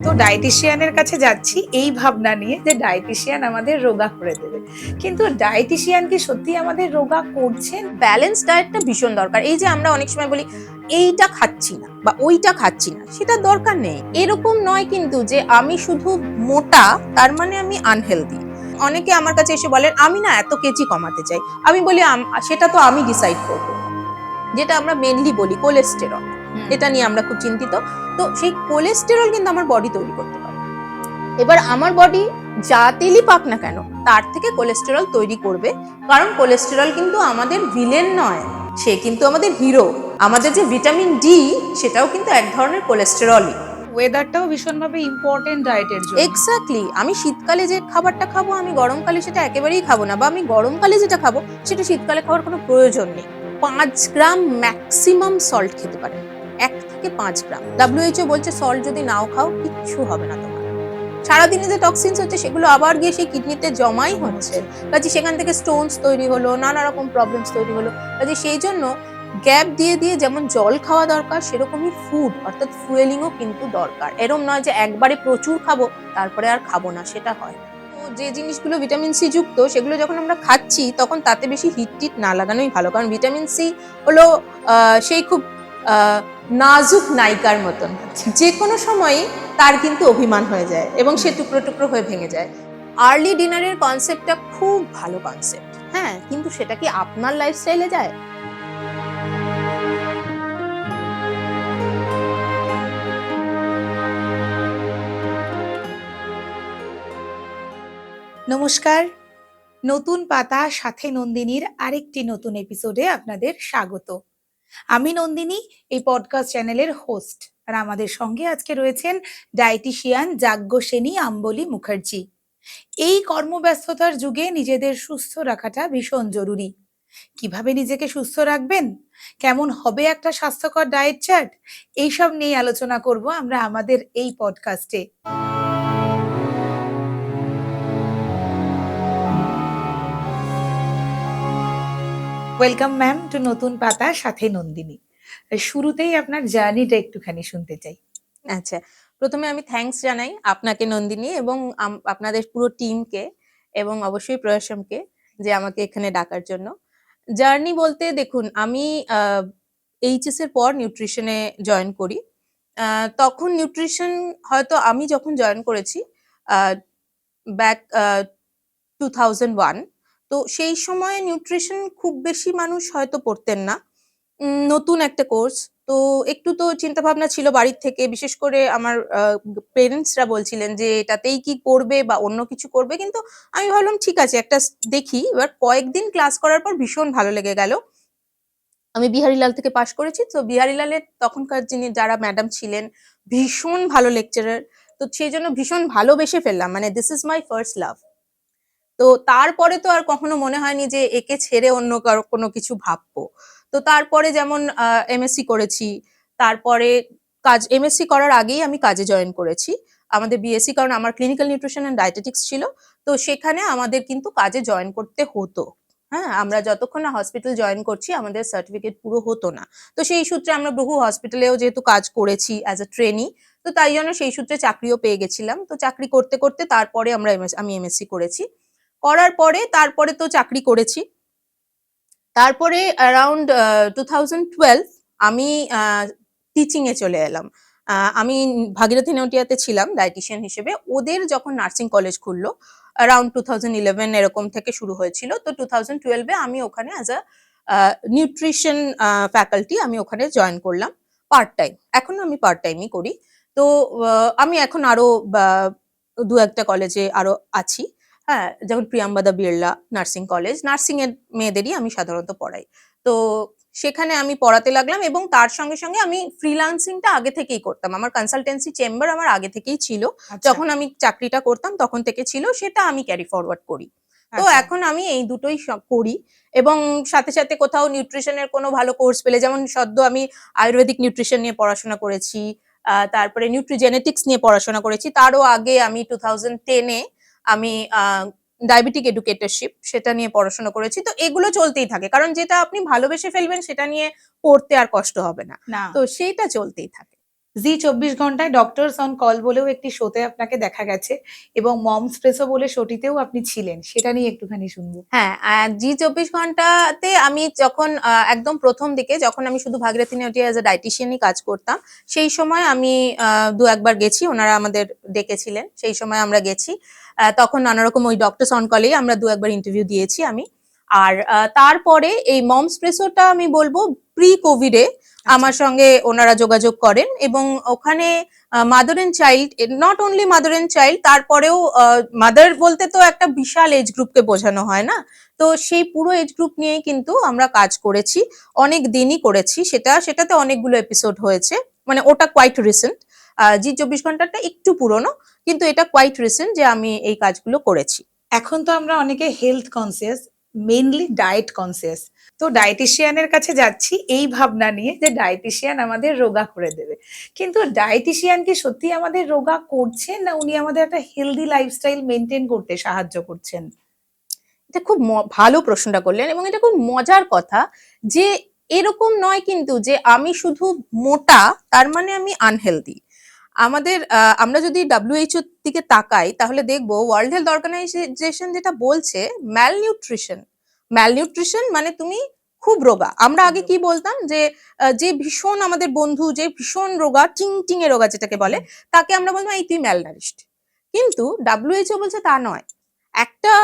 তো ডায়েটিশিয়ানের কাছে যাচ্ছি এই ভাবনা নিয়ে যে ডায়েটিশিয়ান আমাদের রোগা করে দেবে, কিন্তু ডায়েটিশিয়ান কি সত্যি আমাদের রোগা করছেন? ব্যালেন্স ডায়েটটা ভীষণ দরকার। এই যে আমরা অনেক সময় বলি এইটা খাচ্ছি না বা ওইটা খাচ্ছি না, সেটা দরকার নেই। এরকম নয় কিন্তু যে আমি শুধু মোটা তার মানে আমি আনহেলদি। অনেকে আমার কাছে এসে বলেন আমি না এত কেজি কমাতে চাই। আমি বলি সেটা তো আমি ডিসাইড করব। যেটা আমরা মেনলি বলি কোলেস্টেরল, এটা নিয়ে আমরা খুব চিন্তিত। তো সেই কোলেস্টেরল কিন্তু আমার বডি তৈরি করতে পারে। এবার আমার বডি যা তেলই পাক না কেন তার থেকে কোলেস্টেরল তৈরি করবে, কারণ কোলেস্টেরল কিন্তু আমাদের ভিলেন নয়, সে কিন্তু আমাদের হিরো। আমাদের যে ভিটামিন ডি সেটাও কিন্তু এক ধরনের কোলেস্টেরলই। ওয়েদারটাও ভীষণভাবে ইম্পর্টেন্ট ডায়েটের জন্য। এক্স্যাক্টলি, আমি শীতকালে যে খাবারটা খাবো আমি গরমকালে সেটা একেবারেই খাবো না, বা আমি গরমকালে যেটা খাবো সেটা শীতকালে খাওয়ার কোনো প্রয়োজন নেই। 5 গ্রাম ম্যাক্সিমাম সল্ট খেতে পারে, 1 থেকে 5 গ্রাম। WHO বলছে সল্ট যদি নাও খাও কিচ্ছু হবে না তোমার। সারাদিনে যে টক্সিনস হচ্ছে সেগুলো আবার গিয়ে সেই কিডনিতে জমাই হচ্ছে, কাজে সেখান থেকে স্টোনস তৈরি হলো, নানা রকম প্রবলেমস তৈরি হলো। কাজে সেই জন্য গ্যাপ দিয়ে দিয়ে যেমন জল খাওয়া দরকার, সেরকমই ফুড অর্থাৎ ফুয়েলিংও কিন্তু দরকার। এরকম নয় যে একবারে প্রচুর খাবো তারপরে আর খাবো না, সেটা হয় না। তো যে জিনিসগুলো ভিটামিন সি যুক্ত সেগুলো যখন আমরা খাচ্ছি তখন তাতে বেশি হিট টিট না লাগানোই ভালো, কারণ ভিটামিন সি হলো সেই খুব নাজুক নায়িকার মতন, যে কোনো সময়ই তার কিন্তু অভিমান হয়ে যায় এবং সে টুকরো টুকরো হয়ে ভেঙে যায়। আর্লি ডিনারের কনসেপ্টটা খুব ভালো কনসেপ্ট, হ্যাঁ, কিন্তু সেটা কি আপনার লাইফস্টাইলে যায়? নমস্কার, নতুন পাতা সাথে নন্দিনীর আরেকটি নতুন এপিসোডে আপনাদের স্বাগত। আমি নন্দিনী, এই পডকাস্ট চ্যানেলের হোস্ট, আর আমাদের সঙ্গে আজকে রয়েছেন ডায়েটিশিয়ান যাজ্ঞসেনী আম্বলী মুখার্জি। এই কর্মব্যস্ততার যুগে নিজেদের সুস্থ রাখাটা ভীষণ জরুরি। কিভাবে নিজেকে সুস্থ রাখবেন, কেমন হবে একটা স্বাস্থ্যকর ডায়েট চার্ট, এইসব নিয়ে আলোচনা করব আমরা আমাদের এই পডকাস্টে। ওয়েলকাম ম্যাম টু নতুন পাতা সাথে নন্দিনী। শুরুতেই আপনার জার্নিটা একটুখানি শুনতে চাই। আচ্ছা, প্রথমে আমি থ্যাঙ্কস জানাই আপনাকে নন্দিনী এবং আপনাদের পুরো টিমকে এবং অবশ্যই প্রয়াসমকে যে আমাকে এখানে ডাকার জন্য। জার্নি বলতে দেখুন, আমি এইচএস এর পর নিউট্রিশনে জয়েন করি। তখন নিউট্রিশন হয়তো আমি যখন জয়েন করেছি ব্যাক 2001, তো সেই সময়ে নিউট্রিশন খুব বেশি মানুষ হয়তো পড়তেন না, নতুন একটা কোর্স। তো একটু তো চিন্তা ভাবনা ছিল বাড়ির থেকে, বিশেষ করে আমার পেরেন্টসরা বলছিলেন যে এটাতেই কি করবে বা অন্য কিছু করবে, কিন্তু আমি ভাবলাম ঠিক আছে একটা দেখি। এবার কয়েকদিন ক্লাস করার পর ভীষণ ভালো লেগে গেল। আমি বিহারীলাল থেকে পাশ করেছি, তো বিহারীলালের তখনকার যারা ম্যাডাম ছিলেন ভীষণ ভালো লেকচারার, তো সেই জন্য ভীষণ ভালোবেসে ফেললাম, মানে this is my first love. তো তারপরে তো আর কখনো মনে হয়নি যে একে ছেড়ে অন্য কারো কোনো কিছু ভাববো। তো তারপরে যেমন এমএসসি করেছি, তারপরে এমএসসি করার আগেই আমি কাজে জয়েন করেছি আমাদের বিএসসি, কারণ আমার ক্লিনিক্যাল নিউট্রিশন এন্ড ডায়েটেটিক্স ছিল। তো সেখানে আমাদের কিন্তু কাজে জয়েন করতে হতো। হ্যাঁ, আমরা যতক্ষণ না হসপিটাল জয়েন করছি আমাদের সার্টিফিকেট পুরো হতো না। তো সেই সূত্রে আমরা বহু হসপিটালেও যেহেতু কাজ করেছি অ্যাজ এ ট্রেনি, তো তাই জন্য সেই সূত্রে চাকরিও পেয়ে গেছিলাম। তো চাকরি করতে করতে তারপরে আমি এমএসসি করেছি। করার পরে তারপরে তো চাকরি করেছি। তারপরে অ্যারাউন্ড 2012 আমি টিচিং এ চলে এলাম। আমি ভাগীরথী নেউটিয়াতে ছিলাম ডায়েটিশিয়ান হিসেবে। ওদের যখন নার্সিং কলেজ খুললো অ্যারাউন্ড 2011 এরকম থেকে শুরু হয়েছিল। তো 2012 এ আমি ওখানে অ্যাজ আ নিউট্রিশন ফ্যাকাল্টি আমি ওখানে জয়েন করলাম পার্ট টাইম। এখনো আমি পার্ট টাইমই করি। তো আমি এখন আরো দু একটা কলেজে আরো আছি। হ্যাঁ, যেমন প্রিয়াম্বদা বিড়লা নার্সিং কলেজ, নার্সিং এর মেয়েদেরই আমি সাধারণত পড়াই। তো সেখানে আমি পড়াতে লাগলাম এবং তার সঙ্গে সঙ্গে আমি ফ্রিল্যান্সিংটা আগে থেকেই করতাম। আমার কনসালটেন্সি চেম্বার আমার আগে থেকেই ছিল। আচ্ছা, যখন আমি চাকরিটা করতাম তখন থেকে ছিল, সেটা আমি ক্যারি ফরওয়ার্ড করি। তো আচ্ছা। এখন আমি এই দুটোই করি এবং সাথে সাথে কোথাও নিউট্রিশনের কোনো ভালো কোর্স পেলে, যেমন সদ্য আমি আয়ুর্বেদিক নিউট্রিশন নিয়ে পড়াশোনা করেছি, তারপরে নিউট্রিজেনেটিক্স নিয়ে পড়াশোনা করেছি। তারও আগে আমি 2010 এ আমি ডায়াবেটিক এডুকেটরশিপ সেটা নিয়ে পড়াশোনা করেছি। তো এগুলো চলতেই থাকে, কারণ যেটা আপনি ভালোবেসে ফেলবেন সেটা নিয়ে পড়তে আর কষ্ট হবে না। না, তো সেইটা চলতেই থাকে। জি 24 ঘন্টায় ডক্টরস অন কল বলেও একটি শোতে আপনাকে দেখা গেছে এবং মমস্প্রেসো বলে শোটিতেও আপনি ছিলেন, সেটা নিয়ে একটুখানি শুনবো। হ্যাঁ, জি 24 ঘন্টাতে আমি যখন একদম ১ম দিকে যখন আমি শুধু ভাগীরথী নেওয়াটিয়া অ্যাজ আ ডায়েটিশিয়ানই কাজ করতাম, সেই সময় আমি ২-১ বার গেছি। ওনারা আমাদের ডেকেছিলেন। সেই সময় আমরা গেছি। তখন নানারকম ওই ডক্টরস অন কলেই আমরা ২-১ বার ইন্টারভিউ দিয়েছি আমি। আর তারপরে এই মমস্প্রেসোটা আমি বলব প্রি-কোভিডে আমার সঙ্গে ওনারা যোগাযোগ করেন এবং ওখানে mother and child, not only mother and child, তারপরেও মাদার বলতে তো একটা বিশাল এজ গ্রুপকে বোঝানো হয় না? তো সেই পুরো এজ গ্রুপ নিয়েই কিন্তু আমরা কাজ করেছি। অনেক দিনই করেছি সেটাতে অনেকগুলো এপিসোড হয়েছে। মানে ওটা কোয়াইট রিসেন্ট। জি 24 ঘন্টাটা একটু পুরনো, কিন্তু এটা কোয়াইট রিসেন্ট যে আমি এই কাজগুলো করেছি। এখন তো আমরা অনেকে health conscious, mainly diet conscious. তো ডায়েটিশিয়ানের কাছে যাচ্ছি এই ভাবনা নিয়ে যে ডায়েটিশিয়ান আমাদের রোগা করে দেবে, কিন্তু ডায়েটিশিয়ান কি সত্যি আমাদের রোগা করছেন, না উনি আমাদের একটা হেলদি লাইফস্টাইল মেনটেন করতে সাহায্য করছেন? এটা খুব ভালো প্রশ্নটা করলেন এবং এটা খুব মজার কথা যে এরকম নয় কিন্তু যে আমি শুধু মোটা তার মানে আমি আনহেলদি। আমরা যদি WHO র দিকে তাকাই তাহলে দেখবো ওয়ার্ল্ড হেলথ অর্গানাইজেশন যেটা বলছে ম্যালনিউট্রিশন মানে তুমি খুব রোগা। আমরা আগে কি বলতাম যে ভীষণ আমাদের বন্ধু যে ভীষণ রোগা, টিং রোগা যেটাকে বলে, তাকে আমরা বলতাম এই তুই ম্যালনারিশড। কিন্তু WHO বলছে তা নয়। একটা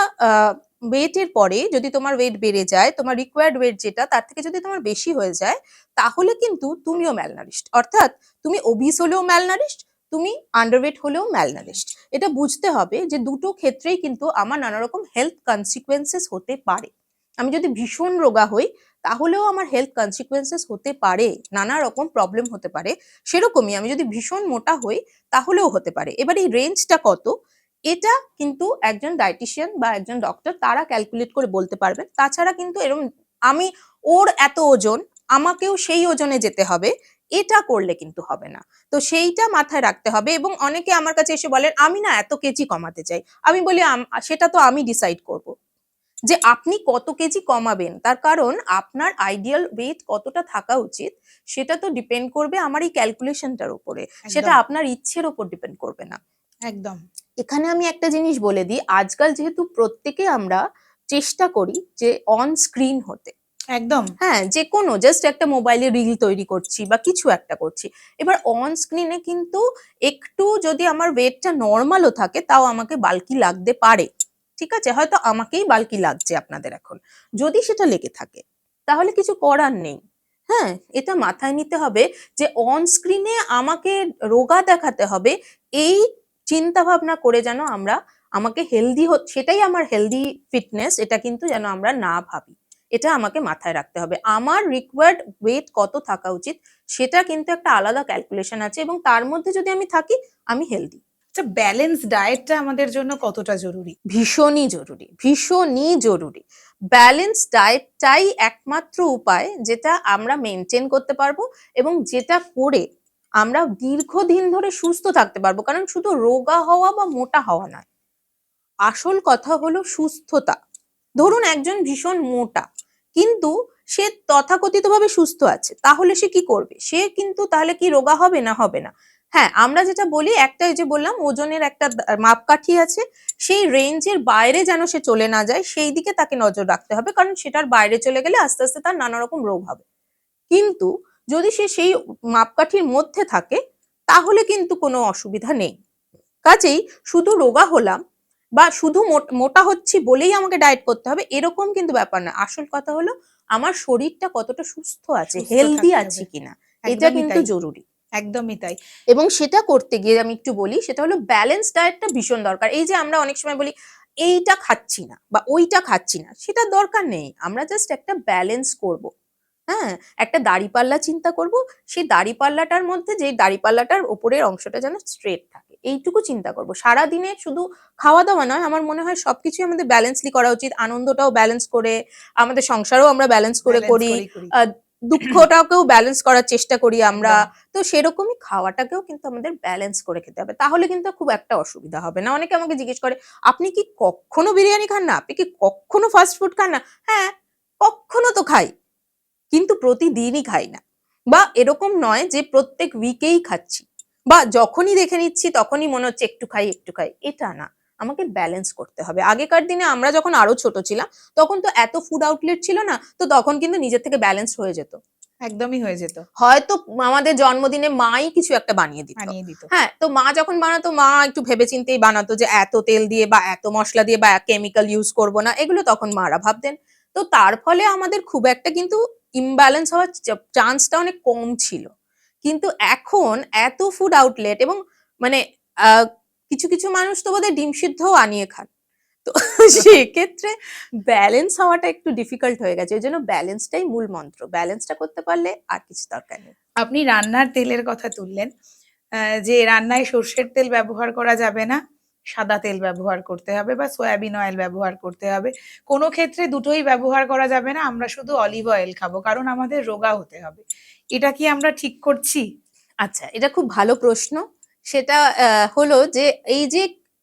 ওয়েটের পরে যদি তোমার ওয়েট বেড়ে যায়, তোমার রিকোয়ার্ড ওয়েট যেটা তার থেকে যদি তোমার বেশি হয়ে যায়, তাহলে কিন্তু তুমিও ম্যালনারিশড। অর্থাৎ তুমি ওবিস হলেও ম্যালনারিশড, তুমি আন্ডারওয়েট হলেও ম্যালনারিশড। এটা বুঝতে হবে যে দুটো ক্ষেত্রেই কিন্তু আমার নানা রকম হেলথ কনসিকুয়েন্সেস হতে পারে। আমি যদি ভীষণ রোগা হই তাহলেও আমার হেলথ কনসিকুয়েন্সেস হতে পারে, নানা রকম প্রবলেম হতে পারে। সেরকমই আমি যদি ভীষণ মোটা হই তাহলেও হতে পারে। এবার এই রেঞ্জটা কত, এটা কিন্তু একজন ডায়েটিশিয়ান বা একজন ডক্টর তারা ক্যালকুলেট করে বলতে পারবেন। তাছাড়া কিন্তু এরকম আমি ওর এত ওজন, আমাকেও সেই ওজনে যেতে হবে, এটা করলে কিন্তু হবে না। তো সেইটা মাথায় রাখতে হবে এবং অনেকে আমার কাছে এসে বলেন আমি না এত কেজি কমাতে চাই। আমি বলি সেটা তো আমি ডিসাইড করব যে আপনি কত কেজি কমাবেন। তার কারণ আপনার আইডিয়াল ওয়েট কতটা থাকা উচিত সেটা তো ডিপেন্ড করবে আমার এই ক্যালকুলেশনটার উপরে, সেটা একদম আপনার ইচ্ছের উপর ডিপেন্ড করবে না। একদম এখানে আমি একটা জিনিস বলে দিই, আজকাল যেহেতু প্রত্যেকে আমরা চেষ্টা করি যে অন স্ক্রিন হতে, একদম হ্যাঁ, যেকোনো জাস্ট একটা মোবাইলে রিল তৈরি করছি বা কিছু একটা করছি। এবার অন স্ক্রিনে কিন্তু একটু যদি আমার ওয়েটটা নর্মালও থাকে তাও আমাকে বাল্কি লাগতে পারে। ঠিক আছে, হয়তো আমাকেই বাল্কি লাগছে আপনাদের এখন। যদি সেটা লেগে থাকে তাহলে কিছু করার নেই। হ্যাঁ, এটা মাথায় নিতে হবে যে অন স্ক্রিনে আমাকে রোগা দেখাতে হবে, এই চিন্তা ভাবনা করে যেন আমাকে হেলদি সেটাই আমার হেলদি ফিটনেস, এটা কিন্তু যেন আমরা না ভাবি। এটা আমাকে মাথায় রাখতে হবে। আমার রিকোয়ার্ড ওয়েট কত থাকা উচিত সেটা কিন্তু একটা আলাদা ক্যালকুলেশন আছে এবং তার মধ্যে যদি আমি থাকি আমি হেলদি। আচ্ছা, ব্যালেন্স ডায়েটটা আমাদের জন্য কতটা জরুরি? ভীষণই জরুরি, ভীষণই জরুরি। ব্যালেন্স ডায়েটটাই একমাত্র উপায় যেটা আমরা মেনটেন করতে পারবো এবং যেটা করে আমরা দীর্ঘদিন ধরে সুস্থ থাকতে পারবো। কারণ শুধু রোগা হওয়া বা মোটা হওয়া নয়, আসল কথা হলো সুস্থতা। ধরুন একজন ভীষণ মোটা কিন্তু সে তথাকথিতভাবে সুস্থ আছে, তাহলে সে কি করবে? সে কিন্তু তাহলে কি রোগা হবে না? হবে না। হ্যাঁ, আমরা যেটা বলি একটা ওই যে বললাম ওজনের একটা মাপকাঠি আছে, সেই রেঞ্জের বাইরে যেন সে চলে না যায় সেই দিকে তাকে নজর রাখতে হবে, কারণ সেটার বাইরে চলে গেলে আস্তে আস্তে তার নানা রকম রোগ হবে। কিন্তু যদি সে সেই মাপকাঠির মধ্যে থাকে তাহলে কিন্তু কোনো অসুবিধা নেই। কাজেই শুধু রোগা হলাম বা শুধু মোটা হচ্ছি বলেই আমাকে ডায়েট করতে হবে এরকম কিন্তু ব্যাপার না। আসল কথা হলো আমার শরীরটা কতটা সুস্থ আছে, সুস্থ হেলদি থাকতে আছি হবে, কিনা, এটা একদমই কিন্তু তাই, জরুরি। একদমই তাই। এবং সেটা করতে গিয়ে আমি একটু বলি, সেটা হলো ব্যালেন্স ডায়েটটা ভীষণ দরকার। এই যে আমরা অনেক সময় বলি এইটা খাচ্ছি না বা ওইটা খাচ্ছি না, সেটা দরকার নেই। আমরা জাস্ট একটা ব্যালেন্স করব। হ্যাঁ, একটা দাঁড়িপাল্লা চিন্তা করব, সেই দাঁড়িপাল্লাটার মধ্যে যে দাঁড়িপাল্লাটার ওপরের অংশটা যেন স্ট্রেট থাকে, এইটুকু চিন্তা করব। সারাদিনে শুধু খাওয়া দাওয়া নয়, আমার মনে হয় সবকিছুই আমাদের ব্যালেন্সলি করা উচিত। আনন্দটাও ব্যালেন্স করে, আমাদের সংসারও আমরা ব্যালেন্স করে ব্যালেন্স করি, করি দুঃখটাকেও ব্যালেন্স করার চেষ্টা করি আমরা। একদম তো সেরকমই খাওয়াটাকেও কিন্তু আমাদের ব্যালেন্স করে খেতে হবে, তাহলে কিন্তু খুব একটা অসুবিধা হবে না। অনেকে আমাকে জিজ্ঞেস করে আপনি কি কখনো বিরিয়ানি খান না, আপনি কি কখনো ফাস্ট ফুড খান না? হ্যাঁ, কখনো তো খাই, কিন্তু প্রতিদিনই খাই না। বা এরকম নয় যে প্রত্যেক উইকেই খাচ্ছি বা যখনই দেখে নিচ্ছি তখনই মনে হচ্ছে একটু খাই একটু খাই, এটা না। আমাকে ব্যালেন্স করতে হবে। আগেকার দিনে আমরা যখন আরো ছোট ছিলাম তখন তো এত ফুড আউটলেট ছিল না, তো তখন কিন্তু নিজের থেকে ব্যালেন্স হয়ে যেত। একদমই হয়ে যেত, হয়তো আমাদের জন্মদিনে মাই কিছু একটা বানিয়ে দিত। বানিয়ে দিত। হ্যাঁ, তো মা যখন বানাতো মা একটু ভেবেচিন্তেই বানাতো যে এত তেল দিয়ে বা এত মসলা দিয়ে বা কেমিক্যাল ইউজ করব না, এগুলো তখন মারা ভাবতেন। তো তার ফলে আমাদের খুব একটা কিন্তু ইমব্যালেন্স হওয়ার চান্সটা অনেক কম ছিল। কিন্তু এখন এত ফুড আউটলেট এবং মানে আহ, কিছু কিছু মানুষ তো বোধহয় ডিম সিদ্ধও আনিয়ে খান। তো সেক্ষেত্রে ব্যালেন্স হওয়াটা একটু ডিফিকাল্ট হয়ে গেছে। ওই জন্য ব্যালেন্সটাই মূল মন্ত্র। ব্যালেন্সটা করতে পারলে আর কিছু দরকার নেই। আপনি রান্নার তেলের কথা তুললেন, যে রান্নায় সর্ষের তেল ব্যবহার করা যাবে না, সাদা তেল ব্যবহার করতে হবে বা সয়াবিন অয়েল ব্যবহার করতে হবে। কোনো ক্ষেত্রে দুটোই ব্যবহার করা যাবে না, আমরা শুধু অলিভ অয়েল খাবো কারণ আমাদের রোগা হতে হবে। এটা কি আমরা ঠিক করছি? আচ্ছা, এটা খুব ভালো প্রশ্ন। সেটা হলো যে এই যে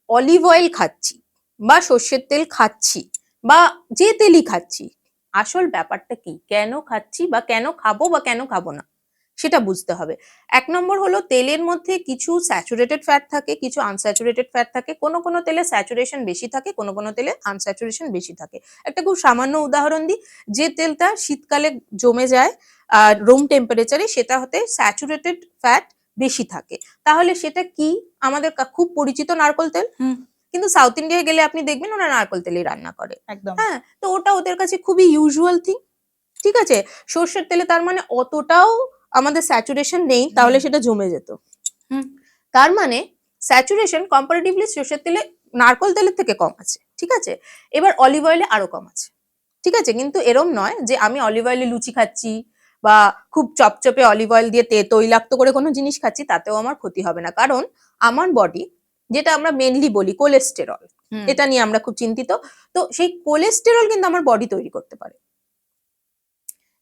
অলিভ অয়েল খাচ্ছি বা সর্ষের তেল খাচ্ছি বা যে তেলই খাচ্ছি, আসল ব্যাপারটা কি? কেন খাচ্ছি বা কেন খাবো বা কেন খাবো না? সেটা বুঝতে হবে। ১ নম্বর হলো তেলের মধ্যে কিছু স্যাচুরেটেড ফ্যাট থাকে, কিছু আনস্যাচুরেটেড ফ্যাট থাকে। কোনো তেলে স্যাচুরেশন বেশি থাকে, কোনো তেলে আনস্যাচুরেশন বেশি থাকে। একটা খুব সামান্য উদাহরণ দিই, যে তেলটা শীতকালে জমে যায় রুম টেম্পারেচারে, সেটা হতে স্যাচুরেটেড ফ্যাট বেশি থাকে। তাহলে সেটা কি? আমাদের খুব পরিচিত নারকোল তেল। হুম, কিন্তু সাউথ ইন্ডিয়ায় গেলে আপনি দেখবেন ওরা নারকোল তেলেই রান্না করে। একদম। হ্যাঁ, তো ওটা ওদের কাছে খুবই ইউজুয়াল থিং। ঠিক আছে? সর্ষের তেলে তার মানে অতটাও আমাদের স্যাচুরেশন নেই, তাহলে নেই। সেটা জমে যেত। হুম, তার মানে স্যাচুরেশন কম্পারেটিভলি সর্ষের তেলে নারকোল তেলের থেকে কম আছে। ঠিক আছে? এবার অলিভ অয়েলে আরো কম আছে। ঠিক আছে? কিন্তু এরম নয় যে আমি অলিভ অয়েলে লুচি খাচ্ছি বা খুব চপচপে অলিভ অয়েল দিয়ে তৈলাক্ত করে কোনো জিনিস খাচ্ছি, তাতেও আমার ক্ষতি হবে না। কারণ আমার বডি, যেটা আমরা মেনলি বলি কোলেস্টেরল, হুম, এটা নিয়ে আমরা খুব চিন্তিত। তো সেই কোলেস্টেরল কিন্তু আমার বডি তৈরি করতে পারে।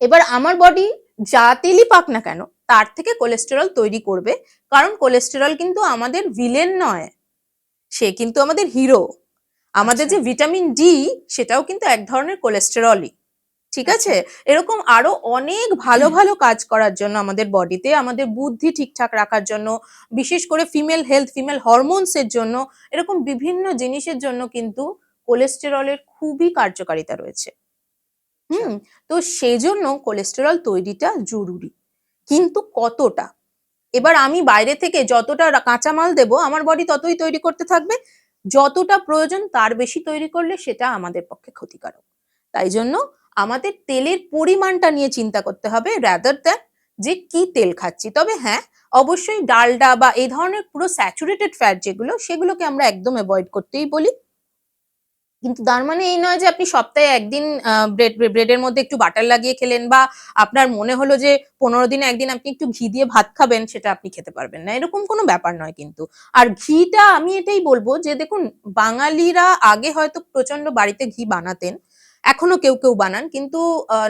এবার আমার বডি যা তেলই পাক না কেন তার থেকে কোলেস্টেরল তৈরি করবে, কারণ কোলেস্টেরল কিন্তু আমাদের ভিলেন নয়, সে কিন্তু আমাদের হিরো। আমাদের আচ্ছা, যে ভিটামিন ডি, সেটাও কিন্তু এক ধরনের কোলেস্টেরলই। ঠিক আচ্ছা। আছে? এরকম আরো অনেক ভালো ভালো কাজ করার জন্য আমাদের বডিতে, আমাদের বুদ্ধি ঠিকঠাক রাখার জন্য, বিশেষ করে ফিমেল হরমোনস এর জন্য, এরকম বিভিন্ন জিনিসের জন্য কিন্তু কোলেস্টেরলের খুবই কার্যকারিতা রয়েছে। আচ্ছা। তো সেজন্য কোলেস্টেরল তৈরিটা জরুরি। কিন্তু কতটা? এবার আমি বাইরে থেকে যতটা কাঁচামাল দেবো আমার বডি ততই তৈরি করতে থাকবে। যতটা প্রয়োজন তার বেশি তৈরি করলে সেটা আমাদের পক্ষে ক্ষতিকারক। তাই জন্য আমাদের তেলের পরিমাণটা নিয়ে চিন্তা করতে হবে রাদার দ্যান যে কি তেল খাচ্ছি। তবে হ্যাঁ, অবশ্যই ডালডা বা এই ধরনের পুরো স্যাচুরেটেড ফ্যাট যেগুলো, সেগুলোকে আমরা একদম এভয়েড করতেই বলি। কিন্তু তার মানে এই নয় যে আপনি সপ্তাহে ১ দিন ব্রেডের মধ্যে একটু বাটার লাগিয়ে খেলেন বা আপনার মনে হলো যে ১৫ দিনে ১ দিন আপনি একটু ঘি দিয়ে ভাত খাবেন, সেটা আপনি খেতে পারবেন না। এরকম কোনো ব্যাপার নয় কিন্তু। আর ঘিটা আমি এটাই বলব যে দেখুন, বাঙালিরা আগে হয়তো প্রচন্ড বাড়িতে ঘি বানাতেন। এখনো কেউ বানান। কিন্তু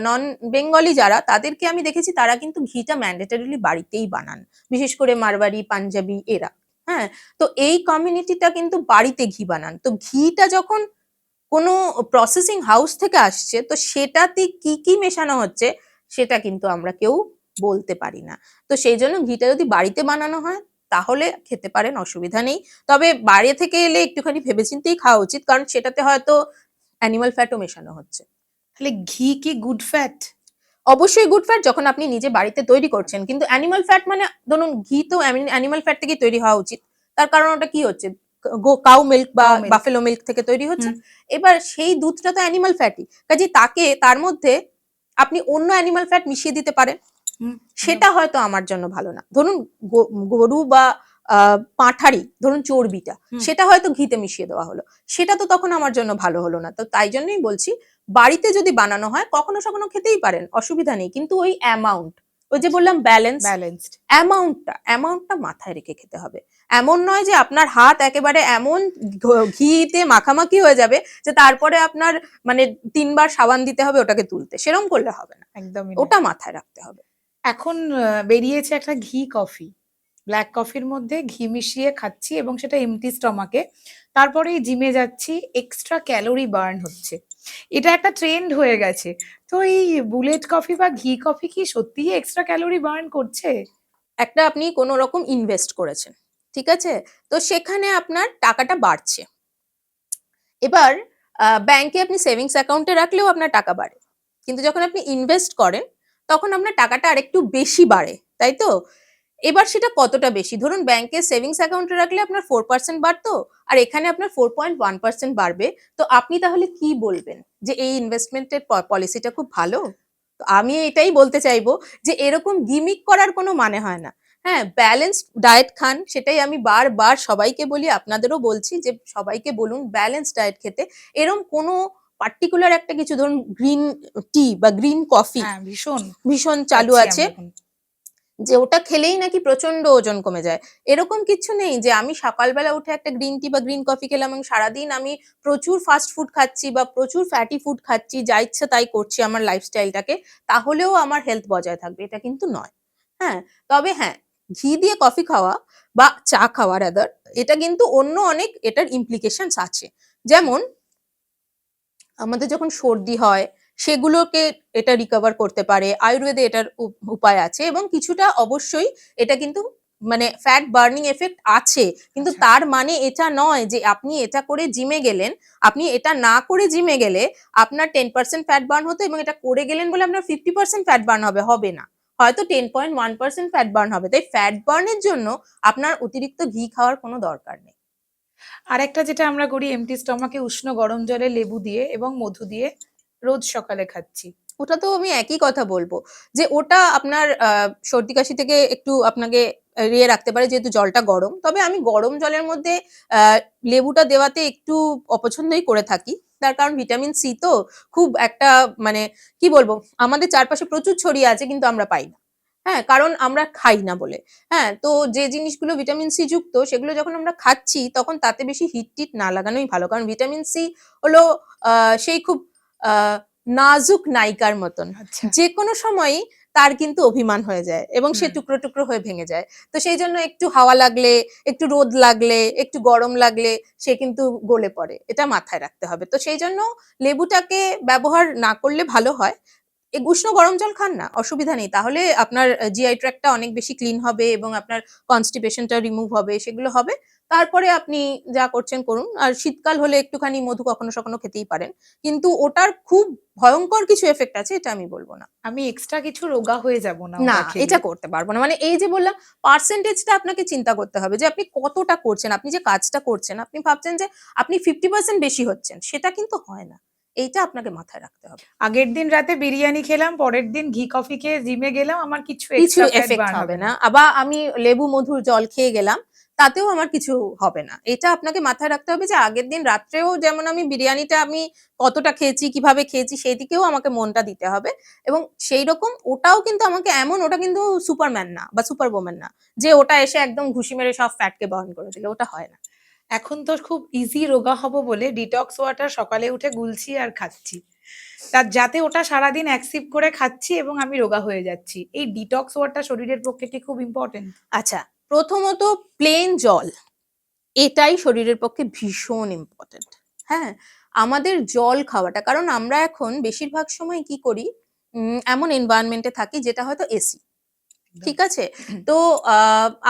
নন বেঙ্গলি যারা, তাদেরকে আমি দেখেছি তারা কিন্তু ঘিটা ম্যান্ডেটরিলি বাড়িতেই বানান। বিশেষ করে মারওয়াড়ি, পাঞ্জাবি এরা। হ্যাঁ? তো এই কমিউনিটিটা কিন্তু বাড়িতে ঘি বানান। তো ঘিটা যখন কোনো প্রসেসিং হাউস থেকে আসছে, তো সেটাতে কি মেশানো হচ্ছে সেটা কিন্তু আমরা কেউ বলতে পারি না। তো সেই জন্য ঘিটা যদি বাড়িতে বানানো হয় তাহলে খেতে পারেন, অসুবিধা নেই। তবে বাইরে থেকে এলে একটুখানি ভেবেচিন্তেই খাওয়া উচিত, কারণ সেটাতে হয়তো অ্যানিমাল ফ্যাটও মেশানো হচ্ছে। তাহলে ঘি কি গুড ফ্যাট? অবশ্যই গুড ফ্যাট যখন আপনি নিজে বাড়িতে তৈরি করছেন, কিন্তু অ্যানিমাল ফ্যাট মানে ধরুন ঘি তো অ্যানিমাল ফ্যাট থেকেই তৈরি হওয়া উচিত। তার কারণ ওটা কি হচ্ছে? কাউ মিল্ক বা কাউ মিল্ক। বাফেলো মিল্ক থেকে তৈরি হচ্ছে। হুম, এবার সেই দুধটা তো অ্যানিমাল ফ্যাটই, কাজে তাকে তার মধ্যে আপনি অন্য অ্যানিমাল ফ্যাট মিশিয়ে দিতে পারেন, হুম, সেটা হয়তো আমার জন্য ভালো না। ধরুন গরু বা পাঁঠারি ধরুন চর্বিটা, হুম। সেটা হয়তো ঘিতে মিশিয়ে দেওয়া হলো, সেটা তো তখন আমার জন্য ভালো হলো না। তো তাই জন্যই বলছি, বাড়িতে যদি বানানো হয় কখনো সখনো খেতেই পারেন, অসুবিধা নেই। কিন্তু ওই অ্যামাউন্ট, ওই যে বললাম ব্যালেন্স, ব্যালেন্সড। অ্যামাউন্টটা মাথায় রেখে খেতে হবে। এমন নয় যে আপনার হাত একেবারে এমন ঘিতে মাখামাখি হয়ে যাবে যে তারপরে আপনার মানে ৩ বার সাবান দিতে হবে ওটাকে তুলতে, সেরম করলে হবে না। একদমই নয়। ওটা মাথায় রাখতে হবে। এখন বেরিয়েছে একটা ঘি কফি। ব্লাক কফির মধ্যে ঘি মিশিয়ে খাচ্ছি এবং সেটা এমটি স্টমাকে। তারপরেই জিমে যাচ্ছি, এক্সট্রা ক্যালোরি বার্ন হচ্ছে। এটা একটা ট্রেন্ড হয়ে গেছে। তো এই বুলেট কফি বা ঘি কফি কি সত্যিই এক্সট্রা ক্যালোরি বার্ন করছে? একটা আপনি কোনো রকম ইনভেস্ট করেছেন। ঠিক আছে? তো সেখানে আপনার টাকাটা বাড়ছে। এবার ব্যাংকে আপনি সেভিংস অ্যাকাউন্টে রাখলেও আপনার টাকা বাড়ে। কিন্তু যখন আপনি ইনভেস্ট করেন, তখন আপনার টাকাটা আরেকটু বেশি বাড়ে। তাই তো? এবার সেটা কতটা বেশি? ধরুন ব্যাংকে সেভিংস অ্যাকাউন্টে রাখলে আপনার 4% বাড়তো, আর এখানে আপনার 4.1% বাড়বে। তো আপনি তাহলে কি বলবেন? যে এই ইনভেস্টমেন্টের পলিসিটা খুব ভালো? তো আমি এটাই বলতে চাইবো যে এরকম গিমিক করার কোনো মানে হয় না। হ্যাঁ, ব্যালেন্সড ডায়েট খান, সেটাই আমি বারবার সবাইকে বলি, আপনাদেরও বলছি যে সবাইকে বলুন ব্যালেন্সড ডায়েট খেতে। এরম কোনো পার্টিকুলার একটা কিছু, ধরুন গ্রিন টি বা গ্রিন কফি হ্যাঁ, ভীষণ ভীষণ চালু খাচ্ছি আছে, আমি এখন। যে ওটা খেলেই নাকি প্রচন্ড ওজন কমে যায়। এরকম কিচ্ছু নেই যে আমি সকালবেলা উঠে একটা গ্রিন টি বা গ্রিন কফি খেলাম এবং সারাদিন আমি প্রচুর ফাস্ট ফুড খাচ্ছি বা প্রচুর ফ্যাটি ফুড খাচ্ছি, যা ইচ্ছা তাই করছি আমার লাইফস্টাইলটাকে, তাহলেও আমার হেলথ বজায় থাকবে, এটা কিন্তু নয়। হ্যাঁ, তবে হ্যাঁ, ঘি দিয়ে কফি খাওয়া বা চা খাওয়া রাদার, এটা কিন্তু অন্য অনেক এটার ইমপ্লিকেশনস আছে। যেমন আমাদের যখন সর্দি হয়, সেগুলোকে এটা রিকভার করতে পারে। আয়ুর্বেদে এটার উপায় আছে এবং কিছুটা অবশ্যই এটা কিন্তু মানে ফ্যাট বার্নিং এফেক্ট আছে। কিন্তু আচ্ছা। তার মানে এটা নয় যে আপনি এটা করে জিমে গেলেন, আপনি এটা না করে জিমে গেলে আপনার 10% ফ্যাট বার্ন হতো এবং এটা করে গেলেন বলে আপনার 50% ফ্যাট বার্ন হবে, হবে না। হয়তো 10.1% ফ্যাট বার্ন হবে। তাই ফ্যাট বার্নের জন্য আপনার অতিরিক্ত ঘি খাওয়ার কোনো দরকার নেই। আরেকটা যেটা আমরা করি এমটি স্টমাকে উষ্ণ গরম জলে লেবু দিয়ে এবং মধু দিয়ে রোজ সকালে খাচ্ছি। ওটা তো আমি একই কথা বলবো যে ওটা আপনার সর্দি কাশি থেকে একটু আপনাকে এড়িয়ে রাখতে পারে, যেহেতু জলটা গরম। তবে আমি গরম জলের মধ্যে লেবুটা দেওয়াতে একটু অপছন্দই করে থাকি। তার কারণ ভিটামিন সি তো খুব একটা মানে কি বলবো, আমাদের চারপাশে প্রচুর ছড়িয়ে আছে কিন্তু আমরা পাই না। হ্যাঁ, কারণ আমরা খাই না বলে। হ্যাঁ, তো যে জিনিসগুলো ভিটামিন সি যুক্ত সেগুলো যখন আমরা খাচ্ছি তখন তাতে বেশি হিট-টিট না লাগানোই ভালো। কারণ ভিটামিন সি হলো সেই খুব আ নাজুক নায়িকার মতন। আচ্ছা। যেকোনো সময়ই তার কিন্তু অভিমান হয়ে যায় এবং সে হুম। টুকরো, টুকরো হয়ে ভেঙে যায়। তো সেইজন্য একটু হাওয়া লাগলে, একটু রোদ লাগলে, একটু গরম লাগলে সে কিন্তু গলে পড়ে। এটা মাথায় রাখতে হবে। তো সেইজন্য লেবুটাকে ব্যবহার না করলে ভালো হয়। উষ্ণ গরম জল খান না, অসুবিধা নেই। তাহলে আপনার জিআই ট্র্যাক্টটা অনেক বেশি ক্লিন হবে এবং আপনার কনস্টিপেশনটা রিমুভ হবে, সেগুলো হবে। তারপরে আপনি যা করছেন করুন। আর শীতকাল হলে একটুখানি মধু কখনো সখনো খেতেই পারেন। কিন্তু ওটার খুব ভয়ংকর কিছু এফেক্ট আছে এটা আমি বলব না। আমি এক্সট্রা কিছু রোগা হয়ে যাব না না, ওটা এটা খেলে। করতে পারব না। মানে এই যে বললাম পার্সেন্টেজটা আপনাকে চিন্তা করতে হবে যে আপনি কতটা করছেন। আপনি যে কাজটা করছেন, আপনি ভাবছেন যে আপনি 50% বেশি হচ্ছেন। সেটা কিন্তু হয় না। এইটা আপনাকে মাথায় রাখতে হবে। আগের দিন রাতে বিরিয়ানি খেলাম, পরের দিন ঘি কফি খেয়ে জিমে গেলাম, আমার কিছু কিছু এক্সট্রা ফ্যাট এফেক্ট বার্ন হবে হবে না। না। আবার আমি লেবু মধুর জল খেয়ে গেলাম, তাতেও আমার কিছু হবে না। এটা আপনাকে মাথায় রাখতে হবে যে আগের দিন রাত্রেও যেমন আমি বিরিয়ানিটা আমি কতটা খেয়েছি, কিভাবে খেয়েছি সেদিকেও আমাকে মনটা দিতে হবে এবং সেইরকম ওটাও কিন্তু আমাকে ওটা কিন্তু সুপারম্যান না বা সুপার ওম্যান না। যে ওটা এসে একদম ঘুষি মেরে সব ফ্যাটকে বার্ন করে দিল, ওটা হয় না। এখন তো খুব ইজি রোগা হব বলে ডিটক্স ওয়াটার সকালে উঠে গুলছি আর খাচ্ছি। যাতে ওটা সারাদিন অ্যাকসিভ করে খাচ্ছি এবং আমি রোগা হয়ে যাচ্ছি। এই ডিটক্স ওয়াটার শরীরের পক্ষে কি খুব ইম্পোর্টেন্ট? আচ্ছা, প্রথমত প্লেন জল এটাই শরীরের পক্ষে ভীষণ ইম্পোর্টেন্ট। হ্যাঁ? আমাদের জল খাওয়াটা, কারণ আমরা এখন বেশিরভাগ সময় কি করি, এমন এনভায়রনমেন্ট এ থাকি যেটা হয়তো এসি। একদম। ঠিক আছে? তো আ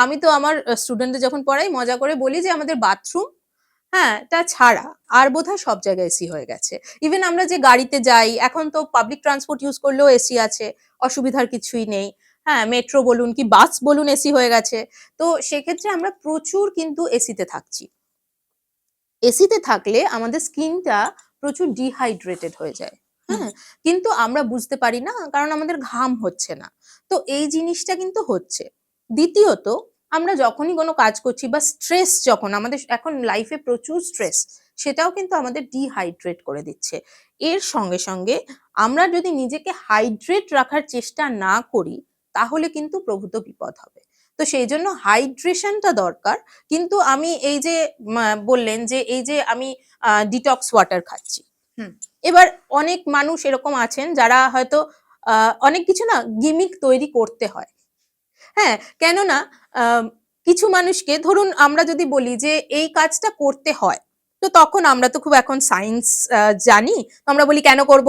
আমি তো আমার স্টুডেন্টদের যখন পড়াই মজা করে বলি যে আমাদের বাথরুম, হ্যাঁ, টা ছাড়া আর বোধহয় সব জায়গায় এসি হয়ে গেছে। ইভেন আমরা যে গাড়িতে যাই, এখন তো পাবলিক ট্রান্সপোর্ট ইউজ করলেও এসি আছে। অসুবিধার কিছুই নেই। হ্যাঁ, মেট্রো বলুন কি বাস বলুন এসি হয়ে গেছে। তো সেক্ষেত্রে আমরা প্রচুর কিন্তু এসিতে থাকছি। এসিতে থাকলে আমাদের স্কিনটা প্রচুর ডিহাইড্রেটেড হয়ে যায়। হুম। হ্যাঁ? কিন্তু আমরা বুঝতে পারি না কারণ আমাদের ঘাম হচ্ছে না। তো এই জিনিসটা কিন্তু হচ্ছে। দ্বিতীয়ত আমরা যখনই কোনো কাজ করছি বা স্ট্রেস যখন আমাদের এখন লাইফে প্রচুর স্ট্রেস, সেটাও কিন্তু আমাদের ডিহাইড্রেট করে দিচ্ছে। এর সঙ্গে, সঙ্গে আমরা যদি নিজেকে হাইড্রেট রাখার চেষ্টা না করি তাহলে কিন্তু প্রভূত বিপদ হবে। তো সেইজন্য হাইড্রেশনটা দরকার। কিন্তু আমি এই যে বললেন যে এই যে আমি ডিটক্স ওয়াটার খাচ্ছি। হুম। এবার অনেক মানুষ এরকম আছেন যারা হয়তো আ অনেক কিছু না গিমিক তৈরি করতে হয়। হ্যাঁ? কেননা আ কিছু মানুষকে ধরুন আমরা যদি বলি যে এই কাজটা করতে হয়। তো তখন আমরা তো খুব এখন সায়েন্স জানি, তো আমরা বলি কেন করব?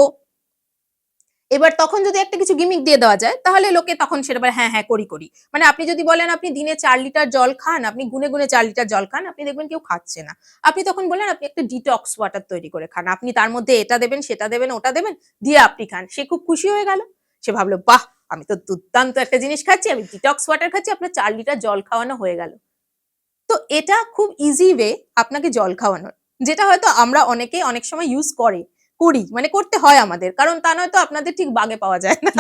এবার তখন যদি একটা কিছু গিমিক দিয়ে দেওয়া যায় তাহলে লোকে তখন সেটা বলে হ্যাঁ, হ্যাঁ করি। মানে আপনি যদি বলেন আপনি দিনে ৪ লিটার জল খান, আপনি গুনে ৪ লিটার জল খান, আপনি দেখবেন কেউ খাচ্ছে না। আপনি তখন বললেন আপনি একটা ডিটক্স ওয়াটার তৈরি করে খান। আপনি তার মধ্যে এটা দেবেন, সেটা দেবেন, ওটা দেবেন, দিয়ে আপনি খান। সে খুব খুশি হয়ে গেল। সে ভাবলো বাহ! আমি তো দুর্দান্ত একটা জিনিস খাচ্ছি, আমি ডিটক্স ওয়াটার খাচ্ছি, আপনার ৪ লিটার জল খাওয়ানো হয়ে গেল। তো এটা খুব ইজি ওয়ে আপনাকে জল খাওয়ানোর। যেটা হয়তো আমরা অনেকে অনেক সময় করি। মানে করতে হয় আমাদের। কারণ তা নয়তো আপনাদের ঠিক বাগে পাওয়া যায় না।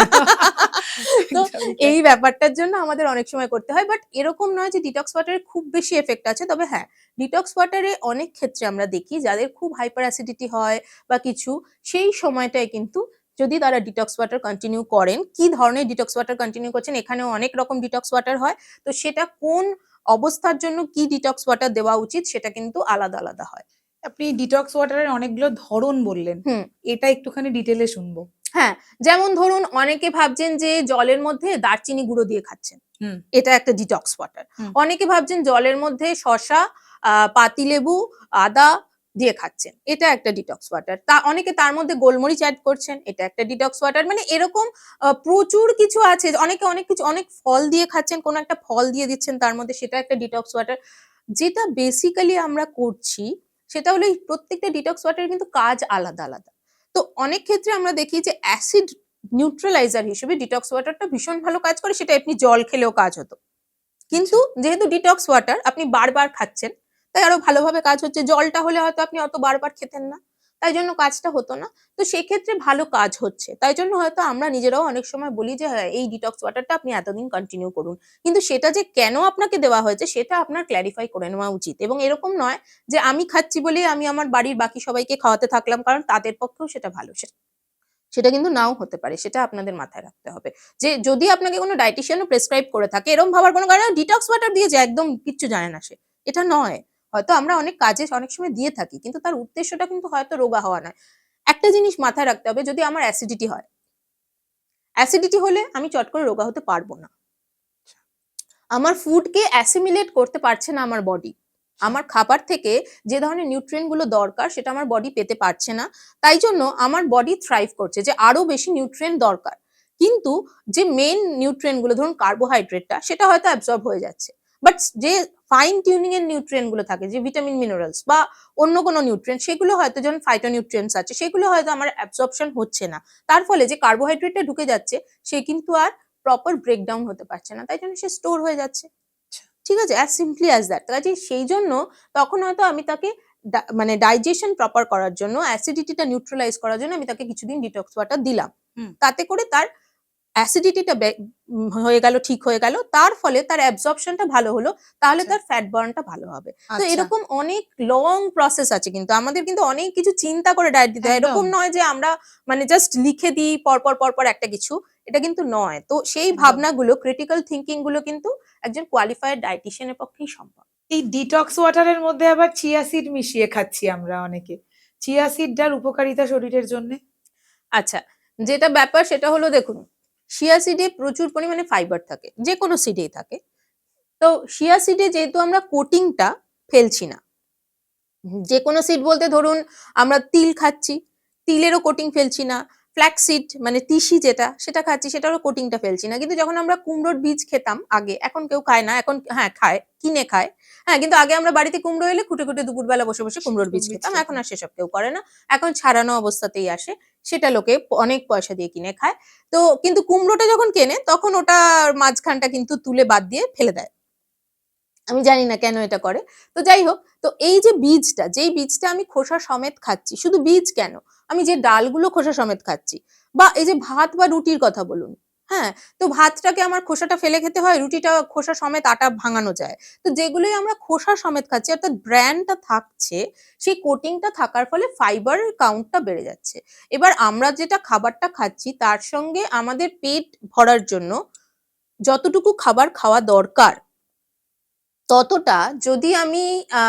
তো একদমই তাই। এই ব্যাপারটার জন্য আমাদের অনেক সময় করতে হয়। বাট এরকম নয় যে ডিটক্স ওয়াটার এর খুব বেশি এফেক্ট আছে। তবে হ্যাঁ, ডিটক্স ওয়াটার এ অনেক ক্ষেত্রে আমরা দেখি যাদের খুব হাইপার অ্যাসিডিটি হয় বা কিছু, সেই সময়টায় কিন্তু যদি তারা ডিটক্স ওয়াটার কন্টিনিউ করেন, কি ধরনের ডিটক্স ওয়াটার কন্টিনিউ করছেন, এখানেও অনেক রকম ডিটক্স ওয়াটার হয়। তো সেটা কোন অবস্থার জন্য কি ডিটক্স ওয়াটার দেওয়া উচিত সেটা কিন্তু আলাদা হয়। আপনি ডিটক্স ওয়াটারের অনেকগুলো ধরন বললেন। হুম। এটা একটুখানি ডিটেইলে শুনবো। হ্যাঁ, যেমন ধরুন অনেকে ভাবছেন যে জলের মধ্যে দারচিনি গুঁড়ো দিয়ে খাচ্ছেন। হুম, এটা একটা ডিটক্স ওয়াটার। হুম। অনেকে ভাবছেন জলের মধ্যে শসা, পাতিলেবু, আদা দিয়ে খাচ্ছেন। এটা একটা ডিটক্স ওয়াটার। অনেকে তার মধ্যে গোলমরিচ এড করছেন। এটা একটা ডিটক্স ওয়াটার। মানে এরকম প্রচুর কিছু আছে। অনেকে অনেক কিছু অনেক ফল দিয়ে খাচ্ছেন। কোন একটা ফল দিয়ে দিচ্ছেন তার মধ্যে, সেটা একটা ডিটক্স ওয়াটার। যেটা বেসিক্যালি আমরা করছি সেটা হলো এই প্রত্যেকটা ডিটক্স ওয়াটারের কিন্তু কাজ আলাদা। তো অনেক ক্ষেত্রে আমরা দেখি যে অ্যাসিড নিউট্রালাইজার হিসেবে ডিটক্স ওয়াটারটা ভীষণ ভালো কাজ করে, সেটা আপনি জল খেলেও কাজ হতো। কিন্তু আচ্ছা। যেহেতু ডিটক্স ওয়াটার আপনি বারবার খাচ্ছেন, তাই আরো ভালোভাবে কাজ হচ্ছে। জলটা হলে হয়তো আপনি অত বারবার খেতেন না। তাই জন্য কাজটা হতো না। তো সেক্ষেত্রে ভালো কাজ হচ্ছে। তাই জন্য হয়তো আমরা নিজেরাও অনেক সময় বলি যে হ্যাঁ, এই ডিটক্স ওয়াটারটা আপনি এতদিন কন্টিনিউ করুন। কিন্তু সেটা যে কেন আপনাকে দেওয়া হয়েছে সেটা আপনার ক্লারিফাই করে নেওয়া উচিত। এবং এরকম নয় যে আমি খাচ্ছি বলেই আমি আমার বাড়ির বাকি সবাইকে খাওয়াতে থাকলাম, কারণ তাদের পক্ষেও সেটা ভালো। সেটা কিন্তু নাও হতে পারে। সেটা আপনাদের মাথায় রাখতে হবে। যে যদি আপনাকে কোনো ডায়েটিশিয়ান ও প্রেসক্রাইব করে থাকে, এরকম ভাবার কোনো কারণ নেই ডিটক্স ওয়াটার দিয়েছে একদম কিচ্ছু জানে না সে। এটা নয়। হয়তো আমরা অনেক কাজে অনেক সময় দিয়ে থাকি। কিন্তু তার উদ্দেশ্যটা কিন্তু হয়তো রোগা হওয়া নয়। একটা জিনিস মাথায় রাখতে হবে, যদি আমার অ্যাসিডিটি হয়, অ্যাসিডিটি হলে আমি চট করে রোগা হতে পারব না। আমার ফুডকে অ্যাসিমিলেট করতে পারছে না আমার বডি। আমার খাবার থেকে যে ধরনের নিউট্রিয়েন্ট গুলো দরকার সেটা আমার বডি পেতে পারছে না। তাই জন্য আমার বডি থ্রাইভ করছে যে আরো বেশি নিউট্রিয়েন্ট দরকার। কিন্তু যে মেইন নিউট্রিয়েন্ট গুলো ধরুন কার্বোহাইড্রেটটা সেটা হয়তো অ্যাবসর্ব হয়ে যাচ্ছে। বাট যে ফাইন টিউনিং এর নিউট্রিয়েন্ট গুলো থাকে, যে ভিটামিন মিনারেলস বা অন্য কোনো নিউট্রিয়েন্ট, সেগুলো হয়তো যেমন ফাইটোনিউট্রিয়েন্টস আছে, সেগুলো হয়তো আমার অ্যাবসর্পশন হচ্ছে না। তার ফলে যে কার্বোহাইড্রেটটা ঢুকে যাচ্ছে সে কিন্তু আর প্রপার ব্রেকডাউন হতে পারছে না। তাই জন্য সে স্টোর হয়ে যাচ্ছে। ঠিক আছে? as simply as that. কাজেই সেই জন্য তখন হয়তো আমি তাকে মানে ডাইজেশন প্রপার করার জন্য, অ্যাসিডিটিটা নিউট্রালাইজ করার জন্য আমি তাকে কিছুদিন ডিটক্স ওয়াটার দিলাম। হুম। তাতে করে তার অ্যাসিডিটিটা হয়ে গেল, ঠিক হয়ে গেল। তার ফলে তার অ্যাবসর্পশনটা ভালো হলো। তাহলে আচ্ছা, তার ফ্যাট বার্নটা ভালো হবে। তো আচ্ছা। এরকম অনেক লং প্রসেস আছে কিন্তু। আমাদের কিন্তু অনেক কিছু চিন্তা করে ডায়েট দিতে হয়। একদম, এরকম নয় যে আমরা মানে জাস্ট লিখে দিই পরপর একটা কিছু। এটা কিন্তু নয়। তো সেই একদম। ভাবনাগুলো, ক্রিটিক্যাল থিংকিং গুলো কিন্তু একজন কোয়ালিফাইড ডায়েটিশিয়ান এর পক্ষেই সম্ভব। এই ডিটক্স ওয়াটারের মধ্যে আবার চিয়া সিড মিশিয়ে খাচ্ছি আমরা অনেকে। চিয়া সিডটার উপকারিতা শরীরের জন্যে? আচ্ছা, যেটা ব্যাপার সেটা হলো দেখুন, চিয়া সিডে প্রচুর পরিমাণে ফাইবার থাকে। যেকোনো সিডেই থাকে। তো চিয়া সিডে যেহেতু আমরা কোটিংটা ফেলছি না। যেকোনো সিড বলতে ধরুন আমরা তিল খাচ্ছি, তিলেরও কোটিং ফেলছি না। ফ্ল্যাক্স সিড মানে তিসি যেটা, সেটা খাচ্ছি, সেটারও কোটিংটা ফেলছি না। কিন্তু যখন আমরা কুমড়োর বীজ খেতাম আগে, এখন কেউ খায় না। এখন হ্যাঁ খায়, কিনে খায়। হ্যাঁ, কিন্তু আগে আমরা বাড়িতে কুমড়ো এলে খুঁটে দুপুরবেলা বসে কুমড়োর বীজ খেতাম। এখন আর সেসব কেউ করে না। এখন ছাড়ানো অবস্থাতেই আসে। সেটা লোকে অনেক পয়সা দিয়ে কিনে খায়। তো কিন্তু কুমড়োটা যখন কেনে তখন ওটার মাঝখানটা কিন্তু তুলে বাদ দিয়ে ফেলে দেয়। আমি জানি না কেন এটা করে। তো যাই হোক, তো এই যে বীজটা, যেই বীজটা আমি খোসা সমেত খাচ্ছি, শুধু বীজ কেন? আমি যে ডালগুলো খোসা সমেত খাচ্ছি, বা এই যে ভাত বা রুটির কথা বলুন, হ্যাঁ? তো ভাতটাকে আমার খোসাটা ফেলে খেতে হয়, রুটিটা খোসা সমেত আটা ভাঙানো যায়। তো যেগুলোই আমরা খোসা সমেত খাচ্ছি অর্থাৎ ব্র্যানটা থাকছে, সেই কোটিংটা থাকার ফলে ফাইবারের কাউন্টটা বেড়ে যাচ্ছে। এবার আমরা যেটা খাবারটা খাচ্ছি তার সঙ্গে আমাদের পেট ভরার জন্য যতটুকু খাবার খাওয়া দরকার ততটা যদি আমি আ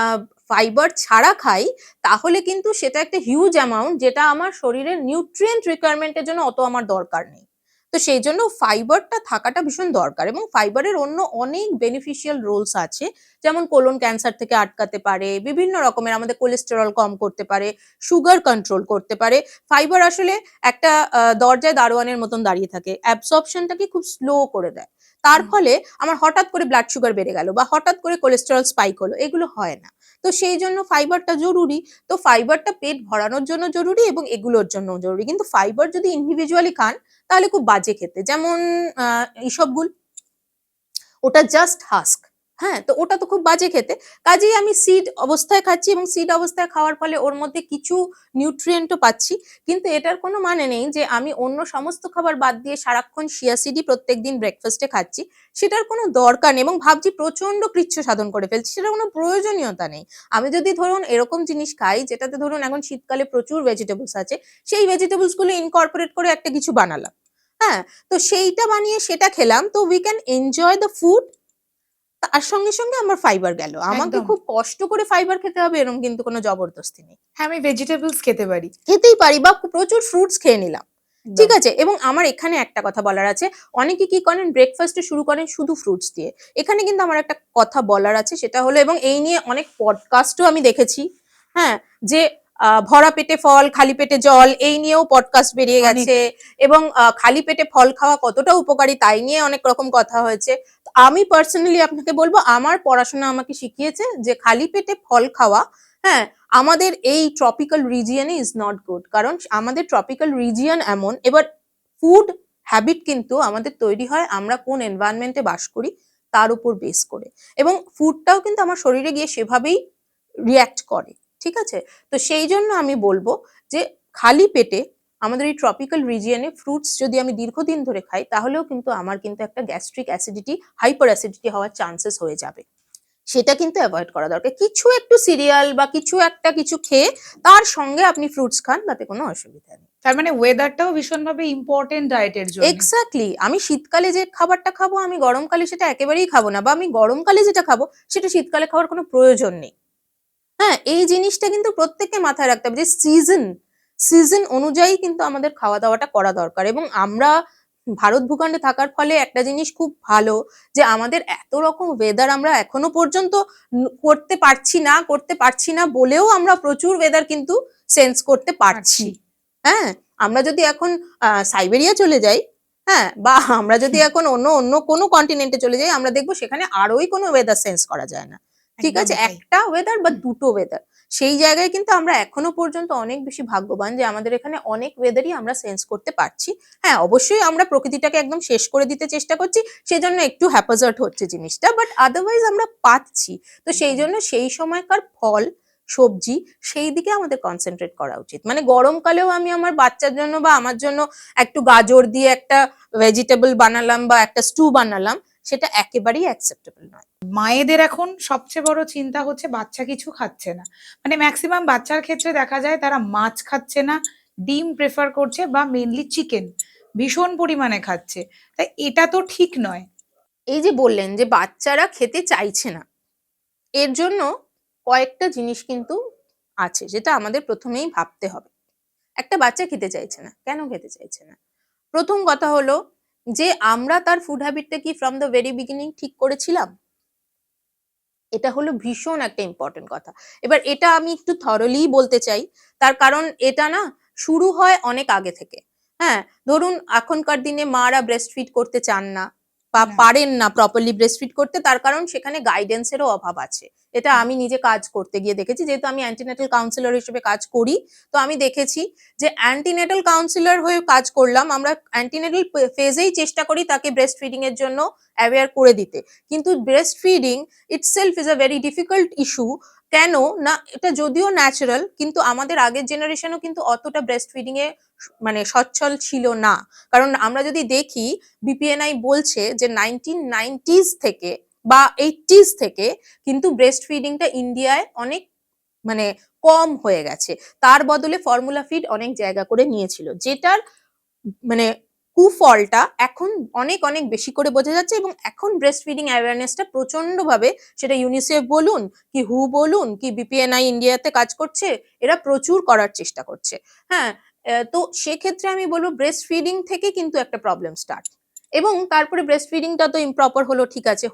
ফাইবার ছাড়া খাই, তাহলে কিন্তু সেটা একটা হিউজ অ্যামাউন্ট, যেটা আমার শরীরের নিউট্রিয়েন্ট রিকোয়ারমেন্ট এর জন্য অত আমার দরকার নেই। তো তো সেই জন্য ফাইবারটা থাকাটা ভীষণ দরকার, এবং ফাইবারের অন্য অনেক বেনিফিশিয়াল রোলস আছে, যেমন কোলন ক্যান্সার থেকে আটকাতে পারে, বিভিন্ন রকমের আমাদের কোলেস্টেরল কম করতে পারে, সুগার কন্ট্রোল করতে পারে। ফাইবার আসলে একটা দরজায় দারোয়ানের মতন দাঁড়িয়ে থাকে, অ্যাবসর্পশনটাকে খুব স্লো করে দেয়। তার ফলে আমার হঠাৎ করে ব্লাড সুগার বেড়ে গেল বা হঠাৎ করে কোলেস্টেরল স্পাইক হলো, এগুলো হয় না। তো সেই জন্য ফাইবারটা জরুরি। তো ফাইবারটা পেট ভরানোর জন্য জরুরি এবং এগুলোর জন্য জরুরি। কিন্তু ফাইবার যদি ইন্ডিভিজুয়ালি খান তাহলে খুব বাজে খেতে, যেমন ইসবগুল, ওটা জাস্ট হাস্ক। হ্যাঁ, তো ওটা তো খুব বাজে খেতে। কাজেই আমি সিড অবস্থায় খাচ্ছি, এবং সিড অবস্থায় খাওয়ার ফলে ওর মধ্যে কিছু নিউট্রিয়েন্টও পাচ্ছি। কিন্তু এটার কোনো মানে নেই যে আমি অন্য সমস্ত খাবার বাদ দিয়ে সারাক্ষণ চিয়া সিডই প্রত্যেকদিন ব্রেকফাস্টে খাচ্ছি, সেটার কোনো দরকার নেই, এবং ভাবছি প্রচন্ড কৃচ্ছ সাধন করে ফেলছি, সেটার কোনো প্রয়োজনীয়তা নেই। আমি যদি ধরুন এরকম জিনিস খাই যেটাতে ধরুন এখন শীতকালে প্রচুর ভেজিটেবলস আছে, সেই ভেজিটেবলস গুলো ইনকর্পোরেট করে একটা কিছু বানালাম, হ্যাঁ, তো সেইটা বানিয়ে সেটা খেলাম, তো we can enjoy the food, তার সঙ্গে সঙ্গে আমার ফাইবার গেল। আমাকে একদম। খুব কষ্ট করে ফাইবার খেতে হবে এরকম কিন্তু কোনো জবরদস্তি নেই। হ্যাঁ, আমি ভেজিটেবলস খেতে পারি। খেতেই পারি, বা প্রচুর ফ্রুটস খেয়ে নিলাম, ঠিক একদম। আছে। এবং আমার এখানে একটা কথা বলার আছে, অনেকে কি করেন ব্রেকফাস্টে শুরু করেন শুধু ফ্রুটস দিয়ে। এখানে কিন্তু আমার একটা কথা বলার আছে, সেটা হলো, এবং এই নিয়ে অনেক পডকাস্টও আমি দেখেছি, হ্যাঁ, যে ভরা পেটে ফল খালি পেটে জল, এই নিয়েও পডকাস্ট বেরিয়ে অনেক। গেছে, এবং খালি পেটে ফল খাওয়া কতটা উপকারী তাই নিয়ে অনেক রকম কথা হয়েছে। তো আমি পার্সোনালি আপনাকে বলবো, আমার পড়াশোনা আমাকে শিখিয়েছে যে খালি পেটে ফল খাওয়া, হ্যাঁ, আমাদের এই ট্রপিক্যাল রিজিয়নে ইজ নট গুড। কারণ আমাদের ট্রপিক্যাল রিজিয়ন এমন, এবার ফুড হ্যাবিট কিন্তু আমাদের তৈরি হয় আমরা কোন এনভায়রনমেন্টে বাস করি তার উপর বেস করে, এবং ফুডটাও কিন্তু আমার শরীরে গিয়ে সেভাবেই রিয়্যাক্ট করে, ঠিক আছে। তো সেই জন্য আমি বলবো যে খালি পেটে আমাদের এই ট্রপিক্যাল রিজিয়নে ফ্রুটস যদি আমি দীর্ঘদিন ধরে খাই, তাহলেও কিন্তু আমার কিন্তু একটা গ্যাস্ট্রিক অ্যাসিডিটি, হাইপার অ্যাসিডিটি হওয়ার চান্সেস হয়ে যাবে। সেটা কিন্তু অ্যাভয়েড করা দরকার। কিছু একটু সিরিয়াল বা কিছু খেয়ে তার সঙ্গে আপনি ফ্রুটস খান, তাতে কোনো অসুবিধা নেই। তার মানে ওয়েদারটাও ভীষণভাবে ইম্পর্টেন্ট ডায়েটের জন্য। এক্স্যাক্টলি, আমি শীতকালে যে খাবারটা খাবো আমি গরমকালে সেটা একেবারেই খাবো না, বা আমি গরমকালে যেটা খাবো সেটা শীতকালে খাওয়ার কোনো প্রয়োজন নেই। হ্যাঁ, এই জিনিসটা কিন্তু প্রত্যেককে মাথায় রাখতে হবে যে সিজন অনুযায়ী কিন্তু আমাদের খাওয়া দাওয়াটা করা দরকার। এবং আমরা ভারত ভূখণ্ডে থাকার ফলে একটা জিনিস খুব ভালো, যে আমাদের এত রকম ওয়েদার আমরা এখনো পর্যন্ত করতে পারছি না বলেও আমরা প্রচুর ওয়েদার কিন্তু সেন্স করতে পারছি। হ্যাঁ, আমরা যদি এখন সাইবেরিয়া চলে যাই, হ্যাঁ, বা আমরা যদি এখন অন্য অন্য কোনো কন্টিনেন্টে চলে যাই, আমরা দেখবো সেখানে আরোই কোনো ওয়েদার সেন্স করা যায় না, ঠিক আছে। একদমই তাই। একটা ওয়েদার বা দুটো ওয়েদার, সেই জায়গায় কিন্তু আমরা এখনো পর্যন্ত অনেক বেশি ভাগ্যবান যে আমাদের এখানে অনেক ওয়েদারই আমরা সেন্স করতে পারছি। হ্যাঁ, অবশ্যই আমরা প্রকৃতিটাকে একদম শেষ করে দিতে চেষ্টা করছি, সেজন্য একটু হ্যাপাজার্ড হচ্ছে জিনিসটা, বাট আদারওয়াইজ আমরা পাচ্ছি। তো সেই জন্য সেই সময়কার ফল সবজি সেই দিকে আমাদের কনসেন্ট্রেট করা উচিত। মানে গরমকালেও আমি আমার বাচ্চার জন্য বা আমার জন্য একটু গাজর দিয়ে একটা ভেজিটেবল বানালাম বা একটা স্টু বানালাম, সেটা একেবারেই অ্যাকসেপ্টেবল নয়। মায়েদের এখন সবচেয়ে বড় চিন্তা হচ্ছে বাচ্চা কিছু খাচ্ছে না। মানে ম্যাক্সিমাম বাচ্চার ক্ষেত্রে দেখা যায় তারা মাছ খাচ্ছে না, ডিম প্রেফার করছে বা মেনলি চিকেন ভীষণ পরিমাণে খাচ্ছে। তাই এটা তো ঠিক নয়। এই যে বললেন যে বাচ্চারা খেতে চাইছে না, এর জন্য কয়েকটা জিনিস কিন্তু আছে যেটা আমাদের প্রথমেই ভাবতে হবে। একটা বাচ্চা খেতে চাইছে না, কেন খেতে চাইছে না? প্রথম কথা হলো যে আমরা তার ফুড হ্যাবিটটা কি ফ্রম দ্য ভেরি বিগিনিং ঠিক করেছিলাম? এটা হলো ভীষণ একটা ইম্পর্টেন্ট কথা। এবার এটা আমি একটু থরলি বলতে চাই, তার কারণ এটা না শুরু হয় অনেক আগে থেকে। হ্যাঁ, ধরুন এখনকার দিনে মারা ব্রেস্ট ফিড করতে চান না বা না। পারেন না প্রপারলি ব্রেস্ট ফিড করতে, তার কারণ সেখানে গাইডেন্সেরও অভাব আছে। এটা আমি নিজে কাজ করতে গিয়ে দেখেছি, যেহেতু আমি অ্যান্টিনেটাল কাউন্সিলর হিসেবে কাজ করি। তো আমি দেখেছি যে অ্যান্টিনেটাল কাউন্সিলর হয়ে কাজ করলাম, আমরা অ্যান্টিনেটাল ফেজেই চেষ্টা করি তাকে ব্রেস্ট ফিডিং এর জন্য অ্যাওয়্যার করে দিতে, কিন্তু breast feeding itself is a very difficult issue। কেন না, এটা যদিও ন্যাচারাল, কিন্তু আমাদের আগের জেনারেশনও কিন্তু অতটা ব্রেস্ট ফিডিং এ মানে সচ্ছল ছিল না। কারণ আমরা যদি দেখি, বিপিএনআই বলছে যে 1990s থেকে বা 80s থেকে কিন্তু ব্রেস্ট ফিডিংটা ইন্ডিয়ায় অনেক মানে কম হয়ে গেছে। তার বদলে ফর্মুলা ফিড অনেক জায়গা করে নিয়েছিল, যেটার মানে কুফলটা এখন অনেক অনেক বেশি করে বোঝা যাচ্ছে। এবং এখন ব্রেস্ট ফিডিং অ্যাওয়ারনেসটা প্রচন্ড ভাবে, সেটা ইউনিসেফ বলুন কি হু বলুন কি বিপিএনআই ইন্ডিয়াতে কাজ করছে, এরা প্রচুর করার চেষ্টা করছে। হ্যাঁ, তো সেক্ষেত্রে আমি বলবো ব্রেস্ট ফিডিং থেকে কিন্তু একটা প্রবলেম স্টার্ট, এবং তারপরে ব্রেস্ট ফিডিংটা তো ইমপ্রপার হলো, ঠিক আছে,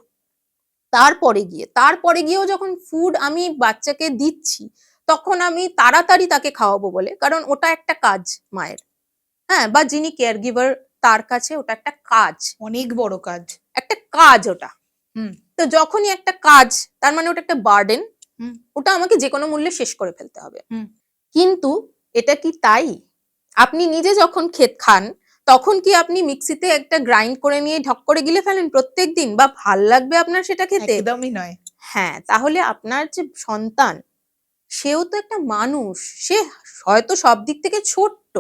তারপরে গিয়েও যখন ফুড আমি বাচ্চাকে দিচ্ছি, তখন আমি তাড়াতাড়ি তাকে খাওয়াবো বলে, কারণ ওটা একটা কাজ মায়ের, হ্যাঁ, বা যিনি কেয়ার গিভার তার কাছে ওটা একটা কাজ, অনেক বড় কাজ। একটা কাজ ওটা। হুম। তো যখনই একটা কাজ, তার মানে ওটা একটা বার্ডেন, হুম। ওটা আমাকে যে কোনো মূল্যে শেষ করে ফেলতে হবে। হুম। কিন্তু এটা কি তাই? আপনি নিজে যখন খান, তখন কি আপনি মিক্সিতে একটা গ্রাইন্ড করে নিয়ে ঢক করে গিলে ফেলেন প্রত্যেকদিন, বা ভাল লাগবে আপনার সেটা খেতে? একদমই নয়। হ্যাঁ, তাহলে আপনার যে সন্তান, সেও তো একটা মানুষ, সে হয়তো সব দিক থেকে ছোট্ট,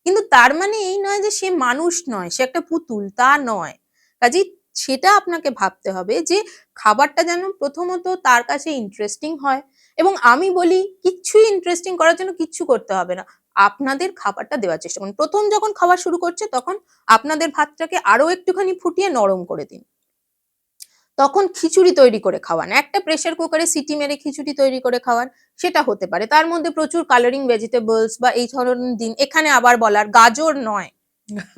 কিন্তু তার মানে এই নয় যে সে মানুষ নয়, সে একটা পুতুল, তা নয়। কাজেই সেটা আপনাকে ভাবতে হবে যে খাবারটা যেন প্রথমত তার কাছে ইন্টারেস্টিং হয়, এবং আমি বলি কিচ্ছুই ইন্টারেস্টিং করার জন্য কিচ্ছু করতে হবে না, আপনাদের খাবারটা দেওয়ার চেষ্টা করুন। প্রথম যখন খাওয়া শুরু করছে, তখন আপনাদের ভাতটাকে আরো একটুখানি ফুটিয়ে নরম করে দিন, তখন খিচুড়ি তৈরি করে খাওয়ান, একটা প্রেসার কুকারে সিটি মেরে খিচুড়ি তৈরি করে খাওয়ান, সেটা হতে পারে। তার মধ্যে প্রচুর কালারিং ভেজিটেবলস বা এই ধরনের দিন, এখানে আবার বলার গাজর নয়,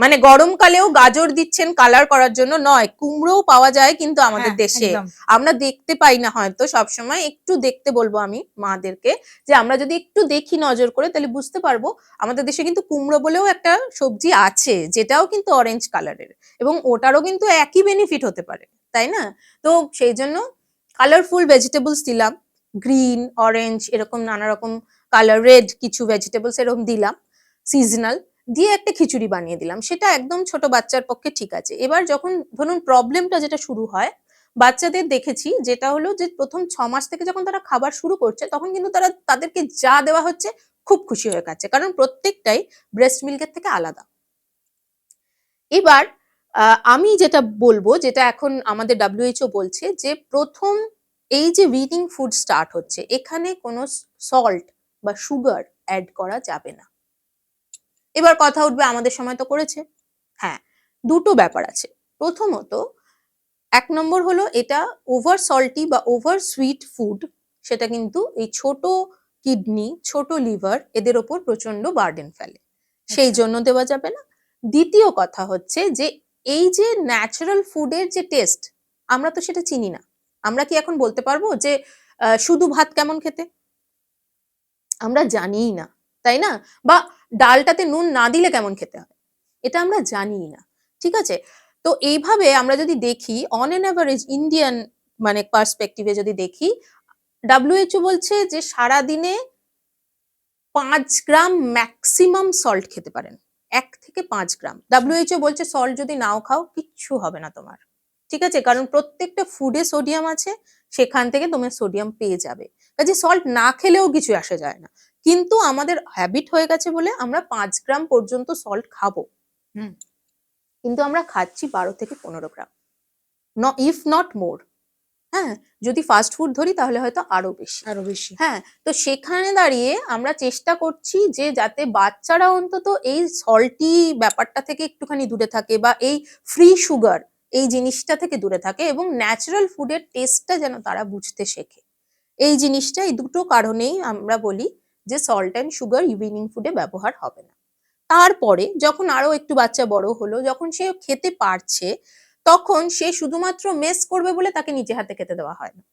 মানে গরমকালেও গাজর দিচ্ছেন কালার করার জন্য নয়, কুমড়োও পাওয়া যায় কিন্তু আমাদের হ্যাঁ, দেশে, একদম। আমরা দেখতে পাই না হয়তো সবসময়, একটু দেখতে বলবো আমি মাদেরকে, যে আমরা যদি একটু দেখি নজর করে, তাহলে বুঝতে পারবো আমাদের দেশে কিন্তু কুমড়ো বলেও একটা সবজি আছে, যেটাও কিন্তু অরেঞ্জ কালারের, এবং ওটারও কিন্তু একই বেনিফিট হতে পারে, তাই না? তো সেই জন্য কালারফুল ভেজিটেবলস দিলাম, গ্রিন, অরেঞ্জ, এরকম নানা রকম কালার, রেড কিছু ভেজিটেবলস এরকম দিলাম, সিজনাল, দিয়ে একটা খিচুড়ি বানিয়ে দিলাম, সেটা একদম ছোট বাচ্চার পক্ষে ঠিক আছে। এবার যখন ধরুন প্রবলেমটা যেটা শুরু হয়, বাচ্চাদের দেখেছি যেটা হলো যে প্রথম 6 মাস থেকে যখন তারা খাবার শুরু করছে, তখন কিন্তু তাদেরকে যা দেওয়া হচ্ছে খুব খুশি হয়ে খাচ্ছে, কারণ প্রত্যেকটাই ব্রেস্ট মিল্কের থেকে আলাদা। এবার আমি যেটা বলবো, যেটা এখন আমাদের WHO বলছে, যে প্রথম এই যে উইনিং ফুড স্টার্ট হচ্ছে, এখানে কোনো সল্ট বা সুগার অ্যাড করা যাবে না। এবার কথা উঠবে আমাদের সময় তো করেছে। হ্যাঁ, দুটো ব্যাপার আছে। প্রথমত, 1 নম্বর হলো এটা ওভার সল্টি বা ওভার সুইট ফুড, সেটা কিন্তু এই ছোট কিডনি, ছোট লিভার, এদের ওপর প্রচন্ড বার্ডেন ফেলে, সেই আচ্ছা। জন্য দেওয়া যাবে না। দ্বিতীয় কথা হচ্ছে যে এই যে ন্যাচারাল ফুডের যে টেস্ট, আমরা তো সেটা চিনি না। আমরা কি এখন বলতে পারবো যে শুধু ভাত কেমন খেতে? আমরা জানিই না, তাই না? বা ডালটাতে নুন না দিলে কেমন খেতে হয়? এটা আমরা জানিই না। ঠিক আছে? তো এইভাবে আমরা যদি দেখি অন অ্যান এভারেজ ইন্ডিয়ান মানে পার্সপেক্টিভে যদি দেখি, WHO বলছে যে সারাদিনে 5 গ্রাম ম্যাক্সিমাম সল্ট খেতে পারেন। 1 থেকে 5 গ্রাম। WHO বলছে সল্ট যদি নাও খাও কিচ্ছু হবে না তোমার। ঠিক আছে? কারণ প্রত্যেকটা ফুডে সোডিয়াম আছে, সেখান থেকে তুমি সোডিয়াম পেয়ে যাবে। কাজেই সল্ট না খেলেও কিছু আসে যায় না। কিন্তু আমাদের হ্যাবিট হয়ে গেছে বলে আমরা 5 গ্রাম পর্যন্ত সল্ট খাবো। হুম। কিন্তু আমরা খাচ্ছি 12 থেকে 15 গ্রাম। If not more. হ্যাঁ? যদি ফাস্ট ফুড ধরি তাহলে হয়তো আরো বেশি। আরো বেশি। হ্যাঁ, তো সেখানে দাঁড়িয়ে আমরা চেষ্টা করছি যে যাতে বাচ্চারা অন্তত এই সল্টি ব্যাপারটা থেকে একটুখানি দূরে থাকে, বা এই ফ্রি সুগার এই জিনিসটা থেকে দূরে থাকে, এবং ন্যাচারাল ফুডের টেস্টটা যেন তারা বুঝতে শেখে। এই জিনিসটা, এই দুটো কারণেই আমরা বলি যে সল্ট অ্যান্ড সুগার ইভিনিং ফুডে ব্যবহার হবে না। তারপরে যখন আরো একটু বাচ্চা বড় হলো, যখন সে খেতে পারছে, তখন সে শুধুমাত্র মেস করবে বলে তাকে নিজে হাতে খেতে দেওয়া হয় না।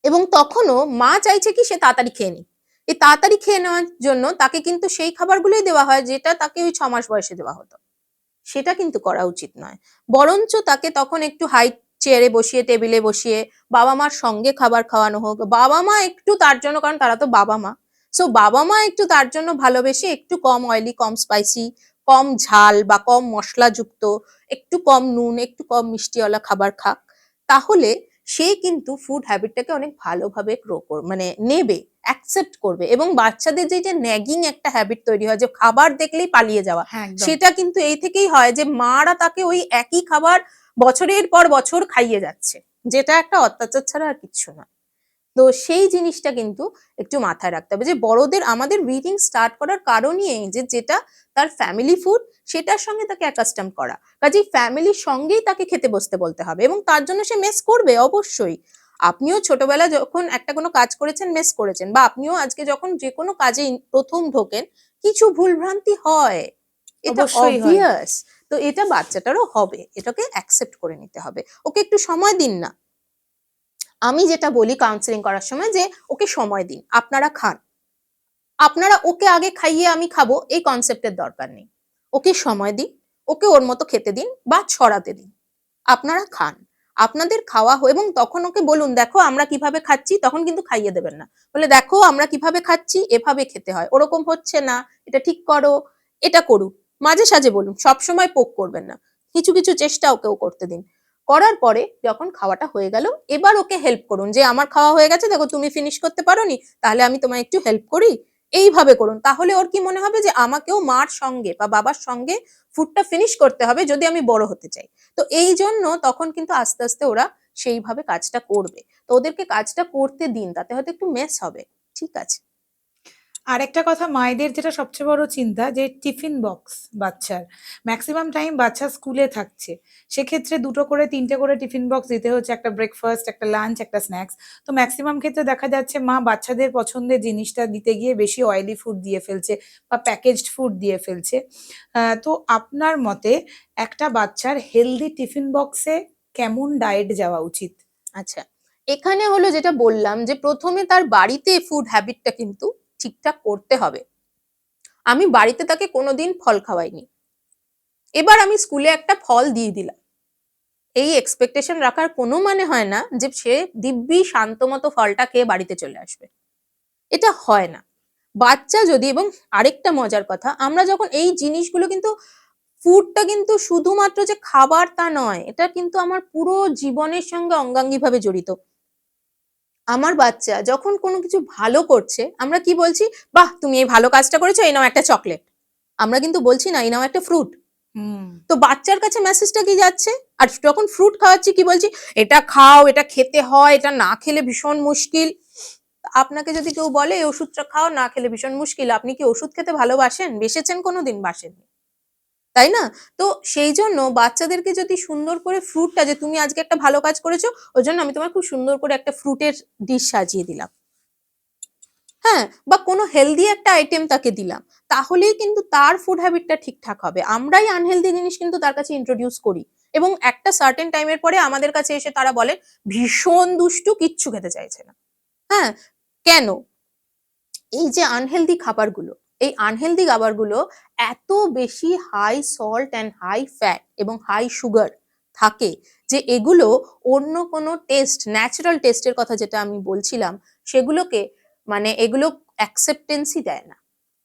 এবং তখনও মা চাইছে কি সে তাড়াতাড়ি খেয়ে নিক। এই তাড়াতাড়ি খেয়ে নেওয়ার জন্য তাকে কিন্তু সেই খাবারগুলোই দেওয়া হয় যেটা তাকে ওই 6 মাস বয়সে দেওয়া হতো। সেটা কিন্তু করা উচিত নয়। বরঞ্চ তাকে তখন একটু হাই চেয়ারে বসিয়ে, টেবিলে বসিয়ে বাবা মার সঙ্গে খাবার খাওয়ানো হোক। বাবা মা একটু তার জন্য, কারণ তারা তো বাবা মা। সো বাবা মা একটু তার জন্য ভালোবেসে একটু কম অয়েলি, কম স্পাইসি, কম ঝাল বা কম মশলাযুক্ত, একটু কম নুন, একটু কম মিষ্টিওয়ালা খাবার খাক। তাহলে সে কিন্তু ফুড হ্যাবিটটাকে অনেক ভালোভাবে মানে নেবে, অ্যাকসেপ্ট করবে, এবং বাচ্চাদের যে ন্যাগিং একটা হ্যাবিট তৈরি হয় যে খাবার দেখলেই পালিয়ে যাওয়া, হ্যাঁ, একদম। সেটা কিন্তু এই থেকেই হয় যে মারা তাকে ওই একই খাবার বছরের পর বছর খাইয়ে যাচ্ছে, যেটা একটা অত্যাচার ছাড়া আর কিচ্ছু না। তো সেই জিনিসটা কিন্তু একটু মাথায় রাখতে হবে যে বড়দের আমাদের উইনিং স্টার্ট করার কারণই এই যে যেটা তার ফ্যামিলি ফুড, সেটার সঙ্গে তাকে অ্যাকাস্টম করা। কাজেই ফ্যামিলির সঙ্গেই তাকে খেতে বসতে বলতে হবে, এবং তার জন্য সে মেস করবে অবশ্যই। আপনিও ছোটবেলা যখন একটা কোনো কাজ করেছেন, মেস করেছেন, বা আপনিও আজকে যখন যে কোনো কাজে প্রথম ঢোকেন, কিছু ভুলভ্রান্তি হয়, এটা অবশ্যই হয়। অবভিয়াস। তো এটা বাচ্চাটারও হবে, এটাকে অ্যাকসেপ্ট করে নিতে হবে। ওকে একটু সময় দিন না। আমি যেটা বলি কাউন্সেলিং করার সময় যে ওকে সময় দিন, আপনারা খান, আপনারা ওকে আগে খাইয়ে আমি খাবো এই কনসেপ্টের দরকার নেই। ওকে সময় দিন, ওকে ওর মতো খেতে দিন বা ছড়াতে দিন, আপনারা খান, আপনাদের খাওয়া এবং তখন ওকে বলুন দেখো আমরা কিভাবে খাচ্ছি, তখন কিন্তু খাইয়ে দেবেন না, বলে দেখো আমরা কিভাবে খাচ্ছি, এভাবে খেতে হয়, ওরকম হচ্ছে না, এটা ঠিক করো, এটা করুন, মাঝে সাঝে বলুন, সবসময় পোক করবেন না, কিছু কিছু চেষ্টা ওকেও করতে দিন। করার পরে যখন খাওয়াটা হয়ে গেল, এবার ওকে হেল্প করুন, যে আমার খাওয়া হয়ে গেছে, দেখো তুমি ফিনিশ করতে পারোনি, তাহলে আমি তোমায় একটু হেল্প করি, এইভাবে করুন। তাহলে ওর কি মনে হবে যে আমাকেও মার সঙ্গে বা বাবার সঙ্গে ফুডটা ফিনিশ করতে হবে যদি আমি বড় হতে চাই। তো এই জন্য তখন কিন্তু আস্তে আস্তে ওরা সেইভাবে কাজটা করবে। তো ওদেরকে কাজটা করতে দিন, তাতে হয়তো একটু মেস হবে, ঠিক আছে। আরেকটা কথা, মায়েদের যেটা সবচেয়ে বড় চিন্তা যে টিফিন বক্স বাচ্চার ম্যাক্সিমাম টাইম বাচ্চা স্কুলে থাকছে, সেক্ষেত্রে 2টো করে 3টে করে টিফিন বক্স দিতে হচ্ছে, একটা ব্রেকফাস্ট, একটা লাঞ্চ, একটা স্ন্যাক্স। তো ম্যাক্সিমাম ক্ষেত্রে দেখা যাচ্ছে মা বাচ্চাদের পছন্দের জিনিসটা দিতে গিয়ে বেশি অয়েলি ফুড দিয়ে ফেলছে বা প্যাকেজড ফুড দিয়ে ফেলছে। তো আপনার মতে একটা বাচ্চার হেলদি টিফিন বক্সে কেমন ডায়েট যাওয়া উচিত? আচ্ছা, এখানে হলো যেটা বললাম যে প্রথমে তার বাড়িতে ফুড হ্যাবিটটা কিন্তু ঠিকঠাক করতে হবে। আমি বাড়িতে তাকে কোনোদিন ফল খাওয়াইনি, এবার আমি স্কুলে একটা ফল দিয়ে দিলাম, এই এক্সপেকটেশন রাখার কোনো মানে হয় না যে সে দিব্যি শান্ত মতো ফলটা খেয়ে বাড়িতে চলে আসবে, এটা হয় না। বাচ্চা যদি, এবং আরেকটা মজার কথা, আমরা যখন এই জিনিসগুলো কিন্তু, ফুডটা কিন্তু শুধুমাত্র যে খাবার তা নয়, এটা কিন্তু আমার পুরো জীবনের সঙ্গে অঙ্গাঙ্গিভাবে জড়িত। আমার বাচ্চা যখন কোনো কিছু ভালো করছে, আমরা কি বলছি, বাহ তুমি এই ভালো কাজটা করেছো, এই নাও একটা চকলেট, আমরা কিন্তু বলছি না এই নাও একটা ফ্রুট। হুম। তো বাচ্চার কাছে মেসেজটা কি যাচ্ছে? আর যখন ফ্রুট খাওয়াচ্ছি কি বলছি, এটা খাও, এটা খেতে হয়, এটা না খেলে ভীষণ মুশকিল। আপনাকে যদি কেউ বলে এই ওষুধটা খাও, না খেলে ভীষণ মুশকিল, আপনি কি ওষুধ খেতে ভালোবাসেন? বেসেছেন কোনোদিন? বাসেননি, তাই না? তো সেই জন্য বাচ্চাদেরকে যদি সুন্দর করে ফ্রুটটা, যে তুমি আজকে একটা ভালো কাজ করেছো, ওই জন্য আমি তোমার খুব সুন্দর করে একটা ফ্রুটের ডিশ সাজিয়ে দিলাম, হ্যাঁ, বা কোনো হেলদি একটা আইটেম তাকে দিলাম, তাহলেই কিন্তু তার ফুড হ্যাবিটটা ঠিকঠাক হবে। আমরাই আনহেলদি জিনিস কিন্তু তার কাছে ইন্ট্রোডিউস করি, এবং একটা সার্টেন টাইমের পরে আমাদের কাছে এসে তারা বলে ভীষণ দুষ্টু, কিচ্ছু খেতে চাইছে না। হ্যাঁ, কেন? এই যে আনহেলদি খাবারগুলো, এই আনহেলদি খাবারগুলো এত বেশি high salt and high fat এবং হাই সুগার থাকে, যে এগুলো অন্য কোনো টেস্ট, ন্যাচারাল টেস্টের কথা যেটা আমি বলছিলাম, সেগুলোকে, মানে এগুলো অ্যাকসেপ্টেন্সই দেয় না।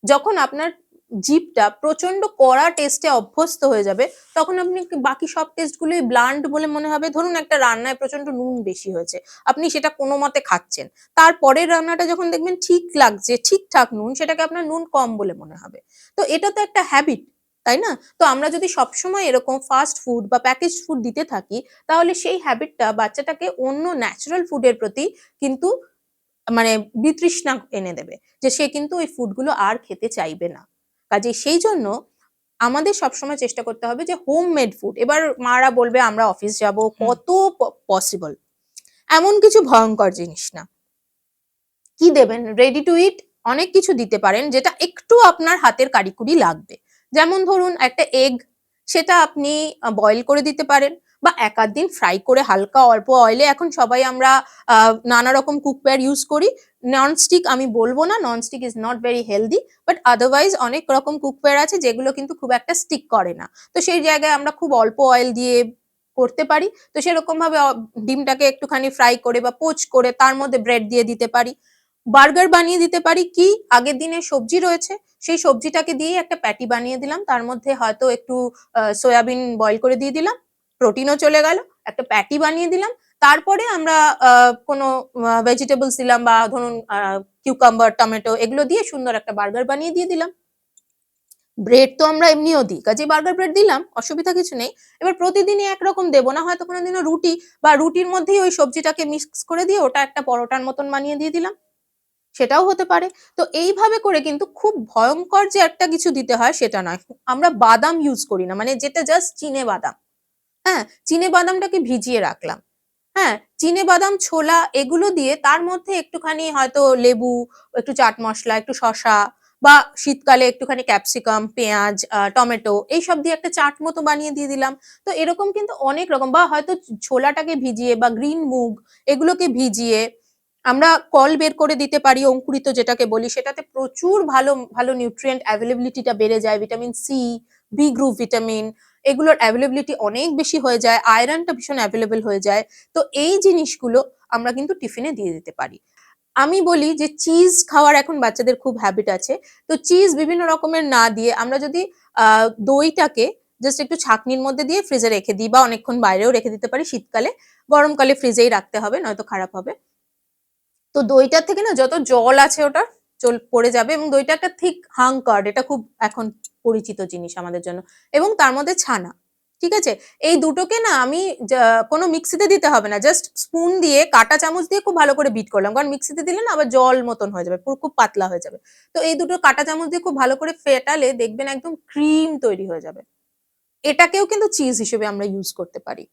যখন আপনার জিভটা প্রচন্ড কড়া টেস্টে অভ্যস্ত হয়ে যাবে, তখন আপনি বাকি সব টেস্টগুলোই ব্লান্ট বলে মনে হবে। ধরুন একটা রান্নায় প্রচন্ড নুন বেশি হয়েছে, আপনি সেটা কোনো মতে খাচ্ছেন, তারপরের রান্নাটা যখন দেখবেন ঠিক লাগছে, ঠিকঠাক নুন, সেটাকে আপনার নুন কম বলে মনে হবে। তো এটা তো একটা হ্যাবিট, তাই না? তো আমরা যদি সবসময় এরকম ফাস্ট ফুড বা প্যাকেজ ফুড দিতে থাকি, তাহলে সেই হ্যাবিটটা বাচ্চাটাকে অন্য ন্যাচারাল ফুডের প্রতি কিন্তু, মানে বিতৃষ্ণা এনে দেবে, যে সে কিন্তু ওই ফুডগুলো আর খেতে চাইবে না। কাজে সেই জন্য আমাদের সবসময় চেষ্টা করতে হবে যে হোমমেড ফুড। এবার মারা বলবে আমরা অফিস যাব, হুম। কত পসিবল, এমন কিছু ভয়ঙ্কর জিনিস না। কি দেবেন? রেডি টু ইট অনেক কিছু দিতে পারেন, যেটা একটু আপনার হাতের কারিকুরি লাগবে। যেমন ধরুন একটা এগ, সেটা আপনি বয়েল করে দিতে পারেন, বা এক আধ দিন ফ্রাই করে হালকা অল্প অয়েলে। এখন সবাই আমরা নানা রকম কুকওয়্যার ইউজ করি, ননস্টিক আমি বলবো না, nonstick is not very healthy, but otherwise অনেক রকম কুকওয়্যার আছে যেগুলো কিন্তু খুব একটা স্টিক করে না। তো সেই জায়গায় আমরা খুব অল্প অয়েল দিয়ে করতে পারি। তো সেরকম ভাবে ডিমটাকে একটুখানি ফ্রাই করে বা পোচ করে তার মধ্যে ব্রেড দিয়ে দিতে পারি। বার্গার বানিয়ে দিতে পারি, কি আগের দিনের সবজি রয়েছে, সেই সবজিটাকে দিয়ে একটা প্যাটি বানিয়ে দিলাম, তার মধ্যে হয়তো একটু সয়াবিন বয়েল করে দিয়ে দিলাম, প্রোটিনও চলে গেল, একটা প্যাটি বানিয়ে দিলাম। তারপরে আমরা কোনো ভেজিটেবলস দিলাম, বা ধরুন কিউকাম্বার, টমেটো, এগুলো দিয়ে সুন্দর একটা বার্গার বানিয়ে দিয়ে দিলাম। ব্রেড তো আমরা এমনিও দিই, কাজে বার্গার ব্রেড দিলাম, অসুবিধা কিছু নেই। এবার প্রতিদিনই একরকম দেবো না, হয়তো কোনোদিনও রুটি, বা রুটির মধ্যেই ওই সবজিটাকে মিক্স করে দিয়ে ওটা একটা পরোটার মতন বানিয়ে দিয়ে দিলাম, সেটাও হতে পারে। তো এইভাবে করে কিন্তু খুব ভয়ঙ্কর যে একটা কিছু দিতে হয় সেটা নয়। আমরা বাদাম ইউজ করি না, মানে যেটা জাস্ট চিনে বাদাম, হ্যাঁ, চিনে বাদামটাকে ভিজিয়ে রাখলাম, হ্যাঁ, চিনে বাদাম, ছোলা, এগুলো দিয়ে তার মধ্যে একটুখানি হয়তো লেবু, একটু চাট মশলা, একটু শসা, বা শীতকালে একটুখানি ক্যাপসিকাম, পেঁয়াজ, টমেটো এইসব দিয়ে একটা চাট মতো বানিয়ে দিয়ে দিলাম। তো এরকম কিন্তু অনেক রকম, বা হয়তো ছোলাটাকে ভিজিয়ে বা গ্রিন মুগ এগুলোকে ভিজিয়ে আমরা কল বের করে দিতে পারি, অঙ্কুরিত যেটাকে বলি, সেটাতে প্রচুর ভালো ভালো নিউট্রিয়েন্ট অ্যাভেলেবিলিটিটা বেড়ে যায়, vitamin C, B group vitamin এগুলোর অ্যাভেলেবিলিটি অনেক বেশি হয়ে যায়, আয়রনটা ভীষণ অ্যাভেলেবল হয়ে যায়। তো এই জিনিসগুলো আমরা কিন্তু টিফিনে দিয়ে দিতে পারি। আমি বলি যে চিজ খাওয়ার এখন বাচ্চাদের খুব হ্যাবিট আছে, তো চিজ বিভিন্ন রকমের না দিয়ে আমরা যদি দইটাকে জাস্ট একটু ছাঁকনির মধ্যে দিয়ে ফ্রিজে রেখে দিই, বা অনেকক্ষণ বাইরেও রেখে দিতে পারি শীতকালে, গরমকালে ফ্রিজেই রাখতে হবে নয়তো খারাপ হবে। তো দইটার থেকে না যত জল আছে ওটা পড়ে যাবে, এবং দইটা একটা থিক হাং কার্ড, এটা খুব এখন পরিচিত জিনিস আমাদের জন্য, এবং তার মধ্যে ছানা। ঠিক আছে, এই দুটোকে না আমি কোনো মিক্সিতে দিতে হবে না, জাস্ট স্পুন দিয়ে কাঁটা চামচ দিয়ে খুব ভালো করে বিট করলাম, কারণ মিক্সিতে দিলে না আবার জল মতন হয়ে যাবে, পুরো খুব পাতলা হয়ে যাবে। তো এই দুটো কাঁটা চামচ দিয়ে খুব ভালো করে ফেটালে দেখবেন একদম ক্রিম তৈরি হয়ে যাবে। এটাকেও কিন্তু চিজ হিসেবে আমরা ইউজ করতে পারি।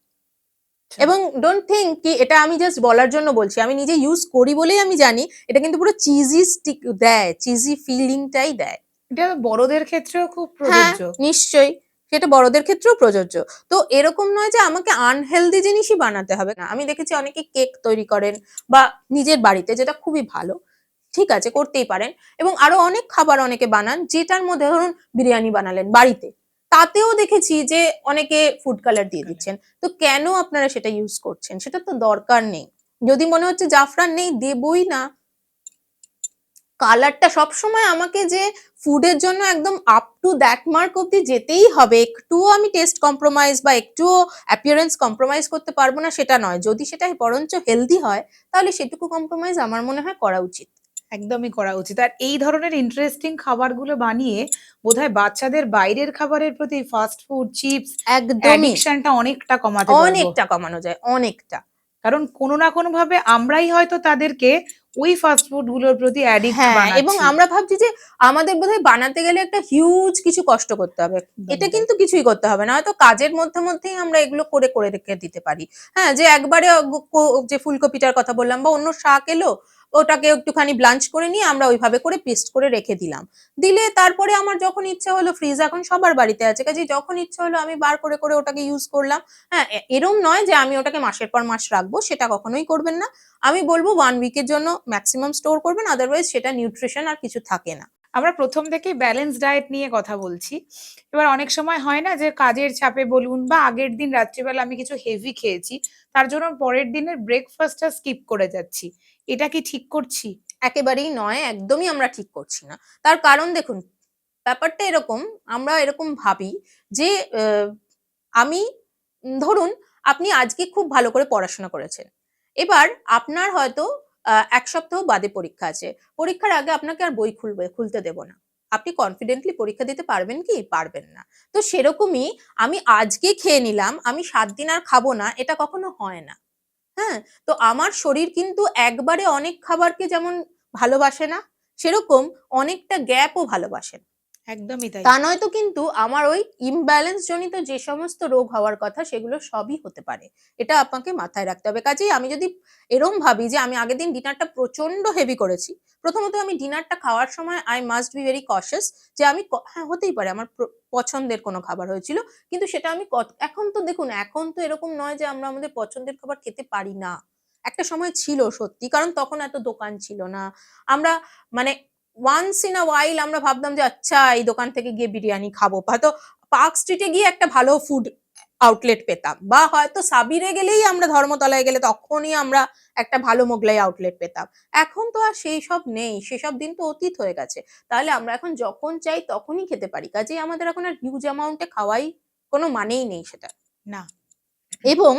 এবং ডোন্ট থিঙ্ক কি এটা আমি জাস্ট বলার জন্য বলছি, আমি নিজে ইউজ করি বলেই আমি জানি এটা কিন্তু পুরো চিজি স্টিক দেয়, চিজি ফিলিংটাই দেয়। এটা বড়দের ক্ষেত্রেও খুব হ্যাঁ প্রযোজ্য। নিশ্চয়ই, সেটা বড়দের ক্ষেত্রেও প্রযোজ্য। তো এরকম নয় যে আমাকে আনহেলদি জিনিসই বানাতে হবে না। আমি দেখেছি অনেকে কেক তৈরি করেন বা নিজের বাড়িতে, যেটা খুবই ভালো, ঠিক আছে করতেই পারেন, এবং আরো অনেক খাবার অনেকে বানান, যেটার মধ্যে ধরুন বিরিয়ানি বানালেন বাড়িতে, তাতেও দেখেছি যে অনেকে ফুড কালার দিয়ে দিচ্ছেন। তো কেন আপনারা সেটা ইউজ করছেন? সেটা তো দরকার নেই। যদি মনে হচ্ছে জাফরান নেই, দেবই না। কালারটা সবসময় আমাকে যে ফুডের জন্য একদম আপ টু দ্যাট মার্ক অব্দি যেতেই হবে, একটুও আমি টেস্ট কম্প্রোমাইজ বা একটুও অ্যাপিয়ারেন্স কম্প্রোমাইজ করতে পারবো না সেটা নয়, যদি সেটা বরঞ্চ হেলদি হয় তাহলে সেটুকু কম্প্রোমাইজ আমার মনে হয় করা উচিত। একদমই করা উচিত। আর এই ধরনের ইন্টারেস্টিং খাবারগুলো বানিয়ে বোধহয় বাচ্চাদের বাইরের খাবারের প্রতি ফাস্ট ফুড, চিপস একদমই, অ্যাডিকশনটা অনেকটা কমাতে পারবো। অনেকটা কমানো যায়, অনেকটা। কারণ কোনো না কোনো ভাবে আমরাই হয়তো তাদেরকে ওই ফাস্ট ফুড গুলোর প্রতি অ্যাডিক্ট হ্যাঁ, এবং বানাচ্ছি। আমরা ভাবছি যে আমাদের বোধহয় বানাতে গেলে একটা হিউজ কিছু কষ্ট করতে হবে। এটা একদমই তাই। কিন্তু কিছুই করতে হবে না। হয়তো কাজের মধ্যেই আমরা এগুলো করে করে রেখে দিতে পারি। হ্যাঁ, যে একবারে যে ফুলকপিটার কথা বললাম বা অন্য শাক এলো, ওটাকে একটুখানি ব্লাঞ্চ করে নিয়ে আমরা ওইভাবে করে পেস্ট করে রেখে দিলাম। দিলে তারপরে আমার যখন ইচ্ছা হলো, ফ্রিজ এখন সবার বাড়িতে আছে, কাজেই যখন ইচ্ছা হলো আমি বার করে করে ওটাকে ইউজ করলাম। হ্যাঁ, এরম নয় যে আমি ওটাকে মাসের পর মাস রাখবো, সেটা কখনোই করবেন না। আমি বলবো 1 উইকের জন্য ম্যাক্সিমাম স্টোর করবেন, আদারওয়াইজ সেটা নিউট্রিশন আর কিছু থাকে না। আমরা প্রথম থেকেই ব্যালেন্স ডায়েট নিয়ে কথা বলছি। এবার অনেক সময় হয় না যে কাজের চাপে বলুন বা আগের দিন রাত্রিবেলা আমি কিছু হেভি খেয়েছি, তার জন্য পরের দিনের ব্রেকফাস্টটা স্কিপ করে যাচ্ছি। এটা কি ঠিক করছি? একেবারেই নয়, একদমই আমরা ঠিক করছি না। তার কারণ দেখুন, ব্যাপারটা এরকম, আমরা এরকম ভাবি যে আমি ধরুন আপনি আজকে খুব ভালো করে পড়াশোনা করেছেন। এবার আপনার হয়তো ১ সপ্তাহ বাদে পরীক্ষা আছে। পরীক্ষার আগে আপনাকে আর বই খুলতে দেব না। আপনি কনফিডেন্টলি পরীক্ষা দিতে পারবেন কি? পারবেন না। তো সেরকমই আমি আজকে খেয়ে নিলাম, আমি ৭ দিন আর খাবো না, এটা কখনো হয় না। হ্যাঁ? তো আমার শরীর কিন্তু একবারে অনেক খাবারকে যেমন ভালোবাসে না, সেরকম অনেকটা গ্যাপও ভালোবাসে না। একদমই তাই। তা নয়তো কিন্তু আমার ওই ইমব্যালেন্স জনিত যে সমস্ত রোগ হওয়ার কথা সেগুলো সবই হতে পারে। এটা আপনাকে মাথায় রাখতে হবে। কাজেই আমি যদি এরম ভাবি যে আমি আগের দিন ডিনারটা প্রচন্ড হেভি করেছি। প্রথমত আমি ডিনারটা খাওয়ার সময় I must be very cautious, যে আমি হ্যাঁ, হতেই পারে আমার পছন্দের কোনো খাবার হয়েছিল। কিন্তু সেটা আমি এখন তো দেখুন, এখন তো এরকম নয় যে আমরা আমাদের পছন্দের খাবার খেতে পারি না। একটা সময় ছিল সত্যি। কারণ তখন এত দোকান ছিল না। আমরা মানে ওয়ান্স ইন আ ওয়াইল আমরা ভাবতাম যে আচ্ছা এই দোকান থেকে গিয়ে বিরিয়ানি খাবো। হয়তো পার্ক স্ট্রিটে গিয়ে একটা ভালো ফুড আউটলেট পেতাম, বা হয়তো সাবিরে গেলেই আমরা, ধর্মতলায় গেলে তখনই আমরা একটা ভালো মোগলাই আউটলেট পেতাম। এখন তো আর সেইসব নেই। সেসব দিন তো অতীত হয়ে গেছে। তাহলে আমরা এখন যখন চাই তখনই খেতে পারি। কাজেই আমাদের এখন আর হিউজ অ্যামাউন্ট এ খাওয়াই কোনো মানেই নেই সেটার। না। এবং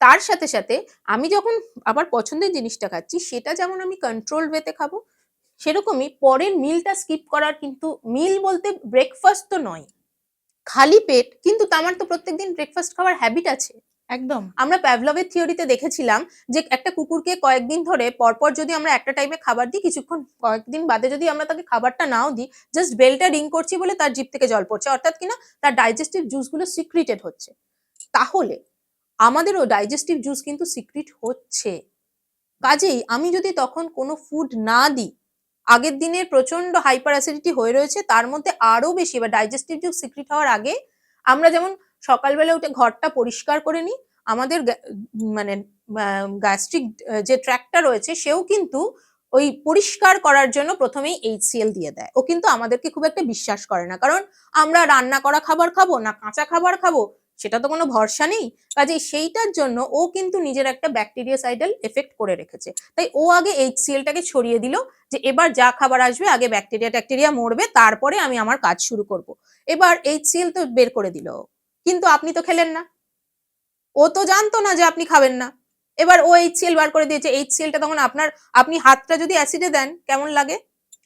তার সাথে, সাথে আমি যখন আমার পছন্দের জিনিসটা খাচ্ছি সেটা যেমন আমি কন্ট্রোলড ওয়েতে খাবো, সেরকমই পরের মিলটা স্কিপ করার, কিন্তু মিল বলতে ব্রেকফাস্ট তো নয়। খালি পেট কিন্তু আমার তো প্রত্যেকদিন ব্রেকফাস্ট খাওয়ার হ্যাবিট আছে। একদম। আমরা প্যাভলভের থিওরিতে দেখেছিলাম যে একটা কুকুরকে কয়েকদিন ধরে পরপর যদি আমরা একটা টাইমে খাবার দিই, কিছুক্ষণ কয়েকদিন বাদে যদি আমরা তাকে খাবারটা নাও দিই, জাস্ট বেলটা রিং করছি বলে তার জিভ থেকে জল পড়ছে। অর্থাৎ কিনা তার ডাইজেস্টিভ জুসগুলো সিক্রিটেড হচ্ছে। তাহলে আমাদেরও ডাইজেস্টিভ জুস কিন্তু সিক্রিট হচ্ছে। কাজেই আমি যদি তখন কোনো ফুড না দিই, আগের দিনের প্রচন্ড হাইপার অ্যাসিডিটি হয়ে রয়েছে, তার মধ্যে আরো বেশি বা ডাইজেস্টিভ জুস সিক্রেট হওয়ার আগে আমরা যেমন সকালবেলা উঠে ঘরটা পরিষ্কার করে নিই, আমাদের মানে গ্যাস্ট্রিক যে ট্র্যাকটা রয়েছে সেও কিন্তু ওই পরিষ্কার করার জন্য প্রথমেই HCl দিয়ে দেয়। ও কিন্তু আমাদেরকে খুব একটা বিশ্বাস করে না, কারণ আমরা রান্না করা খাবার খাবো না কাঁচা খাবার খাবো সেটা তো কোনো ভরসা নেই। কাজেই সেইটার জন্য ও কিন্তু নিজের একটা ব্যাকটেরিয়াসাইডাল এফেক্ট করে রেখেছে, তাই ও আগে HClটাকে ছড়িয়ে দিল যে এবার যা খাবার আসবে আগে ব্যাকটেরিয়া মরবে, তারপরে আমি আমার কাজ শুরু করব। এবার HCl তো বের করে দিল, কিন্তু আপনি তো খেলেন না, ও তো জানতো না যে আপনি খাবেন না। এবার ও HCl বার করে দিয়েছে, HClটা তখন আপনি হাতটা যদি অ্যাসিডে দেন কেমন লাগে,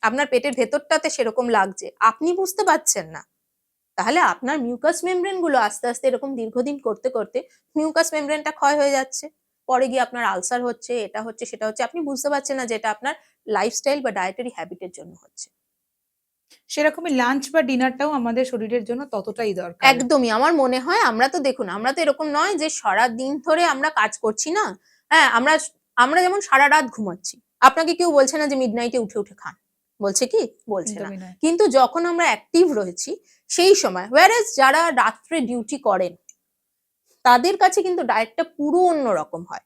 আপনার পেটের ভেতরটাতে সেরকম লাগছে, আপনি বুঝতে পারছেন না। তাহলে আপনার মিউকাস মেমব্রেন গুলো আস্তে আস্তে এরকম দীর্ঘদিন করতে করতে মিউকাস মেমব্রেনটা ক্ষয় হয়ে যাচ্ছে, পরে গিয়ে আপনার আলসার হচ্ছে, এটা হচ্ছে সেটা হচ্ছে, আপনি বুঝতে পারছেন না যে এটা আপনার লাইফস্টাইল বা ডায়েটারি হ্যাবিটের জন্য হচ্ছে। সেরকমই লাঞ্চ বা ডিনারটাও আমাদের শরীরের জন্য ততটাই দরকার। একদমই, আমার মনে হয় আমরা তো দেখুন, আমরা তো এরকম নয় যে সারা দিন ধরে আমরা কাজ করছি না। হ্যাঁ, আমরা যেমন সারা রাত ঘুমাচ্ছি, আপনাকে কেউ বলছে না যে মিডনাইটে উঠে উঠে খান, বলছে কি? বলছে না। একদমই নয়। কিন্তু যখন আমরা অ্যাক্টিভ রয়েছি সেই সময়, whereas যারা রাত্রে ডিউটি করেন তাদের কাছে কিন্তু ডায়েটটা পুরো অন্যরকম হয়।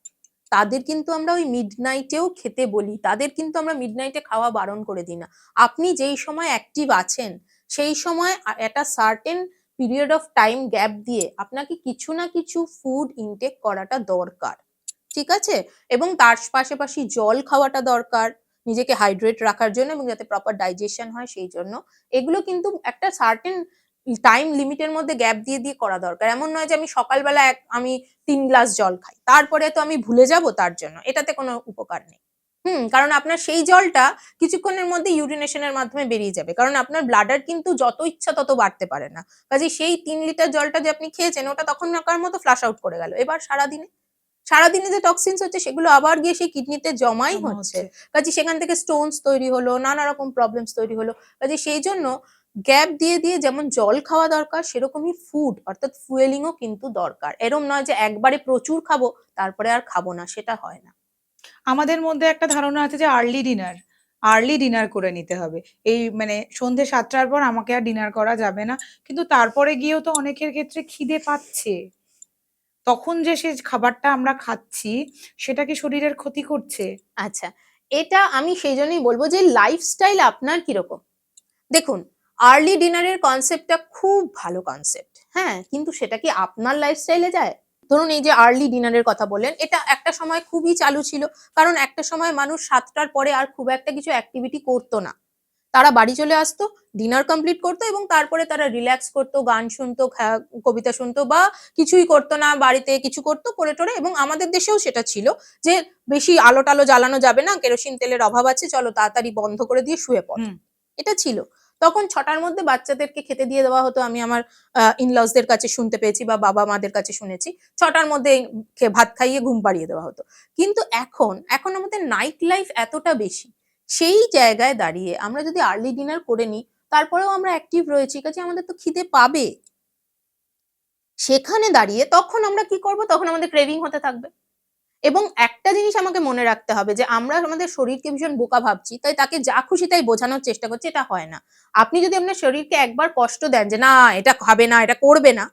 তাদের কিন্তু আমরা ওই মিডনাইটেও খেতে বলি, তাদের কিন্তু আমরা মিডনাইটে খাওয়া বারণ করে দিই না। আপনি যেই সময় অ্যাক্টিভ আছেন সেই সময় একটা certain period of time gap দিয়ে আপনাকে কিছু না কিছু ফুড ইনটেক করাটা দরকার, ঠিক আছে? এবং তার পাশাপাশি জল খাওয়াটা দরকার নিজেকে হাইড্রেট রাখার জন্য এবং যাতে প্রপার ডাইজেশন হয় সেই জন্য। এগুলো কিন্তু একটা সার্টেন টাইম লিমিটের মধ্যে গ্যাপ দিয়ে দিয়ে করা দরকার। এমন নয় যে আমি সকালবেলা আমি 3 গ্লাস জল খাই, তারপরে তো আমি ভুলে যাব তার জন্য, এটাতে কোনো উপকার নেই। কারণ আপনার সেই জলটা কিছুক্ষণের মধ্যে ইউরিনেশনের মাধ্যমে বেরিয়ে যাবে, কারণ আপনার ব্লাডার কিন্তু যত ইচ্ছা তত বাড়তে পারে না। কাজে সেই 3 লিটার জলটা যে আপনি খেয়েছেন ওটা তখনকার মতো ফ্লাশ আউট করে গেল। এবার সারাদিনে যে টক্সিনস হচ্ছে সেগুলো আবার গিয়ে সেই কিডনিতে জমাই জমা হচ্ছে। হচ্ছে। কাজে সেখান থেকে স্টোনস তৈরি হলো, নানা রকম প্রবলেমস তৈরি হলো। কাজে সেই জন্য গ্যাপ দিয়ে দিয়ে যেমন জল খাওয়া দরকার সেরকমই ফুড অর্থাৎ ফুয়েলিংও কিন্তু দরকার। এরম নয় যে একবারে প্রচুর খাবো তারপরে আর খাবো না, সেটা হয় না। আমাদের মধ্যে একটা ধারণা আছে যে আর্লি ডিনার করে নিতে হবে। এই মানে সন্ধে ৭টার পর আমাকে আর ডিনার করা যাবে না। কিন্তু তারপরে গিয়েও তো অনেকের ক্ষেত্রে খিদে পাচ্ছে। তখন যে সে খাবারটা আমরা খাচ্ছি সেটা কি শরীরের ক্ষতি করছে? আচ্ছা, এটা আমি সেই জন্যই বলবো যে লাইফস্টাইল আপনার কিরকম। দেখুন, আর্লি ডিনারের কনসেপ্টটা খুব ভালো কনসেপ্ট, হ্যাঁ, কিন্তু সেটা কি আপনার লাইফস্টাইলে যায়? ধরুন এই যে আর্লি ডিনারের কথা বললেন, এটা একটা সময় খুবই চালু ছিল, কারণ একটা সময় মানুষ 7টার পরে আর খুব একটা কিছু অ্যাক্টিভিটি করতো না। তারা বাড়ি চলে আসতো, ডিনার কমপ্লিট করতো এবং তারপরে তারা রিল্যাক্স করতো, গান শুনতো, কবিতা শুনতো বা কিছুই করতো না, বাড়িতে কিছু করতো করে টোরে। এবং আমাদের দেশেও সেটা ছিল যে বেশি আলো টালো জ্বালানো যাবে না, কেরোসিন তেলের অভাব আছে, চলো তাড়াতাড়ি বন্ধ করে দিয়ে শুয়ে পড়ো, এটা ছিল। তখন 6টার মধ্যে বাচ্চাদেরকে খেতে দিয়ে দেওয়া হতো, আমি আমার ইনলসদের কাছে শুনতে পেয়েছি বা বাবা মাদের কাছে শুনেছি 6টার মধ্যে ভাত খাইয়ে ঘুম পাড়িয়ে দেওয়া হতো। কিন্তু এখন আমাদের নাইট লাইফ এতটা বেশি, সেই জায়গায় দাঁড়িয়ে আমরা যদি আর্লি ডিনার করে নিই তারপরেও আমরা অ্যাক্টিভ রয়েছি, কাজে আমাদের তো খিদে পাবে। সেখানে দাঁড়িয়ে তখন আমরা কি করব, তখন আমাদের ক্রেভিং হতে থাকবে। এবং একটা জিনিস আমাকে মনে রাখতে হবে যে আমরা আমাদের শরীরকে ভীষণ বোকা ভাবছি, তাই তাকে যা খুশি তাই বোঝানোর চেষ্টা করছি, এটা হয় না। আপনি যদি আপনার শরীরকে একবার কষ্ট দেন যে না এটা খাবে না, এটা করবে না,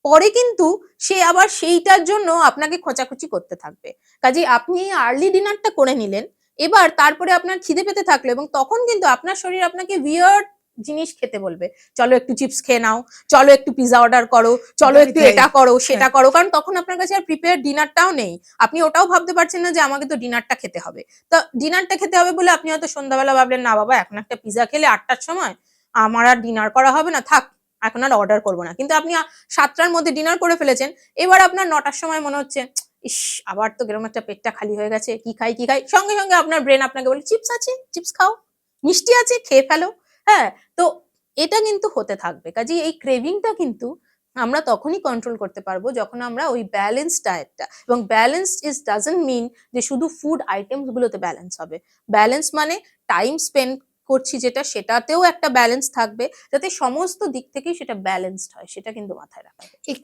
পরে কিন্তু সে আবার সেইটার জন্য আপনাকে খোঁচাখুচি করতে থাকবে। কাজেই আপনি আর্লি ডিনারটা করে নিলেন, এবার তারপরে আপনার খিদে পেতে থাকলো এবং তখন কিন্তু আপনার শরীর আপনাকে উইয়ার্ড জিনিস খেতে বলবে। চলো একটু চিপস খেয়ে নাও, চলো একটু পিৎজা অর্ডার করো, চলো একদমই একটু তাই। এটা করো সেটা হ্যাঁ। করো, কারণ তখন আপনার কাছে আর প্রিপেয়ার ডিনারটাও নেই। আপনি ওটাও ভাবতে পারছেন না যে আমাকে তো ডিনারটা খেতে হবে। তো ডিনারটা খেতে হবে বলে আপনি হয়তো সন্ধ্যাবেলা ভাবলেন না বাবা এখন একটা পিৎজা খেলে 8টার সময় আমার আর ডিনার করা হবে না, থাক এখন আর অর্ডার করবো না। কিন্তু আপনি 7টার মধ্যে ডিনার করে ফেলেছেন, এবার আপনার 9টার সময় মনে হচ্ছে ইস আবার তো কিরকম একটা পেটটা খালি হয়ে গেছে, কি খাই সঙ্গে সঙ্গে আপনার ব্রেন আপনাকে বলে চিপস আছে চিপস খাও, মিষ্টি আছে খেয়ে ফেলো। হ্যাঁ, তো এটা কিন্তু হতে থাকবে। কাজেই এই ক্রেভিংটা কিন্তু আমরা তখনই কন্ট্রোল করতে পারবো যখন আমরা ওই ব্যালেন্স ডায়েটটা, এবং ব্যালেন্স ডাজন্ট মিন যে শুধু ফুড আইটেমস গুলোতে ব্যালেন্স হবে। ব্যালেন্স মানে টাইম স্পেন্ড করছি যেটা, সেটাতেও একটা ব্যালেন্স থাকবে, যাতে সমস্ত দিক থেকেই সেটা ব্যালেন্সড হয়, সেটা কিন্তু মাথায় রাখা হবে। এই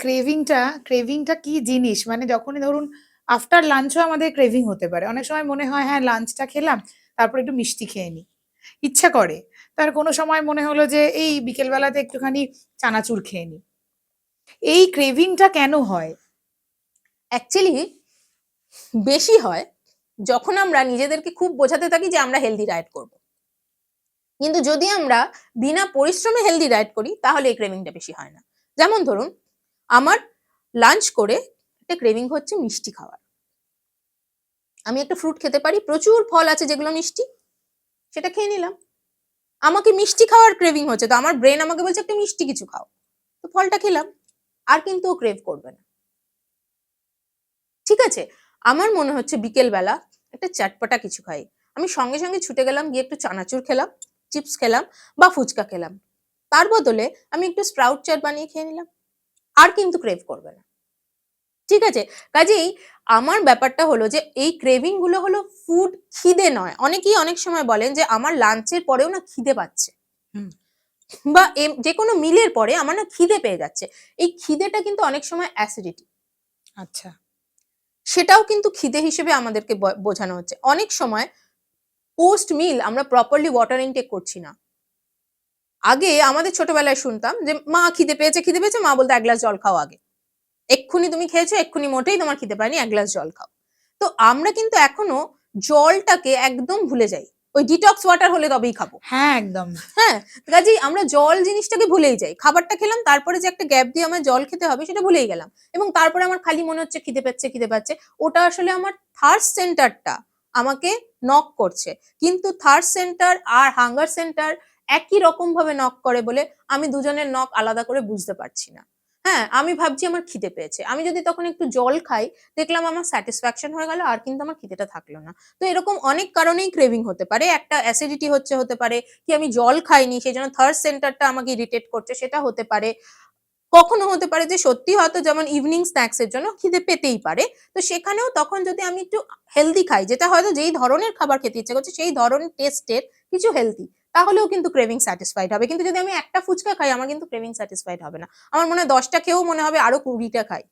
ক্রেভিংটা কি জিনিস? মানে যখনই ধরুন আফটার লাঞ্চও আমাদের ক্রেভিং হতে পারে। অনেক সময় মনে হয় হ্যাঁ লাঞ্চটা খেলাম, তারপর একটু মিষ্টি খেয়ে নিই। ইচ্ছা করে, তার কোনো সময় মনে হলো যে এই বিকেলবেলাতে একটুখানি চানাচুর খেয়ে নি, এই ক্রেভিংটা কেন হয়? অ্যাকচুয়ালি বেশি হয় যখন আমরা নিজেদেরকে খুব বোঝাতে থাকি যে আমরা হেলদি ডায়েট করব। কিন্তু যদি আমরা বিনা পরিশ্রমে হেলদি ডায়েট করি তাহলে এই ক্রেভিংটা বেশি হয় না। যেমন ধরুন, আমার লাঞ্চ করে একটা ক্রেভিং হচ্ছে মিষ্টি খাওয়ার। আমি একটা ফ্রুট খেতে পারি, প্রচুর ফল আছে যেগুলো মিষ্টি, সেটা খেয়ে নিলাম। আমাকে মিষ্টি খাওয়ার ক্রেভিং হচ্ছে, তো আমার ব্রেন আমাকে বলছে একটা মিষ্টি কিছু খাও, তো ফলটা খেলাম, আর কিন্তু ও ক্রেভ করবে না। ঠিক আছে, আমার মনে হচ্ছে বিকেল বেলা একটা চটপটা কিছু খাই, আমি সঙ্গে সঙ্গে ছুটে গেলাম, গিয়ে একটু চানাচুর খেলাম, চিপস খেলাম বা ফুচকা খেলাম, তার বদলে আমি একটু স্প্রাউট চাট বানিয়ে খেয়ে নিলাম, আর কিন্তু ক্রেভ করবে না। ঠিক আছে, কাজেই আমার ব্যাপারটা হলো যে এই ক্রেভিং গুলো হলো ফুড, খিদে নয়। অনেকেই অনেক সময় বলেন যে আমার লাঞ্চের পরেও না খিদে পাচ্ছে, হুম। বা যে কোনো মিলের পরে আমার না খিদে পেয়ে যাচ্ছে। এই খিদেটা কিন্তু অনেক সময় অ্যাসিডিটি, আচ্ছা। সেটাও কিন্তু খিদে হিসেবে আমাদেরকে বোঝানো হচ্ছে। অনেক সময় পোস্ট মিল আমরা প্রপারলি ওয়াটার ইনটেক করছি না। আগে আমাদের ছোটবেলায় শুনতাম যে মা খিদে পেয়েছে, খিদে পেয়েছে, মা বলতো 1 গ্লাস জল খাও আগে। এক্ষুনি তুমি খেয়েছো, এক্ষুনি মোটেই তোমার খিদে পায়নি, 1 গ্লাস জল খাও। তো আমরা কিন্তু এখনো জলটাকে একদম ভুলে যাই। ওই ডিটক্স ওয়াটার হলে তবেই খাবো। হ্যাঁ, একদম। হ্যাঁ, কাজেই আমরা জল জিনিসটাকে ভুলেই যাই। খাবারটা খেলাম, তারপরে যে একটা গ্যাপ দিয়ে আমার জল খেতে হবে সেটা ভুলেই গেলাম। এবং তারপরে আমার খালি মনে হচ্ছে খিদে পাচ্ছে, খিদে পাচ্ছে। ওটা আসলে আমার থার্স্ট সেন্টারটা আমাকে নক করছে। কিন্তু থার্স্ট সেন্টার আর হাঙ্গার সেন্টার একই রকম ভাবে নক করে বলে আমি দুজনের নক আলাদা করে বুঝতে পারছি না। হ্যাঁ, আমি ভাবছি আমার খিদে পেয়েছে। আমি যদি তখন একটু জল খাই, দেখলাম আমার স্যাটিসফ্যাকশন হয়ে গেল, আর কিন্তু আমার খিদেটা থাকলো না। তো এরকম অনেক কারণেই ক্রেভিং হতে পারে। একটা অ্যাসিডিটি হতে পারে, কি আমি জল খাইনি সেজন্য থার্স্ট সেন্টারটা আমাকে ইরিটেট করছে, সেটা হতে পারে। কখনো হতে পারে যে সত্যি হয়তো যেমন ইভনিং স্ন্যাক্স এর জন্য খিদে পেতেই পারে। তো সেখানেও তখন যদি আমি একটু হেলদি খাই, যেটা হয়তো যেই ধরনের খাবার খেতে ইচ্ছা করছে সেই ধরনের টেস্টের কিছু হেলদি, তাহলেও কিন্তু ক্রেভিং স্যাটিসফাইড হবে। কিন্তু যদি আমি একটা ফুচকা খাই, আমার কিন্তু ক্রেভিং স্যাটিসফাইড হবে না। আমার মনে হয় ১০ টা খেয়েও মনে হবে আরো ২০ টা খাই।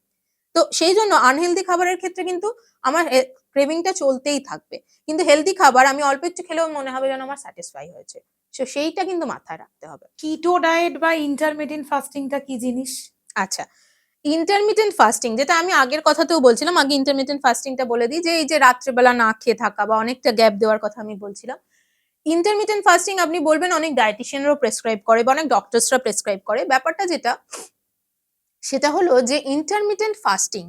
তো সেই জন্য আনহেলদি খাবারের ক্ষেত্রে কিন্তু আমার ক্রেভিংটা চলতেই থাকবে। কিন্তু হেলদি খাবার আমি অল্প একটু খেলেও মনে হবে যেন আমার স্যাটিসফাই হয়েছে। সো সেইটা কিন্তু মাথায় রাখতে হবে। কিটো ডায়েট বা ইন্টারমিটেন্ট ফাস্টিংটা কি জিনিস? আচ্ছা, ইন্টারমিটেন্ট ফাস্টিং যেটা আমি আগের কথাতেও বলছিলাম, আগে ইন্টারমিটেন্ট ফাস্টিংটা বলে দিই, যে এই যে রাত্রেবেলা না খেয়ে থাকা বা অনেকটা গ্যাপ দেওয়ার কথা আমি বলছিলাম। ইন্টারমিটেন্ট ফাস্টিং আপনি বলবেন অনেক ডায়েটিশিয়ানরাও প্রেসক্রাইব করে বা অনেক ডক্টরসরা প্রেসক্রাইব করে। ব্যাপারটা যেটা, সেটা হলো যে ইন্টারমিটেন্ট ফাস্টিং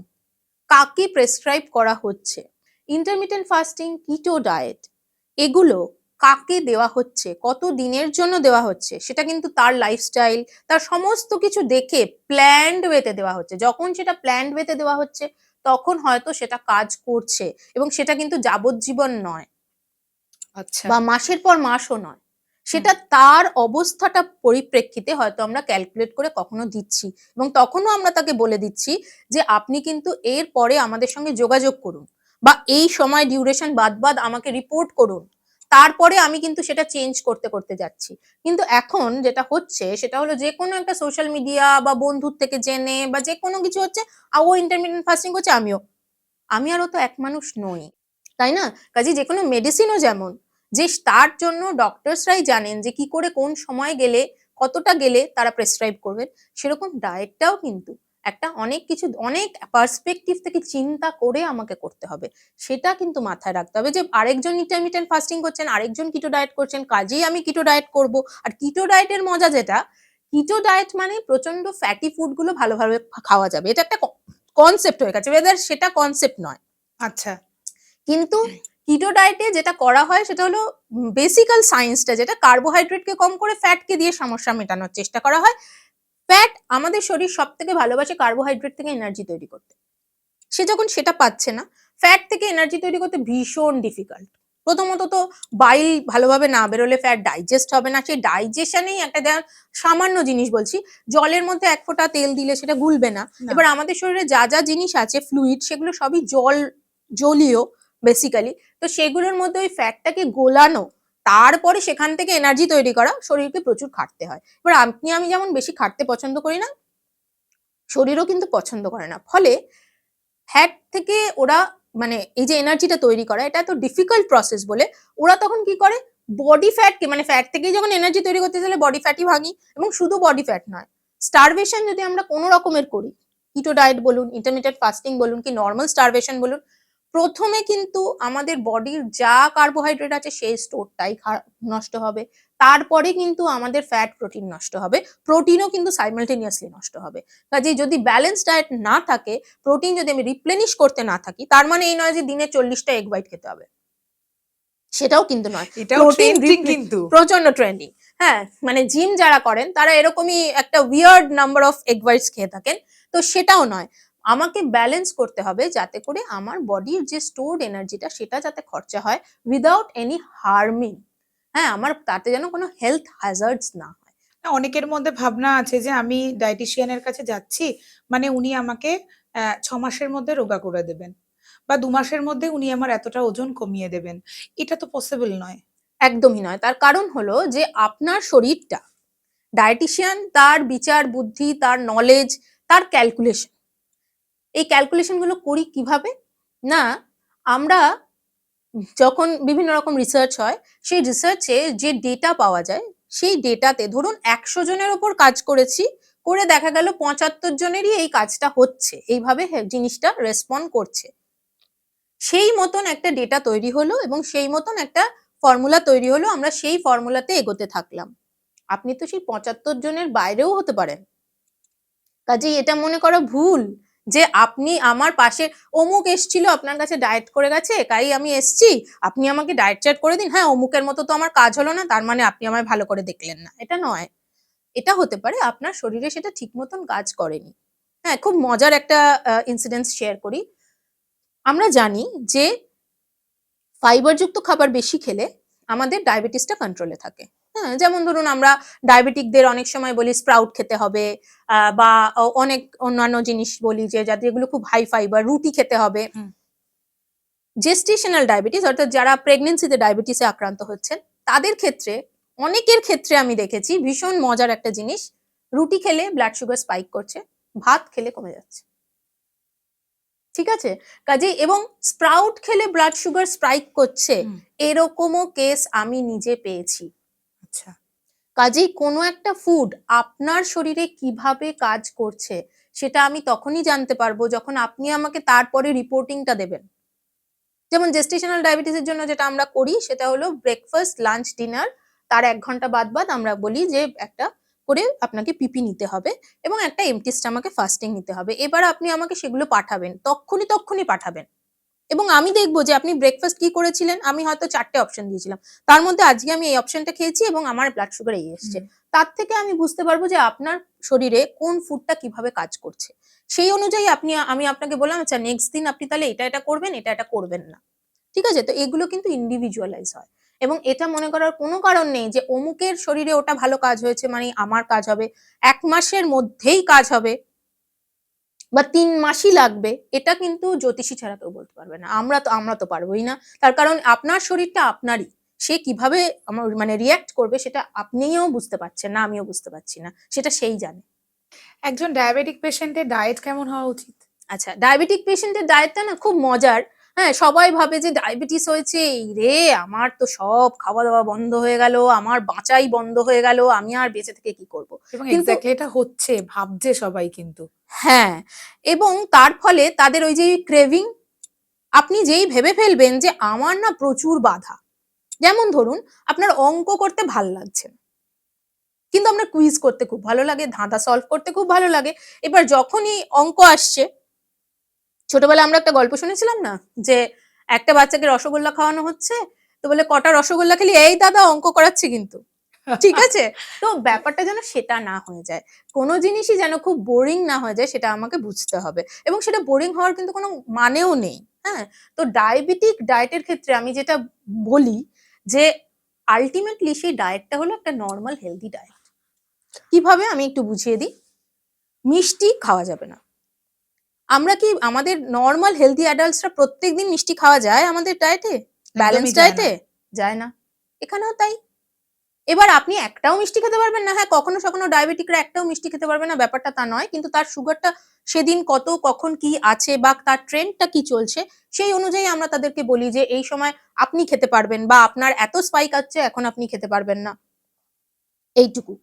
কাকে প্রেসক্রাইব করা হচ্ছে, ইন্টারমিটেন্ট ফাস্টিং, কিটো ডায়েট, এগুলো কাকে দেওয়া হচ্ছে, কত দিনের জন্য দেওয়া হচ্ছে, সেটা কিন্তু তার লাইফস্টাইল, তার সমস্ত কিছু দেখে প্ল্যান্ড ওয়েতে দেওয়া হচ্ছে। যখন সেটা প্ল্যান্ড ওয়েতে দেওয়া হচ্ছে তখন হয়তো সেটা কাজ করছে, এবং সেটা কিন্তু যাবজ্জীবন নয় আচ্ছা। বা মাসের পর মাসও নয়। হুম। সেটা তার অবস্থাটা পরিপ্রেক্ষিতে হয়তো আমরা ক্যালকুলেট করে কখনো দিচ্ছি, এবং তখনও আমরা তাকে বলে দিচ্ছি যে আপনি কিন্তু এর পরে আমাদের সঙ্গে যোগাযোগ করুন, বা এই সময় ডিউরেশন বাদ আমাকে রিপোর্ট করুন, তারপরে আমি কিন্তু সেটা চেঞ্জ করতে করতে যাচ্ছি। কিন্তু এখন যেটা হচ্ছে সেটা হলো যে কোনো একটা সোশ্যাল মিডিয়া বা বন্ধুর থেকে জেনে বা যে কোনো কিছু হচ্ছে, ও ইন্টারমিটেন্ট ফাস্টিং করছে, আমি আরও তো এক মানুষ নই, তাই না? কাজেই যেকোনো মেডিসিনও যেমন, যে তার জন্য ডক্টরসরাই জানেন যে কি করে কোন সময় গেলে, কতটা গেলে তারা প্রেসক্রাইব করবেন, সেরকম ডায়েটটাও কিন্তু একটা অনেক কিছু, অনেক পার্সপেক্টিভ থেকে চিন্তা করে আমাকে করতে হবে। সেটা কিন্তু মাথায় রাখতে হবে যে আরেকজন ইন্টারমিটেন্ট ফাস্টিং করছেন, আরেকজন কিটো ডায়েট করছেন, কাজেই আমি কিটো ডায়েট করব। আর কিটো ডায়েটের মজা যেটা, কিটো ডায়েট মানে প্রচন্ড ফ্যাটি ফুড গুলো ভালোভাবে খাওয়া যাবে। এটা একটা কনসেপ্ট হয়ে গেছে, ওয়েদার সেটা কনসেপ্ট নয়। আচ্ছা। কিন্তু কিটো ডায়েটে যেটা করা হয় সেটা হলো বেসিক্যাল সায়েন্সটা, যেটা কার্বোহাইড্রেটকে কম করে ফ্যাটকে দিয়ে সমস্যা মেটানোর চেষ্টা করা হয়। ফ্যাট, আমাদের শরীর সবথেকে ভালোবাসে কার্বোহাইড্রেট থেকে এনার্জি তৈরি করতে। সে যখন সেটা পাচ্ছে না, ফ্যাট থেকে এনার্জি তৈরি করতে ভীষণ ডিফিকাল্ট। প্রথমত তো বাইল ভালোভাবে না বেরোলে ফ্যাট ডাইজেস্ট হবে না। সেই ডাইজেশনেই একটা সামান্য জিনিস বলছি, জলের মধ্যে ১ ফোঁটা তেল দিলে সেটা গুলবে না। না। এবার আমাদের শরীরে যা যা জিনিস আছে ফ্লুইড, সেগুলো সবই জলীয় বেসিক্যালি। তো সেগুলোর মধ্যে ওই ফ্যাটটাকে গোলানো, তারপরে সেখান থেকে এনার্জি তৈরি করা, শরীরকে প্রচুর খাটতে হয়। এবার আপনি আমি যেমন বেশি খাটতে পছন্দ করি না, শরীরও কিন্তু পছন্দ করে না। ফলে ফ্যাট থেকে ওরা, মানে এই যে এনার্জিটা তৈরি করা, এটা এত ডিফিকাল্ট প্রসেস বলে ওরা তখন কি করে, বডি ফ্যাট কি মানে ফ্যাট থেকেই যখন এনার্জি তৈরি করতে চলে বডি ফ্যাটই ভাঙি। এবং শুধু বডি ফ্যাট নয়, স্টারভেশন যদি আমরা কোনো রকমের করি, কিটো ডায়েট বলুন, ইন্টারমিডিয়েট ফাস্টিং বলুন কি নর্মাল স্টারভেশন বলুন, প্রথমে কিন্তু আমাদের বডির যা কার্বোহাইড্রেট আছে সেই স্টোরটাই নষ্ট হবে। তারপরে কিন্তু আমাদের ফ্যাট প্রোটিন নষ্ট হবে, প্রোটিনও কিন্তু সাইমালটেনিয়াসলি নষ্ট হবে। কাজেই যদি ব্যালেন্স ডায়েট না থাকে, প্রোটিন যদি আমি রিপ্লেনিশ করতে না থাকি, তার মানে এই নয় যে দিনে 40টা এগ হোয়াইট খেতে হবে, সেটাও কিন্তু নয়। এটাও প্রোটিন ট্রেন্ডিং কিন্তু। প্রচন্ড ট্রেন্ডিং। হ্যাঁ, মানে জিম যারা করেন তারা এরকমই একটা weird number of egg whites খেয়ে থাকেন। তো সেটাও নয়, আমাকে ব্যালেন্স করতে হবে যাতে করে আমার বডির যে স্টোরড এনার্জিটা সেটা যাতে খরচা হয় উইদাউট এনি হার্মিং। হ্যাঁ, আমার তাতে যেন কোনো হেলথ হ্যাজার্ডস না হয়। অনেকের মধ্যে ভাবনা আছে যে আমি ডায়েটিশিয়ানের কাছে যাচ্ছি, মানে উনি আমাকে 6 মাসের মধ্যে রোগা করে দেবেন, বা 2 মাসের মধ্যে উনি আমার এতটা ওজন কমিয়ে দেবেন। এটা তো পসিবল নয়। একদমই নয়। তার কারণ হলো যে আপনার শরীরটা, ডায়েটিশিয়ান তার বিচার বুদ্ধি, তার নলেজ, তার ক্যালকুলেশন, এই ক্যালকুলেশন গুলো করি কিভাবে না, আমরা যখন বিভিন্ন রকম রিসার্চ হয়, সেই রিসার্চে যে ডেটা পাওয়া যায়, সেই ডেটাতে ধরুন 100 জনের ওপর কাজ করেছি, করে দেখা গেল 75 জনেরই এই কাজটা হচ্ছে, এইভাবে জিনিসটা রেসপন্ড করছে। সেই মতন একটা ডেটা তৈরি হলো এবং সেই মতন একটা ফর্মুলা তৈরি হলো, আমরা সেই ফর্মুলাতে এগোতে থাকলাম। আপনি তো সেই 75 জনের বাইরেও হতে পারেন। কাজেই এটা মনে করা ভুল যে আপনি আমার পাশে অমুক এসছিল আপনার কাছে ডায়েট করে গেছে, তাই আমি এসছি, আপনি আমাকে ডায়েট চার্ট করে দিন। হ্যাঁ, অমুকের মতো তো আমার কাজ হলো না, তার মানে আপনি আমায় ভালো করে দেখলেন না। এটা নয়। এটা হতে পারে আপনার শরীরে সেটা ঠিক মতন কাজ করেনি। হ্যাঁ, খুব মজার একটা ইনসিডেন্স শেয়ার করি। আমরা জানি যে ফাইবারযুক্ত খাবার বেশি খেলে আমাদের ডায়াবেটিসটা কন্ট্রোলে থাকে। হ্যাঁ, যেমন ধরুন আমরা ডায়াবেটিকদের অনেক সময় বলি স্প্রাউট খেতে হবে, বা অনেক অন্যান্য জিনিস বলি যে যাদের এগুলো খুব হাই ফাইবার, রুটি খেতে হবে। জেস্টেশনাল ডায়াবেটিস অর্থাৎ যারা প্রেগনেন্সিতে ডায়াবেটিসে আক্রান্ত হচ্ছেন, তাদের ক্ষেত্রে অনেকের ক্ষেত্রে আমি দেখেছি ভীষণ মজার একটা জিনিস, রুটি খেলে ব্লাড সুগার স্পাইক করছে, ভাত খেলে কমে যাচ্ছে। ঠিক আছে, কাজেই এবং স্প্রাউট খেলে ব্লাড সুগার স্পাইক করছে, এরকমও কেস আমি নিজে পেয়েছি। আচ্ছা, কাজেই কোনো একটা ফুড আপনার শরীরে কিভাবে কাজ করছে সেটা আমি তখনই জানতে পারবো যখন আপনি আমাকে তারপরে রিপোর্টিংটা দেবেন। যেমন জেস্টেশনাল ডায়াবেটিসের জন্য যেটা আমরা করি সেটা হলো ব্রেকফাস্ট, লাঞ্চ, ডিনার, তার 1 ঘন্টা বাদ বাদ আমরা বলি যে একটা করে আপনাকে পিপি নিতে হবে এবং একটা এমটি স্টমাকে ফাস্টিং নিতে হবে। এবার আপনি আমাকে সেগুলো পাঠাবেন, তক্ষুনি পাঠাবেন। এবং আমি দেখবো যে আপনি ব্রেকফাস্ট কি করেছিলেন, আমি হয়তো 4টে অপশন দিয়েছিলাম, তার মধ্যে আজকে আমি এই অপশনটা খেয়েছি এবং আমার ব্লাড সুগার এই এসছে। তার থেকে আমি বুঝতে পারবো যে আপনার শরীরে কোন ফুডটা কিভাবে কাজ করছে। সেই অনুযায়ী আমি আপনাকে বললাম আচ্ছা নেক্সট দিন আপনি তাহলে এটা করবেন, এটা করবেন না। ঠিক আছে, তো এগুলো কিন্তু ইন্ডিভিজুয়ালাইজ হয় এবং এটা মনে করার কোনো কারণ নেই যে অমুকের শরীরে ওটা ভালো কাজ হয়েছে মানে আমার কাজ হবে, 1 মাসের মধ্যেই কাজ হবে বা 3 মাসই লাগবে, এটা কিন্তু জ্যোতিষী ছাড়া কেউ বলতে পারবে না। আমরা তো পারবোই না। তার কারণ আপনার শরীরটা আপনারই, সে কিভাবে মানে রিঅ্যাক্ট করবে সেটা আপনিও বুঝতে পারছেন না, আমিও বুঝতে পারছি না, সেটা সেই জানে। একজন ডায়াবেটিক পেশেন্টের ডায়েট কেমন হওয়া উচিত? আচ্ছা, ডায়াবেটিক পেশেন্টের ডায়েটটা না খুব মজার। হ্যাঁ, সবাই ভাবে যে ডায়াবেটিস হয়েছে, এই রে আমার তো সব খাওয়া দাওয়া বন্ধ হয়ে গেল, আমার বাঁচাই বন্ধ হয়ে গেল, আমি আর বেঁচে থেকে কি করব। এবং কিন্তু এক্স্যাক্টলি এটা হচ্ছে, ভাবছে সবাই কিন্তু। হ্যাঁ, এবং তার ফলে তাদের ওই যে ক্রেভিং, আপনি যেই ভেবে ফেলবেন যে আমার না প্রচুর বাধা, যেমন ধরুন আপনার অঙ্ক করতে ভাল লাগছে না, কিন্তু আপনার কুইজ করতে খুব ভালো লাগে, ধাঁধা সলভ করতে খুব ভালো লাগে। এবার যখনই অঙ্ক আসছে, ছোটবেলায় আমরা একটা গল্প শুনেছিলাম না যে একটা বাচ্চাকে রসগোল্লা খাওয়ানো হচ্ছে, তো বলে কটা রসগোল্লা খেলি, এই দাদা অঙ্ক করাচ্ছি কিন্তু। ঠিক আছে, তো ব্যাপারটা যেন সেটা না হয়ে যায়, কোনো জিনিসই যেন খুব বোরিং না হয়ে যায়, সেটা আমাকে বুঝতে হবে এবং সেটা বোরিং হওয়ার কিন্তু কোনো মানেও নেই। হ্যাঁ, তো ডায়াবেটিক ডায়েটের ক্ষেত্রে আমি যেটা বলি যে আলটিমেটলি সেই ডায়েটটা হলো একটা নর্মাল হেলদি ডায়েট। কিভাবে আমি একটু বুঝিয়ে দিই। মিষ্টি খাওয়া যাবে না। আমরা কি আমাদের নর্মাল হেলদি অ্যাডাল্টসরা প্রত্যেকদিন মিষ্টি খাওয়া যায় আমাদের ডায়েটে, ব্যালেন্স একদমই যায় না। ডায়েটে? যায় না। এখানেও তাই। এবার আপনি একটাও মিষ্টি খেতে পারবেন না, হ্যাঁ কখনো কখনো ডায়াবেটিকরা একটাও মিষ্টি খেতে পারবে না, ব্যাপারটা তা নয়, কিন্তু তার সুগারটা সেদিন কত কখন কি আছে বা তার ট্রেন্ডটা কি চলছে সেই অনুযায়ী আমরা তাদেরকে বলি যে এই সময় আপনি খেতে পারবেন বা আপনার এত স্পাইক আছে এখন আপনি খেতে পারবেন না, এইটুকু।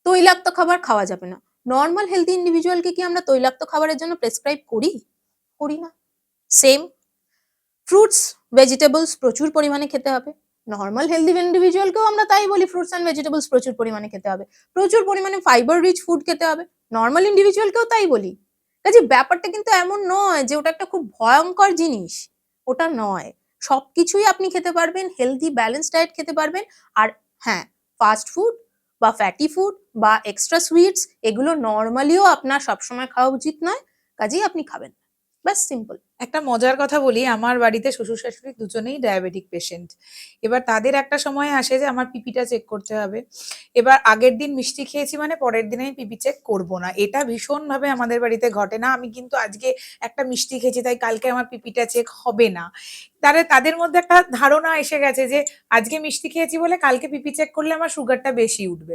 তৈলাক্ত খাবার খাওয়া যাবে না। নর্মাল হেলদি ইন্ডিভিজুয়ালকে কি আমরা তৈলাক্ত খাবারের জন্য প্রেসক্রাইব করি? করি না। সেম ফ্রুটস ভেজিটেবলস প্রচুর পরিমাণে খেতে হবে। নর্মাল হেলদি ইন্ডিভিজুয়ালকেও আমরা তাই বলি ফ্রুটস অ্যান্ড ভেজিটেবলস প্রচুর পরিমাণে খেতে হবে, প্রচুর পরিমাণে ফাইবার রিচ ফুড খেতে হবে। নর্মাল ইন্ডিভিজুয়ালকেও তাই বলি। কাজে ব্যাপারটা কিন্তু এমন নয় যে ওটা একটা খুব ভয়ঙ্কর জিনিস, ওটা নয়। সবকিছুই আপনি খেতে পারবেন, হেলদি ব্যালেন্স ডায়েট খেতে পারবেন। আর হ্যাঁ, ফাস্ট ফুড বা ফ্যাটি ফুড বা এক্সট্রা সুইটস এগুলো নর্মালিও আপনার সবসময় খাওয়া উচিত নয়, কাজেই আপনি খাবেন না। ব্যাস সিম্পল। একটা মজার কথা বলি, আমার বাড়িতে শ্বশুর শাশুড়ি দুজনেই ডায়াবেটিক পেশেন্ট। এবার তাদের একটা সময় আসে যে আমার পিপিটা চেক করতে হবে। এবার আগের দিন মিষ্টি খেয়েছি মানে পরের দিনে আমি পিপি চেক করবো না, এটা ভীষণভাবে আমাদের বাড়িতে ঘটে না। আমি কিন্তু আজকে একটা মিষ্টি খেয়েছি তাই কালকে আমার পিপিটা চেক হবে না। তাদের মধ্যে একটা ধারণা এসে গেছে যে আজকে মিষ্টি খেয়েছি বলে কালকে পিপি চেক করলে আমার সুগারটা বেশি উঠবে।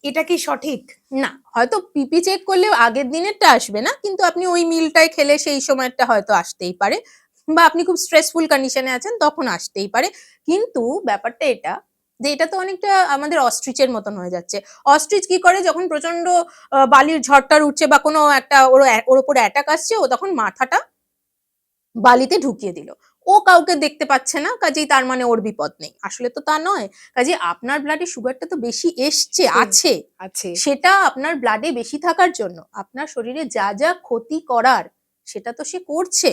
এটা কি সঠিক? না, হয়তো পিপি চেক করলে আগের দিনেরটা আসবে না, কিন্তু আপনি ওই মিলটাই খেলে সেই সময়টা হয়তো আসতেই পারে, বা আপনি খুব স্ট্রেসফুল কন্ডিশনে আছেন তখন আসতেই পারে। কিন্তু ব্যাপারটা এটা যে এটা তো অনেকটা আমাদের অস্ট্রিচের মতন হয়ে যাচ্ছে। অস্ট্রিচ কি করে, যখন প্রচন্ড বালির ঝড়টার উঠছে বা কোনো একটা ওর উপরে অ্যাটাক আসছে, ও তখন মাথাটা বালিতে ঢুকিয়ে দিল। ও কাউকে দেখতে পাচ্ছে না, কাজেই তার মানে ওর বিপদ নেই। আসলে তো তা নয়। কাজেই আপনার ব্লাডে সুগারটা তো বেশি এসছে, আছে। আছে। সেটা আপনার ব্লাডে বেশি থাকার জন্য আপনার শরীরে যা যা ক্ষতি করার সেটা তো সে করছে।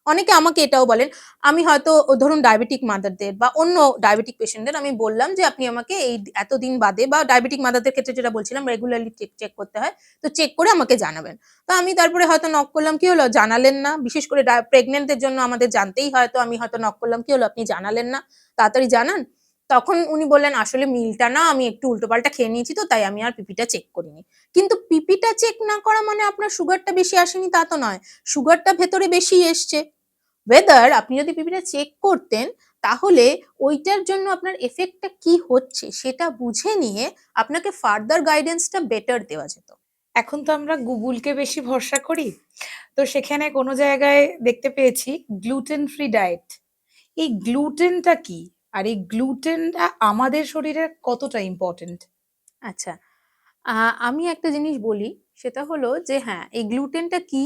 অনেকে আমাকে এটাও বলেন, আমি হয়তো ধরুন ডায়াবেটিক মাদারদের বা অন্য ডায়াবেটিক পেশেন্টদের আমি বললাম যে আপনি আমাকে এই এতদিন বাদে, বা ডায়াবেটিক মাদারদের ক্ষেত্রে যেটা বলছিলাম রেগুলারলি চেক করতে হয়, তো চেক করে আমাকে জানাবেন। তো আমি তারপরে হয়তো নক করলাম, কি হলো জানালেন না? বিশেষ করে প্রেগনেন্টদের জন্য আমাদের জানতেই হয়, তো আমি হয়তো নক করলাম, কি হলো আপনি জানালেন না? তাড়াতাড়ি জানান। তখন উনি বললেন, আসলে মিলটা না আমি একটু উল্টোপাল্টা খেয়ে নিয়েছি, তো তাই আমি আর পিপিটা চেক করিনি। কিন্তু পিপিটা চেক না করা মানে আপনার সুগারটা বেশি আসেনি তা তো নয়। সুগারটা ভেতরে বেশি এসছে। ওয়েদার আপনি যদি পিপিটা চেক করতেন, তাহলে ওইটার জন্য আপনার এফেক্টটা কি হচ্ছে সেটা বুঝে নিয়ে আপনাকে ফার্দার গাইডেন্সটা বেটার দেওয়া যেত। এখন তো আমরা গুগলকে বেশি ভরসা করি, তো সেখানে কোনো জায়গায় দেখতে পেয়েছি গ্লুটেন ফ্রি ডায়েট। এই গ্লুটেনটা কি, আর এই গ্লুটেনটা আমাদের শরীরে কতটা ইম্পর্টেন্ট? আচ্ছা, আমি একটা জিনিস বলি, সেটা হলো যে হ্যাঁ, এই গ্লুটেনটা কি?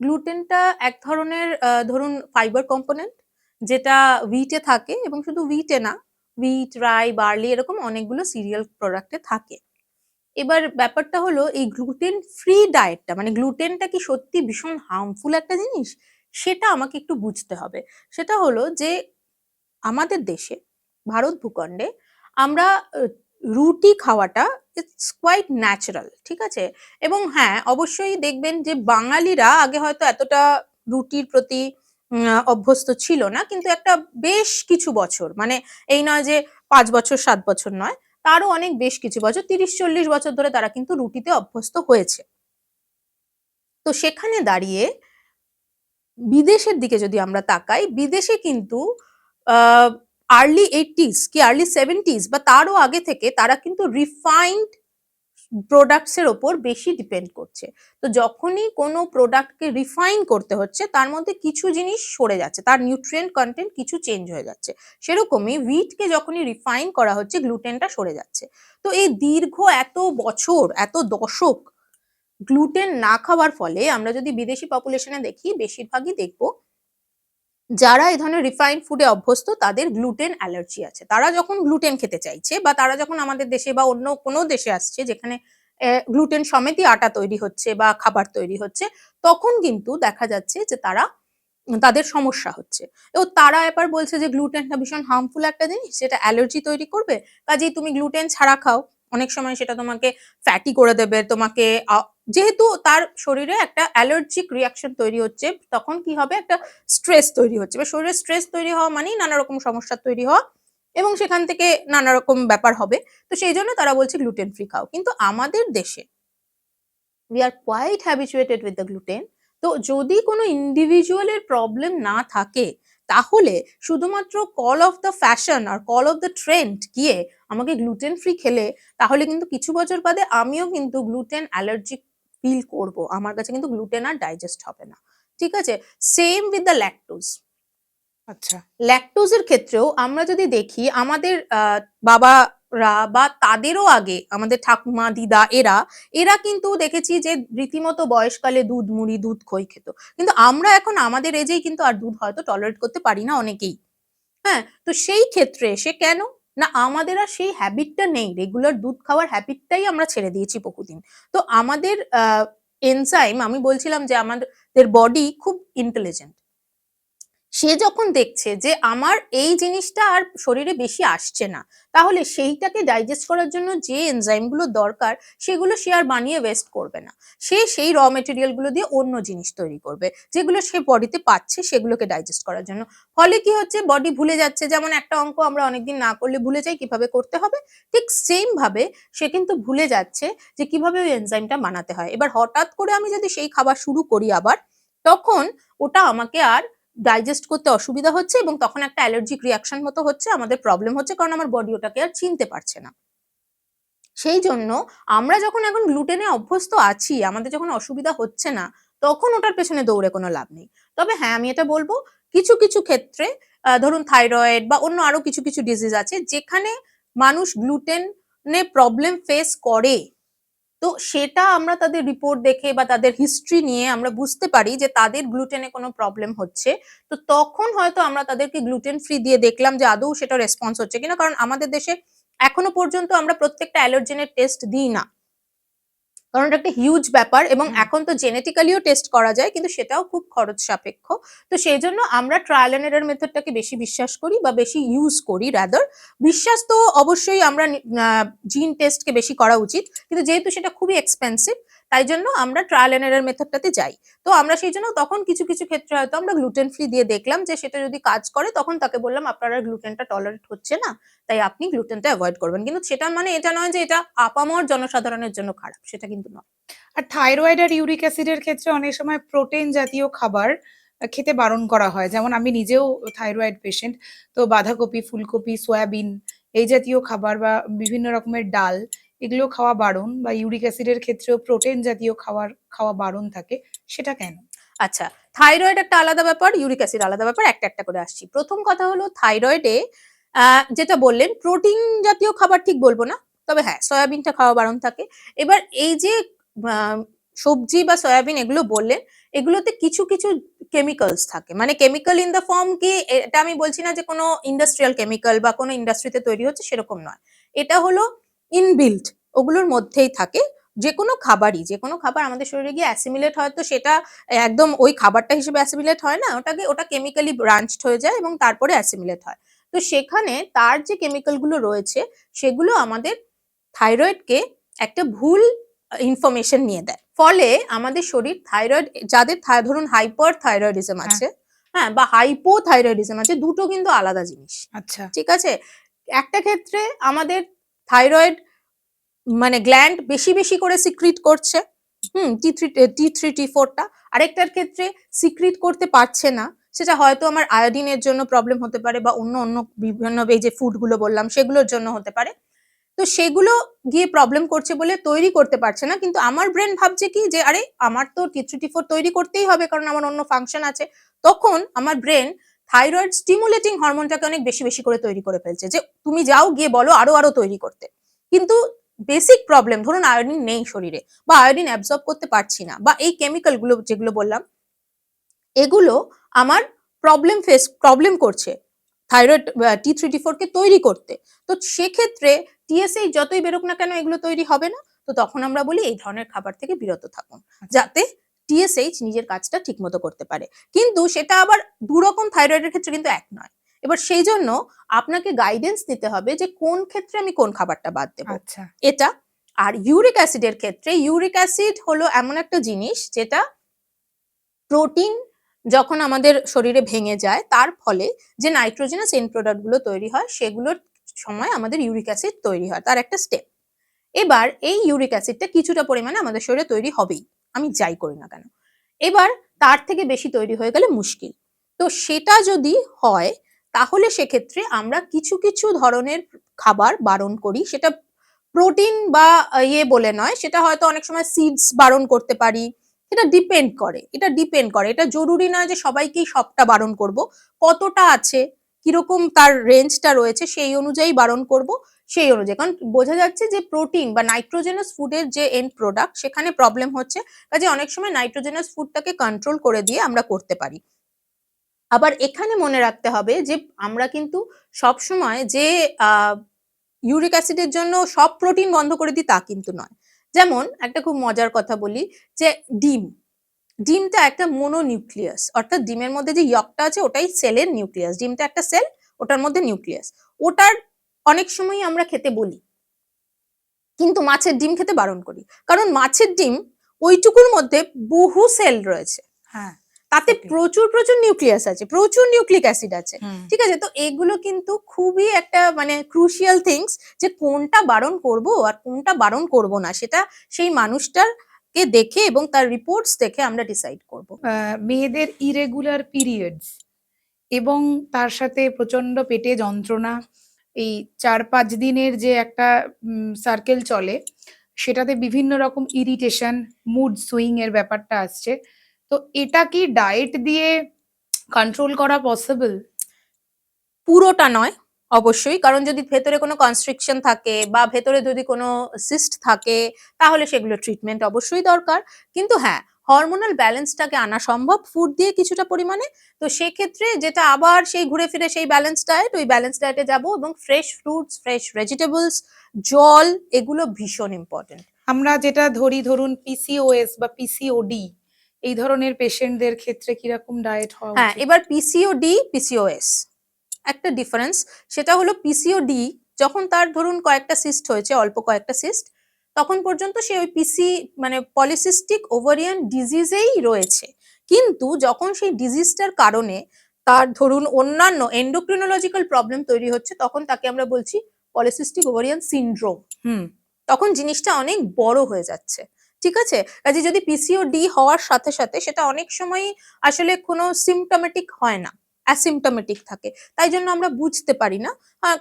গ্লুটেনটা এক ধরনের ধরুন ফাইবার কম্পোনেন্ট, যেটা হুইটে থাকে, এবং শুধু হুইটে না, হুইট, রাই, বার্লি এরকম অনেকগুলো সিরিয়াল প্রোডাক্টে থাকে। এবার ব্যাপারটা হলো এই গ্লুটেন ফ্রি ডায়েটটা, মানে গ্লুটেনটা কি সত্যি ভীষণ হার্মফুল একটা জিনিস? সেটা আমাকে একটু বুঝতে হবে। সেটা হলো যে আমাদের দেশে, ভারত ভূখণ্ডে আমরা রুটি খাওয়াটা ইটস কোয়াইট ন্যাচারাল, ঠিক আছে? এবং হ্যাঁ, অবশ্যই দেখবেন যে বাঙালিরা আগে হয়তো এতটা রুটির প্রতি অভ্যস্ত ছিল না, কিন্তু একটা বেশ কিছু বছর, মানে এই নয় যে ৫ বছর ৭ বছর নয়, তারও অনেক বেশ কিছু বছর, ৩০-৪০ বছর ধরে তারা কিন্তু রুটিতে অভ্যস্ত হয়েছে। তো সেখানে দাঁড়িয়ে বিদেশের দিকে যদি আমরা তাকাই, বিদেশে কিন্তু আর্লি 80s কি আর্লি 70s বা তারও আগে থেকে তারা কিন্তু রিফাইন্ড প্রোডাক্টস এর ওপর বেশি ডিপেন্ড করছে। তো যখনই কোনো প্রোডাক্টকে রিফাইন করতে হচ্ছে, তার মধ্যে কিছু জিনিস সরে যাচ্ছে, তার নিউট্রিয়েন্ট কন্টেন্ট কিছু চেঞ্জ হয়ে যাচ্ছে। সেরকমই হুইটকে যখনই রিফাইন করা হচ্ছে, গ্লুটেনটা সরে যাচ্ছে। তো এই দীর্ঘ এত বছর, এত দশক গ্লুটেন না খাওয়ার ফলে আমরা যদি বিদেশি পপুলেশনে দেখি, বেশিরভাগই দেখবো যারা এই ধরনের রিফাইন্ড ফুডে অভ্যস্ত তাদের গ্লুটেন অ্যালার্জি আছে। তারা যখন গ্লুটেন খেতে চাইছে, বা তারা যখন আমাদের দেশে বা অন্য কোনো দেশে আসছে যেখানে গ্লুটেন সমেতই আটা তৈরি হচ্ছে বা খাবার তৈরি হচ্ছে, তখন কিন্তু দেখা যাচ্ছে যে তাদের সমস্যা হচ্ছে। এবং তারা এবার বলছে যে গ্লুটেনটা ভীষণ হার্মফুল একটা জিনিস, সেটা অ্যালার্জি তৈরি করবে, কাজেই তুমি গ্লুটেন ছাড়া খাও। অনেক সময় সেটা তোমাকে ফ্যাটি করে দেবে, তোমাকে যেহেতু তার শরীরে একটা অ্যালার্জিক রিয়াকশন তৈরি হচ্ছে, তখন কি হবে, একটা স্ট্রেস তৈরি হচ্ছে, বা শরীরে স্ট্রেস তৈরি হওয়া মানেই নানা রকম সমস্যা তৈরি হওয়া, এবং সেখান থেকে নানা রকম ব্যাপার হবে। তো সেই জন্য তারা বলছে গ্লুটেন ফ্রি খাও। কিন্তু আমাদের দেশে we are quite habituated with the gluten. তো যদি কোনো ইন্ডিভিজুয়ালের প্রবলেম না থাকে, তাহলে শুধুমাত্র কল অফ দ্য ফ্যাশন আর কল অফ দ্য ট্রেন্ড গিয়ে আমাকে গ্লুটেন ফ্রি খেলে তাহলে কিন্তু কিছু বছর বাদে আমিও কিন্তু গ্লুটেন অ্যালার্জিক ফিল করব, আমার কাছে কিন্তু গ্লুটেন আর ডাইজেস্ট হবে না। ঠিক আছে, সেম উইথ দ্য ল্যাকটোজ। আচ্ছা। ল্যাকটোজের ক্ষেত্রেও আমরা যদি দেখি আমাদের বাবারা বা তাদেরও আগে আমাদের ঠাকুমা দিদা এরা কিন্তু দেখেছি যে রীতিমতো বয়সকালে দুধ মুড়ি দুধ খই খেত, কিন্তু আমরা এখন আমাদের এজেই কিন্তু আর দুধ হয়তো টলারেট করতে পারি না অনেকেই। হ্যাঁ, তো সেই ক্ষেত্রে এসে কেন না আমাদের আর সেই হ্যাবিটটা নেই, রেগুলার দুধ খাওয়ার হ্যাবিটটাই আমরা ছেড়ে দিয়েছি বহুদিন। তো আমাদের এনজাইম, আমি বলছিলাম যে আমাদের বডি খুব ইন্টেলিজেন্ট, সে যখন দেখছে যে আমার এই জিনিসটা আর শরীরে বেশি আসছে না, তাহলে সেইটাকে ডাইজেস্ট করার জন্য যে এনজাইমগুলো দরকার সেগুলো সে আর বানিয়ে ওয়েস্ট করবে না, সে সেই র মেটেরিয়াল গুলো দিয়ে অন্য জিনিস তৈরি করবে যেগুলো সে বডিতে পাচ্ছে সেগুলোকে ডাইজেস্ট করার জন্য। ফলে কি হচ্ছে, বডি ভুলে যাচ্ছে, যেমন একটা অঙ্ক আমরা অনেকদিন না করলে ভুলে যাই কিভাবে করতে হবে, ঠিক সেম ভাবে সে কিন্তু ভুলে যাচ্ছে যে কিভাবে ওই এনজাইমটা বানাতে হয়। এবার হঠাৎ করে আমি যদি সেই খাবার শুরু করি আবার, তখন ওটা আমাকে আর ডাইজেস্ট করতে অসুবিধা হচ্ছে এবং তখন একটা অ্যালার্জিক রিয়াকশন মতো হচ্ছে, আমাদের প্রবলেম হচ্ছে, কারণ আমার বডি ওটাকে আর চিনতে পারছে না। সেই জন্য আমরা যখন এখন গ্লুটেনে অভ্যস্ত আছি, আমাদের যখন অসুবিধা হচ্ছে না, তখন ওটার পেছনে দৌড়ে কোনো লাভ নেই। তবে হ্যাঁ, আমি এটা বলবো, কিছু কিছু ক্ষেত্রে ধরুন থাইরয়েড বা অন্য আরো কিছু কিছু ডিজিজ আছে যেখানে মানুষ গ্লুটেনে প্রবলেম ফেস করে, তো সেটা আমরা তাদের রিপোর্ট দেখে বা তাদের হিস্ট্রি নিয়ে আমরা বুঝতে পারি যে তাদের গ্লুটেনে কোনো প্রবলেম হচ্ছে। তো তখন হয়তো আমরা তাদেরকে গ্লুটেন ফ্রি দিয়ে দেখলাম যে আদৌ সেটা রেসপন্স হচ্ছে কিনা, কারণ আমাদের দেশে এখনো পর্যন্ত আমরা প্রত্যেকটা অ্যালার্জেনের টেস্ট দিই না, কারণ এটা একটা হিউজ ব্যাপার এবং এখন তো জেনেটিক্যালিও টেস্ট করা যায়, কিন্তু সেটাও খুব খরচ সাপেক্ষ। তো সেই জন্য আমরা ট্রায়াল এন্ড এরর মেথডটাকে বেশি বিশ্বাস করি বা বেশি ইউজ করি। রাদার বিশ্বাস তো অবশ্যই আমরা জিন টেস্টকে বেশি করা উচিত, কিন্তু যেহেতু সেটা খুবই এক্সপেন্সিভ, তাই জন্য আমরা ট্রায়াল এন্ড এরর মেথডটাতে যাই। তো আমরা সেই জন্য তখন কিছু কিছু ক্ষেত্রে হয়তো আমরা গ্লুটেন ফ্রি দিয়ে দেখলাম যে সেটা যদি কাজ করে, তখন তাকে বললাম আপনার আর গ্লুটেনটা টলারেট হচ্ছে না, তাই আপনি গ্লুটেনটা অ্যাভয়েড করবেন। কিন্তু সেটা মানে এটা নয় যে এটা আপামর জনসাধারণের জন্য খারাপ, সেটা কিন্তু নয়। আর থাইরয়েড আর ইউরিক অ্যাসিডের ক্ষেত্রে অনেক সময় প্রোটিন জাতীয় খাবার খেতে বারণ করা হয়। যেমন আমি নিজেও থাইরয়েড পেশেন্ট, তো বাঁধাকপি, ফুলকপি, সয়াবিন এই জাতীয় খাবার বা বিভিন্ন রকমের ডাল এগুলো খাওয়া বারণ, বা ইউরিক অ্যাসিডের ক্ষেত্রেও প্রোটিন জাতীয় খাবার খাওয়া বারণ থাকে, সেটা কেন? আচ্ছা, থাইরয়েড একটা আলাদা ব্যাপার, ইউরিক অ্যাসিড আলাদা ব্যাপার, একটা একটা করে আসছি। প্রথম কথা হলো থাইরয়েডে যেটা বললেন প্রোটিন জাতীয় খাবার ঠিক বলবো না, তবে হ্যাঁ সয়াবিনটা খাওয়া বারণ থাকে। এবার এই যে আহ, সবজি বা সয়াবিন এগুলো বললেন, এগুলোতে কিছু কিছু কেমিক্যালস থাকে, মানে কেমিক্যাল ইন দ্য ফর্ম কি, এটা আমি বলছি না যে কোনো ইন্ডাস্ট্রিয়াল কেমিক্যাল বা কোনো ইন্ডাস্ট্রিতে তৈরি হচ্ছে সেরকম নয়, এটা হলো ইনবিল্ট, ওগুলোর মধ্যেই থাকে। যে কোনো খাবারই, যে কোনো খাবার আমাদের শরীরে গিয়ে অ্যাসিমিলেট হয়, তো সেটা একদম ওই খাবারটা হিসেবে অ্যাসিমিলেট হয় না, ওটা কেমিক্যালি ব্রাঞ্চড হয়ে যায় এবং তারপরে অ্যাসিমিলেট হয়। তো সেখানে তার যে কেমিক্যাল গুলো রয়েছে সেগুলো আমাদের থাইরয়েডকে একটা ভুল ইনফরমেশন নিয়ে দেয়, ফলে আমাদের শরীর থাইরয়েড, যাদের ধরুন হাইপার থাইরয়েডিজম হ্যাঁ। আছে, হ্যাঁ, বা হাইপো থাইরয়েডিজম আছে, দুটো কিন্তু আলাদা জিনিস। আচ্ছা। ঠিক আছে, একটা ক্ষেত্রে আমাদের থাইরয়েড মানে গ্ল্যান্ড বেশি বেশি করে সিক্রিট করছে, টি3 টি4টা, আরেকটার ক্ষেত্রে সিক্রিট করতে পারছে না, সেটা হয়তো আমার আয়োডিনের জন্য প্রবলেম হতে পারে বা অন্য অন্য বিভিন্ন এই যে ফুড গুলো বললাম সেগুলোর জন্য হতে পারে। তো সেগুলো গিয়ে প্রবলেম করছে বলে তৈরি করতে পারছে না, কিন্তু আমার ব্রেন ভাবছে কি যে আরে আমার তো টি3 টি4 তৈরি করতেই হবে কারণ আমার অন্য ফাংশন আছে, তখন আমার ব্রেন থাইরয়েড স্টিমুলেটিং হরমোনটাকে অনেক বেশি বেশি করে তৈরি করে ফেলছে যে তুমি যাও গিয়ে বলো আরো আরো তৈরি করতে। কিন্তু বেসিক প্রবলেম, ধরুন আয়োডিন নেই শরীরে বা আয়োডিন অ্যাবজর্ব করতে পারছি না, বা এই কেমিক্যাল গুলো যেগুলো বললাম এগুলো আমার প্রবলেম করছে থাইরয়েড টি3 টি4 কে তৈরি করতে। তো সেক্ষেত্রে টিএসএইচ যতই বেরোক না কেন এগুলো তৈরি হবে না। তো তখন আমরা বলি এই ধরনের খাবার থেকে বিরত থাকুন, যাতে টিএসএইচ নিজের কাজটা ঠিক মতো করতে পারে। কিন্তু সেটা আবার দুরকম থাইরয়েডের ক্ষেত্রে কিন্তু এক নয়। এবার সেই জন্য আপনাকে গাইডেন্স দিতে হবে যে কোন ক্ষেত্রে আমি কোন খাবারটা বাদ দেবো, আচ্ছা। এটা। আর ইউরিক অ্যাসিডের ক্ষেত্রে, ইউরিক অ্যাসিড হলো এমন একটা জিনিস যেটা প্রোটিন যখন আমাদের শরীরে ভেঙে যায় তার ফলে যে নাইট্রোজেনাস এন্ড প্রোডাক্ট গুলো তৈরি হয় সেগুলোর সময় আমাদের ইউরিক অ্যাসিড তৈরি হয়, তার একটা স্টেপ। এবার এই ইউরিক অ্যাসিডটা কিছুটা পরিমাণে আমাদের শরীরে তৈরি হবেই, আমি যাই করি না কেন। এবার তার থেকে বেশি তৈরি হয়ে গেলে মুশকিল। তো সেটা যদি হয় তাহলে সেক্ষেত্রে আমরা কিছু কিছু ধরনের খাবার বারণ করি, সেটা প্রোটিন বা বলে নয়, সেটা হয়তো অনেক সময় সিডস বারণ করতে পারি। এটা ডিপেন্ড করে, এটা জরুরি নয় যে সবাইকেই সবটা বারণ করব, কতটা আছে কিরকম তার রেঞ্জটা রয়েছে সেই অনুযায়ী বারণ করব, সেই অনুযায়ী। কারণ বোঝা যাচ্ছে যে প্রোটিন বা নাইট্রোজেনাস ফুডের যে এন্ড প্রোডাক্ট সেখানে প্রবলেম হচ্ছে, কাজে অনেক সময় নাইট্রোজেনাস ফুডটাকে কন্ট্রোল করে দিয়ে আমরা করতে পারি। আবার এখানে মনে রাখতে হবে যে আমরা কিন্তু সব সময় যে ইউরিক অ্যাসিডের জন্য সব প্রোটিন বন্ধ করে দিই তা কিন্তু নয়। যেমন একটা খুব মজার কথা বলি, যে ডিম, ডিমটা একটা মোনোনিউক্লিয়াস, অর্থাৎ ডিমের মধ্যে যে ইয়কটা আছে ওটাই সেলের নিউক্লিয়াস, ডিমটা একটা সেল, ওটার মধ্যে নিউক্লিয়াস, ওটার অনেক সময় আমরা খেতে বলি, কিন্তু মাছের ডিম খেতে বারণ করি, কারণ মাছের ডিম ওইটুকুর মধ্যে বহু সেল রয়েছে, হ্যাঁ, তাতে exactly. প্রচুর প্রচুর নিউক্লিয়াস আছে, প্রচুর নিউক্লিক অ্যাসিড আছে। হুম। ঠিক আছে, তো এগুলো কিন্তু খুবই একটা মানে ক্রুশিয়াল থিংস, যে কোনটা বারণ করব আর কোনটা বারণ করব না সেটা সেই মানুষটার কে দেখে এবং তার রিপোর্টস দেখে আমরা ডিসাইড করব। মেয়েদের ইরেগুলার পিরিয়ডস এবং তার সাথে প্রচন্ড পেটে যন্ত্রণা, এই 4-5 দিনের যে একটা সার্কেল চলে, সেটাতে বিভিন্ন রকম ইরিটেশন, মুড সুইং এর ব্যাপারটা আসছে। তো এটা কি ডায়েট দিয়ে কন্ট্রোল করা পসিবল? পুরোটা নয় অবশ্যই, কারণ যদি ভেতরে কোনো কনস্ট্রিকশন থাকে বা ভেতরে যদি কোনো সিস্ট থাকে তাহলে সেগুলো ট্রিটমেন্ট অবশ্যই দরকার। কিন্তু হ্যাঁ, হরমোনাল ব্যালেন্সটাকে আনা সম্ভব ফুড দিয়ে কিছুটা পরিমাণে। তো সেক্ষেত্রে যেটা আবার সেই ঘুরে ফিরে সেই ব্যালেন্স ডায়েট, ওই ব্যালেন্স ডায়েটে যাব, এবং ফ্রেশ ফ্রুটস, ফ্রেশ ভেজিটেবলস, জল, এগুলো ভীষণ ইম্পর্টেন্ট। আমরা যেটা ধরি, ধরুন পিসিওএস বা পিসিওডি, এই ধরনের পেশেন্টদের ক্ষেত্রে কিরকম ডায়েট হওয়া হ্যাঁ, উচিত? এবার পিসিওডি, পিসিওএস একটা ডিফারেন্স। সেটা হলো পিসিওডি যখন তার ধরুন কয়েকটা সিস্ট হয়েছে, অল্প কয়েকটা সিস্ট, তখন পর্যন্ত সে ওই মানে পলিসিস্টিক ওভারিয়ান ডিজিজেই রয়েছে। কিন্তু যখন সেই ডিজিজটার কারণে তার ধরুন অন্যান্য এন্ডোক্রিনোলজিক্যাল প্রবলেম তৈরি হচ্ছে, তখন তাকে আমরা বলছি পলিসিস্টিক ওভারিয়ান সিনড্রোম। হুম। তখন জিনিসটা অনেক বড় হয়ে যাচ্ছে। ঠিক আছে, কাজে যদি পিসিওডি হওয়ার সাথে সাথে সেটা অনেক সময় আসলে কোনো সিমটমেটিক হয় না, অ্যাসিমটমেটিক থাকে, তাই জন্য আমরা বুঝতে পারি না।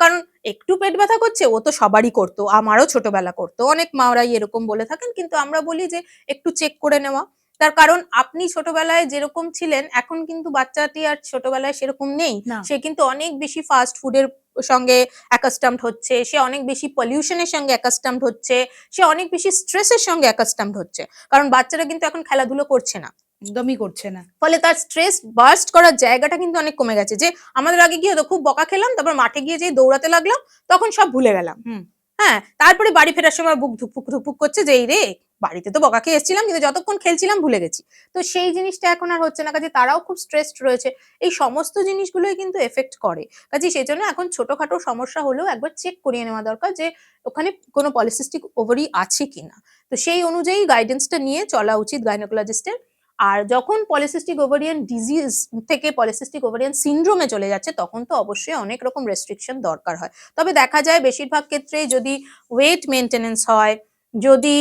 কারণ একটু পেট ব্যথা করছে, ও তো সবারই করতো, আমারও ছোটবেলা করতো, অনেক মাওরাই এরকম বলে থাকেন, কিন্তু আমরা বলি যে একটু চেক করে নেওয়া। তার কারণ আপনি ছোটবেলায় যেরকম ছিলেন এখন কিন্তু বাচ্চাটি আর ছোটবেলায় সেরকম নেই, না। সে কিন্তু অনেক বেশি ফাস্ট ফুডের সঙ্গে অ্যাকাস্টামড হচ্ছে, সে অনেক বেশি পলিউশনের সঙ্গে অ্যাকাস্টামড হচ্ছে, সে অনেক বেশি স্ট্রেসের সঙ্গে অ্যাকাস্টামড হচ্ছে, কারণ বাচ্চারা কিন্তু এখন খেলাধুলো করছে না, একদমই করছে না। ফলে তার স্ট্রেস বার্স্ট করার জায়গাটা কিন্তু অনেক কমে গেছে। যে আমাদের আগে কি হতো, খুব বকা খেলাম, তারপর মাঠে গিয়ে যেই দৌড়াতে লাগলাম, তখন সব ভুলে গেলাম। হুম। হ্যাঁ, তারপরে বাড়ি ফেরার সময় বুক ধুকপুক ধুকপুক করছে যে এই রে, বাড়িতে তো বকা খেয়ে এসেছিলাম কিন্তু যতক্ষণ খেলছিলাম ভুলে গেছি। তো সেই জিনিসটা এখন আর হচ্ছে না, কাজে তারাও খুব স্ট্রেসড রয়েছে। এই সমস্ত জিনিসগুলোই কিন্তু এফেক্ট করে। কাজে সেজন্য এখন ছোটখাটো সমস্যা হলেও একবার চেক করিয়ে নেওয়া দরকার যে ওখানে কোনো পলিসিস্টিক ওভারি আছে কিনা। তো সেই অনুযায়ী গাইডেন্সটা নিয়ে চলা উচিত গাইনোকোলজিস্টের। আর যখন পলিসিস্টিক ওভারিয়ান ডিজিজ থেকে পলিসিস্টিক ওভারিয়ান সিনড্রোমে চলে যাচ্ছে, তখন তো অবশ্যই অনেক রকম রেস্ট্রিকশন দরকার হয়। তবে দেখা যায় বেশিরভাগ ক্ষেত্রেই যদি ওয়েট মেনটেনেন্স হয়, যদি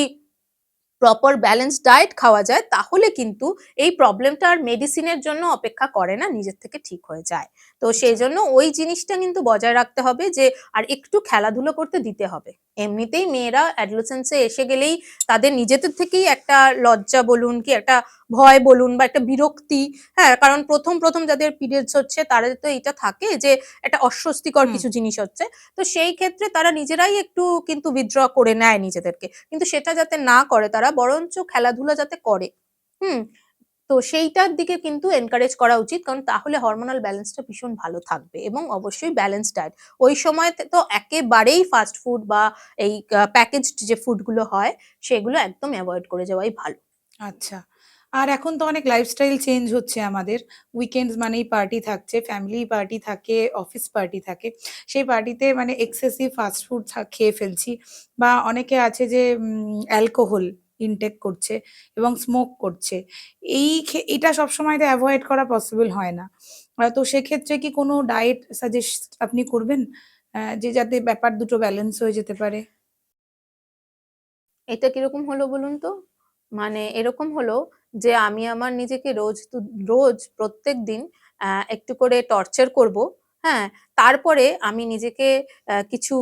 প্রপার ব্যালেন্স ডায়েট খাওয়া যায়, তাহলে কিন্তু এই প্রবলেমটা আর মেডিসিনের জন্য অপেক্ষা করে না, নিজের থেকে ঠিক হয়ে যায়। তো সেই জন্য ওই জিনিসটা কিন্তু বজায় রাখতে হবে, যে আর একটু খেলাধুলো করতে দিতে হবে। এমনিতেই মেয়েরা অ্যাডোলেসেন্সে এসে গেলেই তাদের নিজেদের থেকেই একটা লজ্জা বলুন কি একটা ভয় বলুন বা একটা বিরক্তি, হ্যাঁ, কারণ প্রথম যাদের পিরিয়ডস হচ্ছে তাদের তো এটা থাকে যে একটা অস্বস্তিকর হুম। কিছু জিনিস হচ্ছে। তো সেই ক্ষেত্রে তারা নিজেরাই একটু কিন্তু উইথড্র করে নেয় নিজেদেরকে, কিন্তু সেটা যাতে না করে তারা, বরঞ্চ খেলাধুলা যাতে করে। হুম, তো সেইটার দিকে কিন্তু এনকারেজ করা উচিত, কারণ তাহলে হরমোনাল ব্যালেন্সটা ভীষণ ভালো থাকবে, এবং অবশ্যই ব্যালেন্স ডায়েট। ওই সময় তো একেবারেই ফাস্ট ফুড বা এই প্যাকেজড যে ফুডগুলো হয় সেগুলো একদম অ্যাভয়েড করে যাওয়াই ভালো। আচ্ছা। আর এখন তো অনেক লাইফস্টাইল চেঞ্জ হচ্ছে আমাদের। উইকেন্ডস মানেই পার্টি থাকছে, ফ্যামিলি পার্টি থাকে, অফিস পার্টি থাকে। সেই পার্টিতে মানে এক্সেসিভ ফাস্ট ফুড খেয়ে ফেলছি, বা অনেকে আছে যে অ্যালকোহল ইনটেক করছে এবং স্মোক করছে। এটা সবসময় তো অ্যাভয়েড করা পসিবল হয় না। তো সেক্ষেত্রে কি কোনো ডায়েট সাজেস্ট আপনি করবেন? যে যাতে ব্যাপার দুটো ব্যালেন্স হয়ে যেতে পারে? এটা কিরকম হলো বলুন তো? মানে এরকম হলো যে আমি আমার নিজেকে রোজ প্রত্যেকদিন একটু করে টর্চার করব, হ্যাঁ, তারপরে আমি নিজেকে কিছু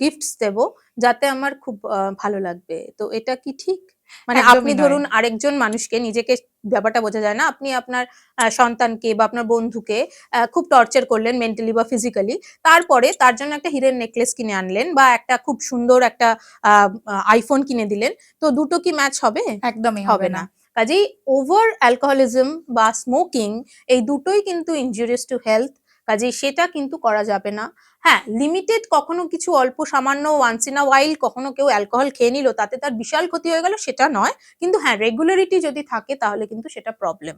গিফটস দেব, যাতে আমার খুব ভালো লাগবে। তো এটা কি ঠিক? মানে আপনি একদমই নয়। ধরুন আরেকজন মানুষকে, নিজেকে ব্যাপারটা বোঝা যায় না। আপনি আপনার সন্তানকে বা আপনার বন্ধুকে খুব টর্চার করলেন মেন্টালি বা ফিজিক্যালি। তারপরে তার জন্য একটা হীরের নেকলেস কিনে আনলেন বা একটা খুব সুন্দর একটা আ আ আইফোন কিনে দিলেন। তো দুটো কি ম্যাচ হবে? একদমই হবে না। কাজেই ওভার অ্যালকোহলিজম বা স্মোকিং, এই দুটোই কিন্তু ইনজুরিয়াস টু হেলথ। কাজেই সেটা কিন্তু করা যাবে না। হ্যাঁ, লিমিটেড কখনো কিছু অল্প সামান্য ওয়ান্স ইন আ ওয়াইল কখনো কেউ অ্যালকোহল খেয়ে নিল, তাতে তার বিশাল ক্ষতি হয়ে গেল, সেটা নয়। কিন্তু হ্যাঁ, রেগুলারিটি যদি থাকে তাহলে কিন্তু সেটা প্রবলেম।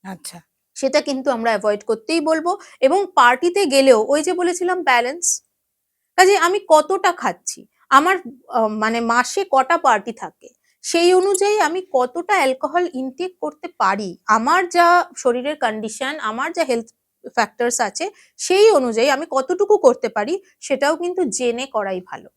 আচ্ছা। সেটা কিন্তু আমরা এভয়েড করতেই বলব। এবং পার্টিতে গেলেও ওই যে বলেছিলাম ব্যালেন্স, কাজেই আমি কতটা খাচ্ছি, আমার মানে মাসে কটা পার্টি থাকে, সেই অনুযায়ী আমি কতটা অ্যালকোহল ইনটেক করতে পারি, আমার যা শরীরের কন্ডিশন, আমার যা হেলথ ফ্যাক্টরস আছে, সেই অনুযায়ী আমি কতটুকু করতে পারি, সেটাও কিন্তু জেনে করাই ভালো।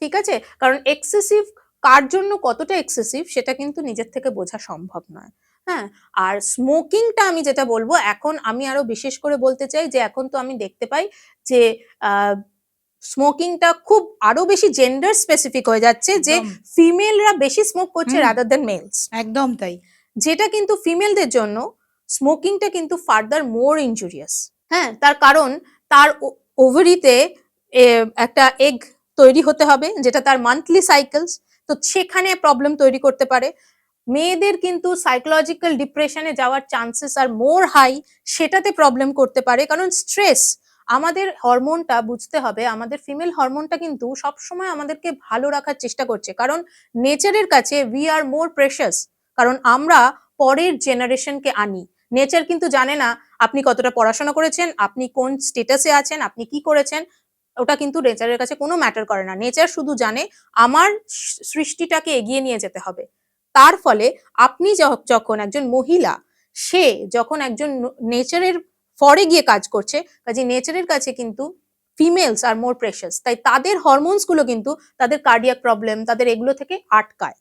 ঠিক আছে? কারণ এক্সেসিভ কার জন্য কতটা এক্সেসিভ সেটা কিন্তু নিজের থেকে বোঝা সম্ভব নয়। হ্যাঁ? আর স্মোকিংটা আমি যেটা বলব, এখন আমি আরো বিশেষ করে বলতে চাই যে এখন তো আমি দেখতে পাই যে আ স্মোকিংটা খুব আরো বেশি জেন্ডার স্পেসিফিক হয়ে যাচ্ছে, যে একদম। ফিমেলরা বেশি স্মোক করছে হুম, রাদার দ্যান মেলস। একদম তাই। যেটা কিন্তু ফিমেলদের জন্য স্মোকিংটা কিন্তু ফার্দার মোর ইনজুরিয়াস। হ্যাঁ? তার কারণ তার ওভারিতে একটা এগ তৈরি হতে হবে, যেটা তার মান্থলি সাইকেলস। তো সেখানে প্রবলেম তৈরি করতে পারে। মেয়েদের কিন্তু সাইকোলজিক্যাল ডিপ্রেশনে যাওয়ার চান্সেস আর মোর হাই, সেটাতে প্রবলেম করতে পারে। কারণ স্ট্রেস, আমাদের হরমোনটা বুঝতে হবে, আমাদের ফিমেল হরমোনটা কিন্তু সবসময় আমাদেরকে ভালো রাখার চেষ্টা করছে। কারণ নেচারের কাছে উই আর মোর প্রেশাস। কারণ আমরা পরের জেনারেশনকে আনি। নেচার কিন্তু জানে না আপনি কতটা পড়াশোনা করেছেন, আপনি কোন স্টেটাসে আছেন, আপনি কি করেছেন। ওটা কিন্তু নেচারের কাছে কোনো ম্যাটার করে না। নেচার শুধু জানে আমার সৃষ্টিটাকে এগিয়ে নিয়ে যেতে হবে। তার ফলে আপনি যখন একজন মহিলা, সে যখন একজন নেচারের ফরে গিয়ে কাজ করছে, কাজেই নেচারের কাছে কিন্তু ফিমেলস আর মোর প্রেশাস। তাই তাদের হরমোনস গুলো কিন্তু তাদের কার্ডিয়াক প্রবলেম, তাদের এগুলো থেকে আটকায়।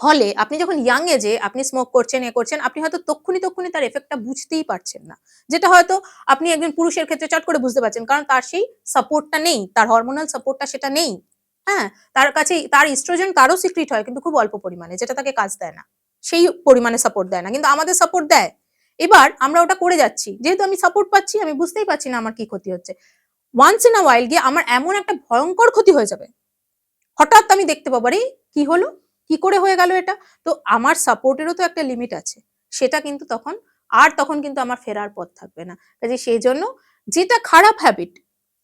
ফলে আপনি যখন ইয়াং এজে আপনি স্মোক করছেন, করছেন, আপনি হয়তো তক্ষুনি তার এফেক্টটা বুঝতেই পারছেন না। যেটা হয়তো আপনি একজন পুরুষের ক্ষেত্রে চট করে বুঝতে পারছেন। কারণ তার সেই সাপোর্টটা নেই, তার হরমোনাল সাপোর্টটা সেটা নেই। হ্যাঁ? তার কাছে তার ইস্ট্রোজেন তারও সিক্রিট হয়, কিন্তু খুব অল্প পরিমাণে, যেটা তাকে কাজ দেয় না। সেই পরিমাণে সাপোর্ট দেয় না। কিন্তু আমাদের সাপোর্ট দেয়। এবার আমরা ওটা করে যাচ্ছি। যেহেতু আমি সাপোর্ট পাচ্ছি, আমি বুঝতেই পারছি না আমার কি ক্ষতি হচ্ছে। ওয়ান্স ইন আ while গিয়ে আমার এমন একটা ভয়ঙ্কর ক্ষতি হয়ে যাবে। হঠাৎ আমি দেখতে পাবো, আরে কি হলো? কি করে হয়ে গেল এটা? তো আমার সাপোর্টেরও তো একটা লিমিট আছে। সেটা কিন্তু তখন কিন্তু আমার ফেরার পথ থাকবে না। কাজেই সেইজন্য যেটা খারাপ হ্যাবিট,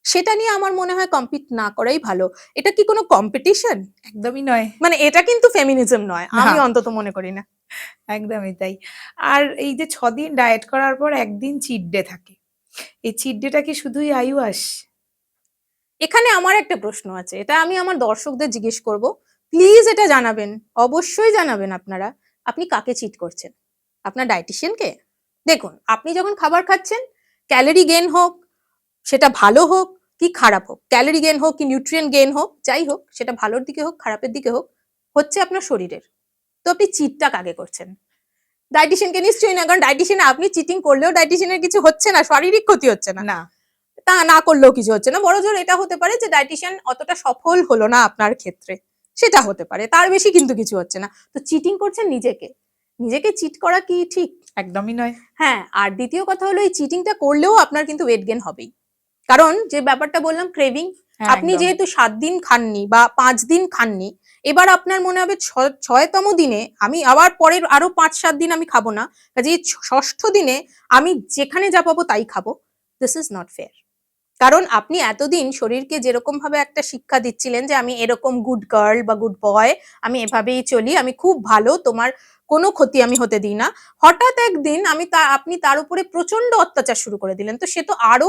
সেটা নিয়ে আমার মনে হয় কম্পিট না করাই ভালো। এটা কি কোনো কম্পিটিশন? একদমই নয়। মানে এটা কিন্তু ফেমিনিজম নয়। না, আমি অন্তত মনে করি না। একদমই তাই। আর এই যে ৬ দিন ডায়েট করার পর ১ দিন চিট ডে থাকে। এই চিট ডেটা কি শুধুই আইওয়াস? এখানে আমার একটা প্রশ্ন আছে। এটা আমি আমার দর্শকদের জিজ্ঞেস করব। প্লিজ এটা জানাবেন। অবশ্যই জানাবেন আপনারা। আপনি কাকে চিট করছেন? আপনার ডায়েটিশিয়ানকে? দেখুন, আপনি যখন খাবার খাচ্ছেন, ক্যালোরি গেইন হোক, সেটা ভালো হোক কি খারাপ হোক, ক্যালোরি গেইন হোক কি নিউট্রিয়েন্ট গেইন হোক, যাই হোক, সেটা ভালোর দিকে হোক, খারাপের দিকে হোক, হচ্ছে আপনার শরীরের। তো আপনি চিটটা কাকে করছেন? ডায়েটিশিয়ানকে নিশ্চয়ই না। কারণ ডায়েটিশিয়ান, আপনি চিটিং করলেও ডায়েটিশিয়ানের কিছু হচ্ছে না, শারীরিক ক্ষতি হচ্ছে না। না। তা না করলেও কিছু হচ্ছে না। বড়জোর এটা হতে পারে যে ডায়েটিশিয়ান অতটা সফল হলো না আপনার ক্ষেত্রে। সেটা হতে পারে। তার বেশি কিন্তু কিছু হচ্ছে না। তো চিটিং করছেন নিজেকে। নিজেকে চিট করা কি ঠিক? একদমই নয়। হ্যাঁ, আর দ্বিতীয় কথা হলো, এই চিটিংটা করলেও আপনার কিন্তু ওয়েট গেইন হবেই। কারণ যে ব্যাপারটা বললাম ক্রেভিং, হ্যাঁ, আপনি একদম। যেহেতু ৭ দিন খাননি বা ৫ দিন খাননি, এবার আপনার মনে হবে ৬তম দিনে আমি আবার পরের আরো ৫-৭ দিন আমি খাবো না। কাজেই ৬ষ্ঠ দিনে আমি যেখানে যা পাবো তাই খাবো। This is not fair. কারণ আপনি এতদিন শরীরকে যেরকম ভাবে একটা শিক্ষা দিচ্ছিলেন যে আমি এরকম গুড গার্ল বা গুড বয়, আমি এভাবেই চলি, আমি খুব ভালো, তোমার কোনো ক্ষতি আমি হতে দিই না। হঠাৎ একদিন আপনি তার উপরে প্রচন্ড অত্যাচার শুরু করে দিলেন। তো সে তো আরো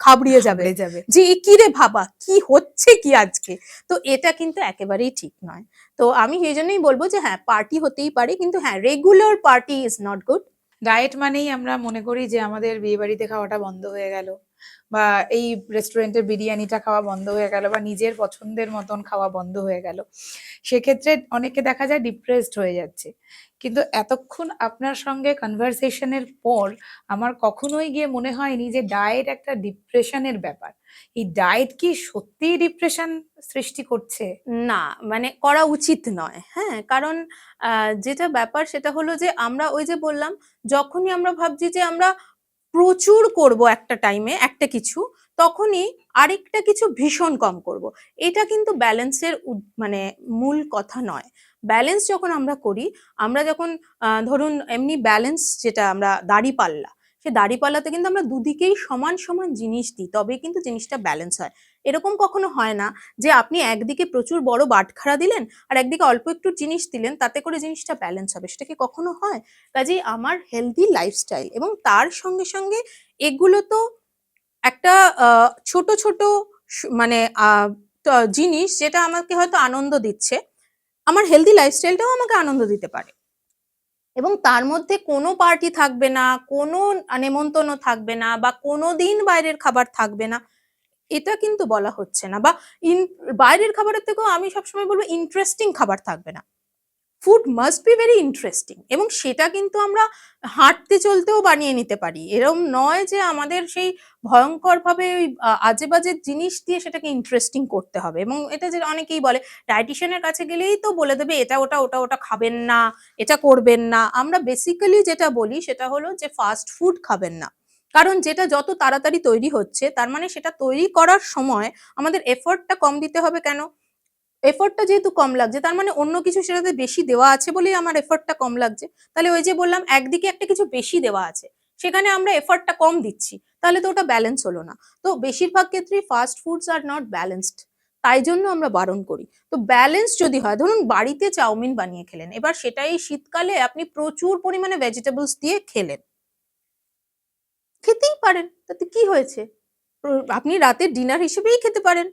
ঘাবড়িয়ে যাবে ঘাবড়ে যাবে। যে এ কি রে বাবা, কি হচ্ছে কি আজকে? তো এটা কিন্তু একেবারেই ঠিক নয়। তো আমি সেই জন্যই বলবো যে হ্যাঁ, পার্টি হতেই পারে, কিন্তু হ্যাঁ, regular party is not good. Diet মানেই আমরা মনে করি যে আমাদের বিয়েবাড়িতে খাওয়াটা বন্ধ হয়ে গেল। বা এই রেস্টুরেন্টের বিরিয়ানিটা খাওয়া বন্ধ হয়ে গেল বা নিজের পছন্দের মতন খাওয়া বন্ধ হয়ে গেল, সেক্ষেত্রে অনেকে দেখা যায় ডিপ্রেসড হয়ে যাচ্ছে। কিন্তু এতক্ষণ আপনার সঙ্গে কনভারসেশনের পর আমার কখনোই গিয়ে মনে হয়নি যে ডায়েট একটা ডিপ্রেশনের ব্যাপার। এই ডায়েট কি সত্যিই ডিপ্রেশন সৃষ্টি করছে? না, মানে করা উচিত নয়। হ্যাঁ? কারণ যেটা ব্যাপার সেটা হলো যে আমরা ওই যে বললাম, যখনই আমরা ভাবছি যে আমরা প্রচুর করবো একটা টাইমে একটা কিছু, তখনই আরেকটা কিছু ভীষণ কম করবো। এটা কিন্তু ব্যালেন্সের মানে মূল কথা নয়। ব্যালেন্স যখন আমরা করি, আমরা যখন ধরুন এমনি ব্যালেন্স যেটা আমরা দাঁড়িপাল্লা, সে দাঁড়িপাল্লাতে কিন্তু আমরা দুদিকেই সমান, সমান জিনিস দিই, তবেই কিন্তু জিনিসটা ব্যালেন্স হয়। এরকম কখনো হয় না যে আপনি একদিকে প্রচুর বড় বাটখারা দিলেন আর একদিকে অল্প একটু জিনিস দিলেন, তাতে করে জিনিসটা ব্যালেন্স হবে। সেটা কি কখনো হয়? কাজেই আমার হেলদি লাইফস্টাইল এবং তার সঙ্গে সঙ্গে এগুলো তো একটা ছোট ছোট মানে জিনিস যেটা আমাকে হয়তো আনন্দ দিচ্ছে। আমার হেলদি লাইফস্টাইলটাও আমাকে আনন্দ দিতে পারে এবং তার মধ্যে কোনো পার্টি থাকবে না, কোনো নেমন্তন্ন থাকবে না বা কোনো দিন বাইরের খাবার থাকবে না, এটা কিন্তু বলা হচ্ছে না। বা বাইরের খাবারের থেকেও আমি সবসময় বলবো ইন্টারেস্টিং খাবার থাকবে না। Food must be very interesting এবং সেটা কিন্তু আমরা হাঁটতে চলতেও বানিয়ে নিতে পারি। এরম নয় যে আমাদের সেই ভয়ঙ্করভাবে ওই আজে বাজে জিনিস দিয়ে সেটাকে ইন্টারেস্টিং করতে হবে। এবং এটা যে অনেকেই বলে ডায়েটিশিয়ানের কাছে গেলেই তো বলে দেবে এটা ওটা, ওটা ওটা খাবেন না, এটা করবেন না। আমরা বেসিক্যালি যেটা বলি সেটা হলো যে ফাস্ট ফুড খাবেন না। কারণ যেটা যত তাড়াতাড়ি তৈরি হচ্ছে তার মানে সেটা তৈরি করার সময় আমাদের এফোর্টটা কম দিতে হবে কেন? এফোর্টটা যেহেতু কম লাগছে তার মানে অন্য কিছু সেটাতে বেশি দেওয়া আছে বলেই আমার এফোর্টটা কম লাগছে। তাহলে ওই যে বললাম একদিকে একটা কিছু বেশি দেওয়া আছে, সেখানে আমরা এফোর্টটা কম দিচ্ছি, তাহলে তো ওটা ব্যালেন্স হলো না। তো বেশিরভাগ ক্ষেত্রেই fast foods are not balanced, তাই জন্য আমরা বারণ করি। তো ব্যালেন্স যদি হয়, ধরুন বাড়িতে চাউমিন বানিয়ে খেলেন, এবার সেটাই শীতকালে আপনি প্রচুর পরিমাণে ভেজিটেবলস দিয়ে খেলেন, খেতেই পারেন, তাতে কি হয়েছে? আপনি রাতের ডিনার হিসেবেই খেতে পারেন।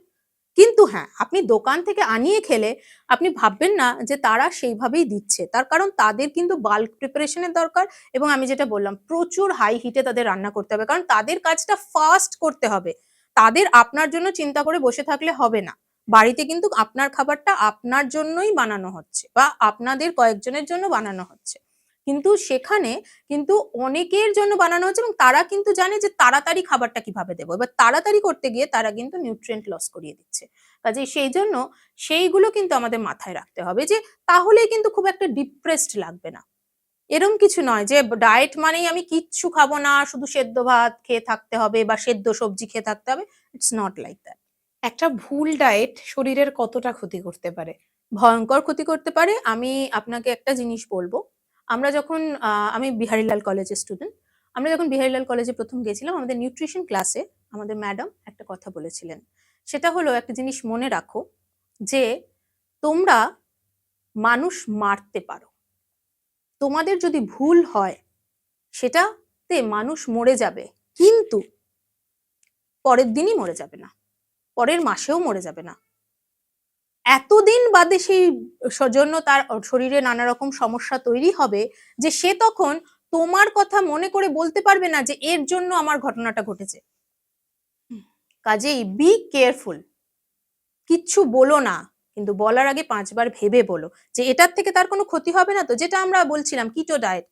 কিন্তু হ্যাঁ, আপনি দোকান থেকে আনিয়ে খেলে আপনি ভাববেন না যে তারা সেইভাবেই দিচ্ছে। তার কারণ তাদের কিন্তু বাল্ক প্রিপারেশন এর দরকার এবং আমি যেটা বললাম প্রচুর হাই হিটে তাদের রান্না করতে হবে। কারণ তাদের কাজটা ফাস্ট করতে হবে। তাদের আপনার জন্য চিন্তা করে বসে থাকলে হবে না। বাড়িতে কিন্তু আপনার খাবারটা আপনার জন্যই বানানো হচ্ছে বা আপনাদের কয়েকজনের জন্য বানানো হচ্ছে। কিন্তু সেখানে কিন্তু অনেকের জন্য বানানো হচ্ছে এবং তারা কিন্তু জানে যে তাড়াতাড়ি খাবারটা কিভাবে দেবো। এবার তাড়াতাড়ি করতে গিয়ে তারা কিন্তু নিউট্রিয়েন্ট লস করিয়ে দিচ্ছে। কাজেই সেই জন্য সেইগুলো কিন্তু আমাদের মাথায় রাখতে হবে যে তাহলেই কিন্তু খুব একটা ডিপ্রেসড লাগবে না। এরম কিছু নয় যে ডায়েট মানেই আমি কিচ্ছু খাবো না, শুধু সেদ্ধ ভাত খেয়ে থাকতে হবে বা সেদ্ধ সবজি খেয়ে থাকতে হবে। It's not like that. একটা ভুল ডায়েট শরীরের কতটা ক্ষতি করতে পারে? ভয়ঙ্কর ক্ষতি করতে পারে। আমি আপনাকে একটা জিনিস বলব। আমরা যখন আমি বিহারীলাল কলেজের স্টুডেন্ট। আমরা যখন বিহারীলাল কলেজে ১ম গেছিলাম আমাদের নিউট্রিশন ক্লাসে আমাদের ম্যাডাম একটা কথা বলেছিলেন। সেটা হলো একটা জিনিস মনে রাখো যে তোমরা মানুষ মারতে পারো। তোমাদের যদি ভুল হয় সেটাতে মানুষ মরে যাবে। কিন্তু পরের দিনই মরে যাবে না। পরের মাসেও মরে যাবে না। এতদিন বাদে সেই জন্য তার শরীরে নানা রকম সমস্যা তৈরি হবে যে সে তখন তোমার কথা মনে করে বলতে পারবে না যে এর জন্য আমার ঘটনাটা ঘটেছে। কাজেই বি কেয়ারফুল। কিচ্ছু বলো না, কিন্তু বলার আগে ৫ বার ভেবে বলো যে এটার থেকে তার কোনো ক্ষতি হবে না তো। যেটা আমরা বলছিলাম keto diet,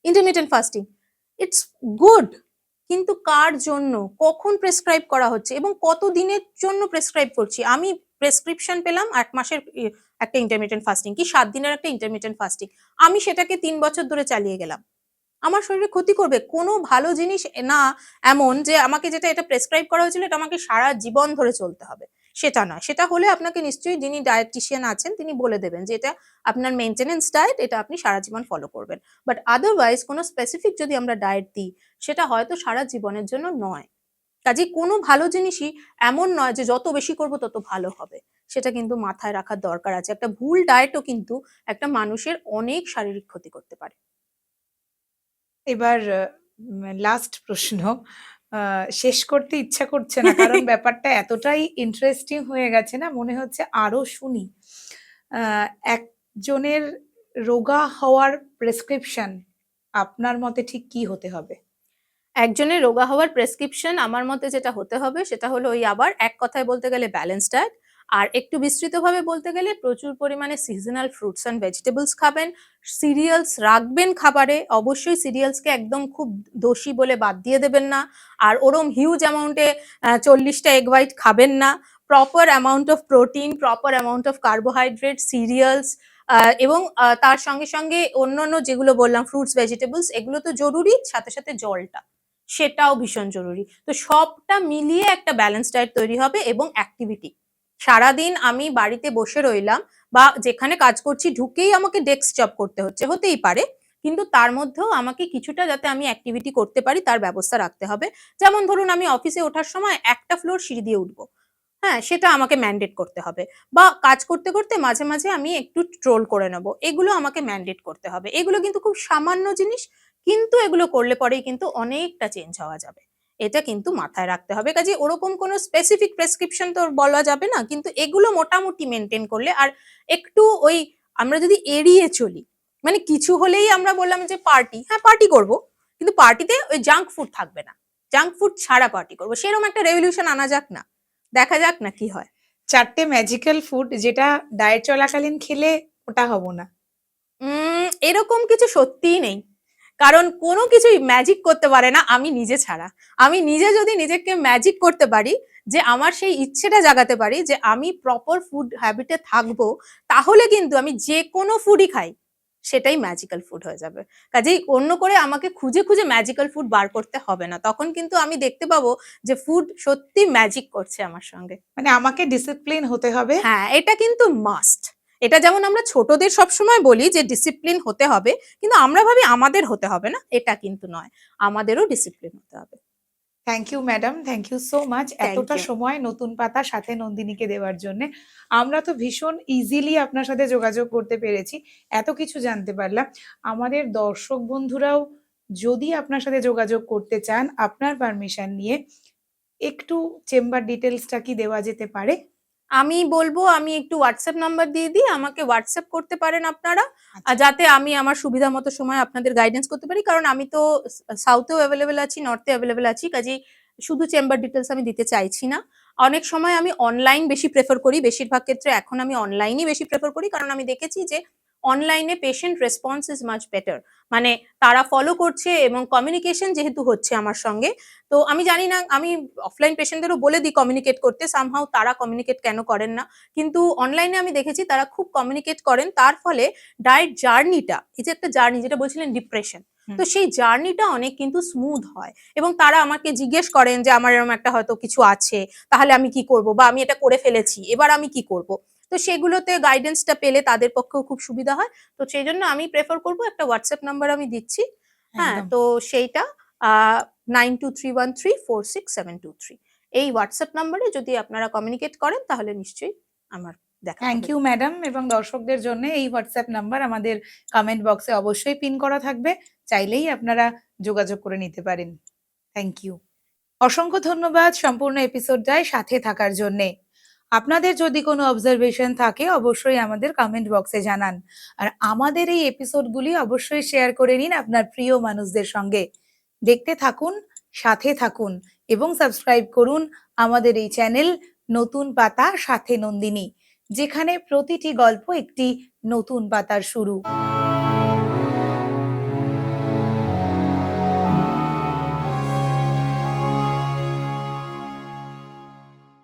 intermittent fasting, it's good. কিন্তু কার জন্য, কখন প্রেসক্রাইব করা হচ্ছে এবং কত দিনের জন্য প্রেসক্রাইব করছি? আমি প্রেসক্রিপশন পেলাম ১ মাসের একটা ইন্টারমিটেন্ট ফাস্টিং কি ৭ দিনের একটা ইন্টারমিটেন্ট ফাস্টিং। আমি সেটাকে ৩ বছর ধরে চালিয়ে গেলাম। আমার শরীরে ক্ষতি করবে। কোনো ভালো জিনিস না এমন যে আমাকে যেটা এটা প্রেসক্রাইব করা হয়েছিল এটা আমাকে সারা জীবন ধরে চলতে হবে। সেটা নয়। সেটা হলে আপনাকে নিশ্চয়ই যিনি ডায়েটিশিয়ান আছেন তিনি বলে দেবেন যে এটা আপনার মেইনটেন্যান্স ডায়েট, এটা আপনি সারা জীবন ফলো করবেন। বাট আদারওয়াইজ কোনো স্পেসিফিক যদি আমরা ডায়েট দিই সেটা হয়তো সারা জীবনের জন্য নয়। কাজেই কোনো ভালো জিনিসই এমন নয় যে যত বেশি করব তত ভালো হবে। সেটা কিন্তু মাথায় রাখার দরকার আছে। একটা ভুল ডায়েটও কিন্তু একটা মানুষের অনেক শারীরিক ক্ষতি করতে পারে। এবার লাস্ট প্রশ্ন। শেষ করতে ইচ্ছা করছে না। কারণ ব্যাপারটা এতটাই ইন্টারেস্টিং হয়ে গেছে না, মনে হচ্ছে আরো শুনি। আ একজনের রোগা হওয়ার প্রেসক্রিপশন আপনার মতে ঠিক কি হতে হবে? একজনের রোগা হওয়ার প্রেসক্রিপশন আমার মতে যেটা হতে হবে সেটা হলো ওই আবার এক কথায় বলতে গেলে ব্যালেন্স ডায়েট, আর একটু বিস্তৃতভাবে বলতে গেলে প্রচুর পরিমাণে সিজনাল ফ্রুটস অ্যান্ড ভেজিটেবলস খাবেন, সিরিয়ালস রাখবেন খাবারে, অবশ্যই সিরিয়ালসকে একদম খুব দোষী বলে বাদ দিয়ে দেবেন না, আর ওরম হিউজ অ্যামাউন্টে 40টা এগ হোয়াইট খাবেন না, proper amount of protein, proper amount of carbohydrate, serials এবং তার সঙ্গে সঙ্গে অন্যান্য যেগুলো বললাম ফ্রুটস ভেজিটেবলস এগুলো তো জরুরি, সাথে সাথে জলটা সেটাও ভীষণ জরুরি। তো সবটা মিলিয়ে একটা ব্যালেন্স ডায়েট তৈরি হবে এবং অ্যাক্টিভিটি। সারাদিন আমি বাড়িতে বসে রইলাম বা যেখানে কাজ করছি ঢুকেই আমাকে ডেস্ক জব করতে হচ্ছে, হতেই পারে, কিন্তু তার মধ্যেও আমাকে কিছুটা যাতে আমি অ্যাক্টিভিটি করতে পারি তার ব্যবস্থা রাখতে হবে। যেমন ধরুন আমি অফিসে ওঠার সময় একটা ফ্লোর সিঁড়ি দিয়ে উঠবো, হ্যাঁ সেটা আমাকে ম্যান্ডেট করতে হবে, বা কাজ করতে করতে মাঝে মাঝে আমি একটু ট্রোল করে নেব, এগুলো আমাকে ম্যান্ডেট করতে হবে। এগুলো কিন্তু খুব সামান্য জিনিস, কিন্তু এগুলো করলে পরেই কিন্তু অনেকটা চেঞ্জ হওয়া যাবে, এটা কিন্তু মাথায় রাখতে হবে। কাজে ওরকম কোনো স্পেসিফিক প্রেসক্রিপশন তো বলা যাবে না, কিন্তু এগুলো মোটামুটি মেনটেন করলে, আর একটু ওই আমরা যদি এড়িয়ে চলি, মানে কিছু হলেই আমরা বললাম যে পার্টি, হ্যাঁ পার্টি করব, কিন্তু পার্টিতে ওই জাঙ্ক ফুড থাকবে না, জাঙ্ক ফুড ছাড়া পার্টি করবো, সেরকম একটা রেভলিউশন আনা যাক না, দেখা যাক না কি হয়। 4টে ম্যাজিক্যাল ফুড যেটা ডায়েট চলাকালীন খেলে ওটা হব না। এরকম কিছু সত্যিই নেই, কারণ কোনো কিছুই ম্যাজিক করতে পারে না আমি নিজে ছাড়া। আমি নিজে যদি নিজেকে ম্যাজিক করতে পারি, যে আমার সেই ইচ্ছেটা জাগাতে পারি যে আমি প্রপার ফুড হ্যাবিটে থাকবো, তাহলে কিন্তু আমি যে কোনো ফুডই খাই সেটাই ম্যাজিক্যাল ফুড হয়ে যাবে। কাজেই অন্য করে আমাকে খুঁজে খুঁজে ম্যাজিক্যাল ফুড বার করতে হবে না, তখন কিন্তু আমি দেখতে পাবো যে ফুড সত্যি ম্যাজিক করছে আমার সঙ্গে। মানে আমাকে ডিসিপ্লিন হতে হবে। হ্যাঁ, এটা কিন্তু মাস্ট। এটা যেমন আমরা ছোটদের সবসময় বলি যে ডিসিপ্লিন হতে হবে, কিন্তু আমরা ভাবি আমাদের হতে হবে না, এটা কিন্তু নয়, আমাদেরও ডিসিপ্লিন হতে হবে। Thank you madam, thank you so much Thank এতটা you. সময় নতুন পাতা সাথে নন্দিনীকে দেওয়ার জন্য। আমরা তো ভীষণ ইজিলি আপনার সাথে যোগাযোগ করতে পেরেছি, এত কিছু জানতে পারলাম। আমাদের দর্শক বন্ধুরাও যদি আপনার সাথে যোগাযোগ করতে চান আপনার পারমিশন নিয়ে, একটু চেম্বার ডিটেলসটা কি দেওয়া যেতে পারে? আমি বলবো আমি একটু হোয়াটসঅ্যাপ নাম্বার দিয়ে দিই, আমাকে হোয়াটসঅ্যাপ করতে পারেন আপনারা, আচ্ছা। যাতে আমি আমার সুবিধা মতো সময় আপনাদের গাইডেন্স করতে পারি, কারণ আমি তো সাউথেও অ্যাভেলেবেল আছি, নর্থে অ্যাভেলেবেল আছি, কাজেই শুধু চেম্বার ডিটেলস আমি দিতে চাইছি না। অনেক সময় আমি অনলাইন বেশি প্রেফার করি, বেশিরভাগ ক্ষেত্রে এখন আমি অনলাইনই বেশি প্রেফার করি, কারণ আমি দেখেছি যে অনলাইনে patient response is much better, মানে তারা ফলো করছে এবং কমিউনিকেশন যেহেতু হচ্ছে আমার সঙ্গে। তো আমি জানি না, আমি অফলাইন পেশেন্টদেরও বলে দিই কমিউনিকেট করতে, সামহাউ তারা কমিউনিকেট কেন করেন না, কিন্তু অনলাইনে আমি দেখেছি তারা খুব কমিউনিকেট করেন। তার ফলে ডায়েট জার্নিটা, এই যে একটা জার্নি যেটা বলছিলেন ডিপ্রেশন, হুম। তো সেই জার্নিটা অনেক কিন্তু স্মুথ হয়, এবং তারা আমাকে জিজ্ঞেস করেন যে আমার এরকম একটা হয়তো কিছু আছে, তাহলে আমি কি করব, বা আমি এটা করে ফেলেছি এবার আমি কি করব। তো সেগুলোতে গাইডেন্সটা পেলে তাদের পক্ষেও খুব সুবিধা হয়। তো সেই জন্য আমি প্রেফার করব, একটা হোয়াটসঅ্যাপ নাম্বার আমি দিচ্ছি, হ্যাঁ একদম। তো সেইটা 9231346723, এই হোয়াটসঅ্যাপ নাম্বারে যদি আপনারা কমিউনিকেট করেন তাহলে নিশ্চয়ই আমার দেখা থ্যাংক হবে। ইউ ম্যাডাম, এবং দর্শকদের জন্য এই হোয়াটসঅ্যাপ নাম্বার আমাদের কমেন্ট বক্সে অবশ্যই পিন করা থাকবে, চাইলেই আপনারা যোগাযোগ করে নিতে পারেন। Thank you. অসংখ্য ধন্যবাদ সম্পূর্ণ এপিসোডটায় সাথে থাকার জন্যে। আপনাদের যদি কোনো অবজারভেশন থাকে অবশ্যই আমাদের কমেন্ট বক্সে জানান। আর আমাদের এই এপিসোডগুলি অবশ্যই শেয়ার করে নিন আপনার প্রিয় মানুষদের সঙ্গে। দেখতে থাকুন, সাথে থাকুন এবং সাবস্ক্রাইব করুন আমাদের এই চ্যানেল নতুন পাতা সাথে নন্দিনী, যেখানে প্রতিটি গল্প একটি নতুন পাতার শুরু।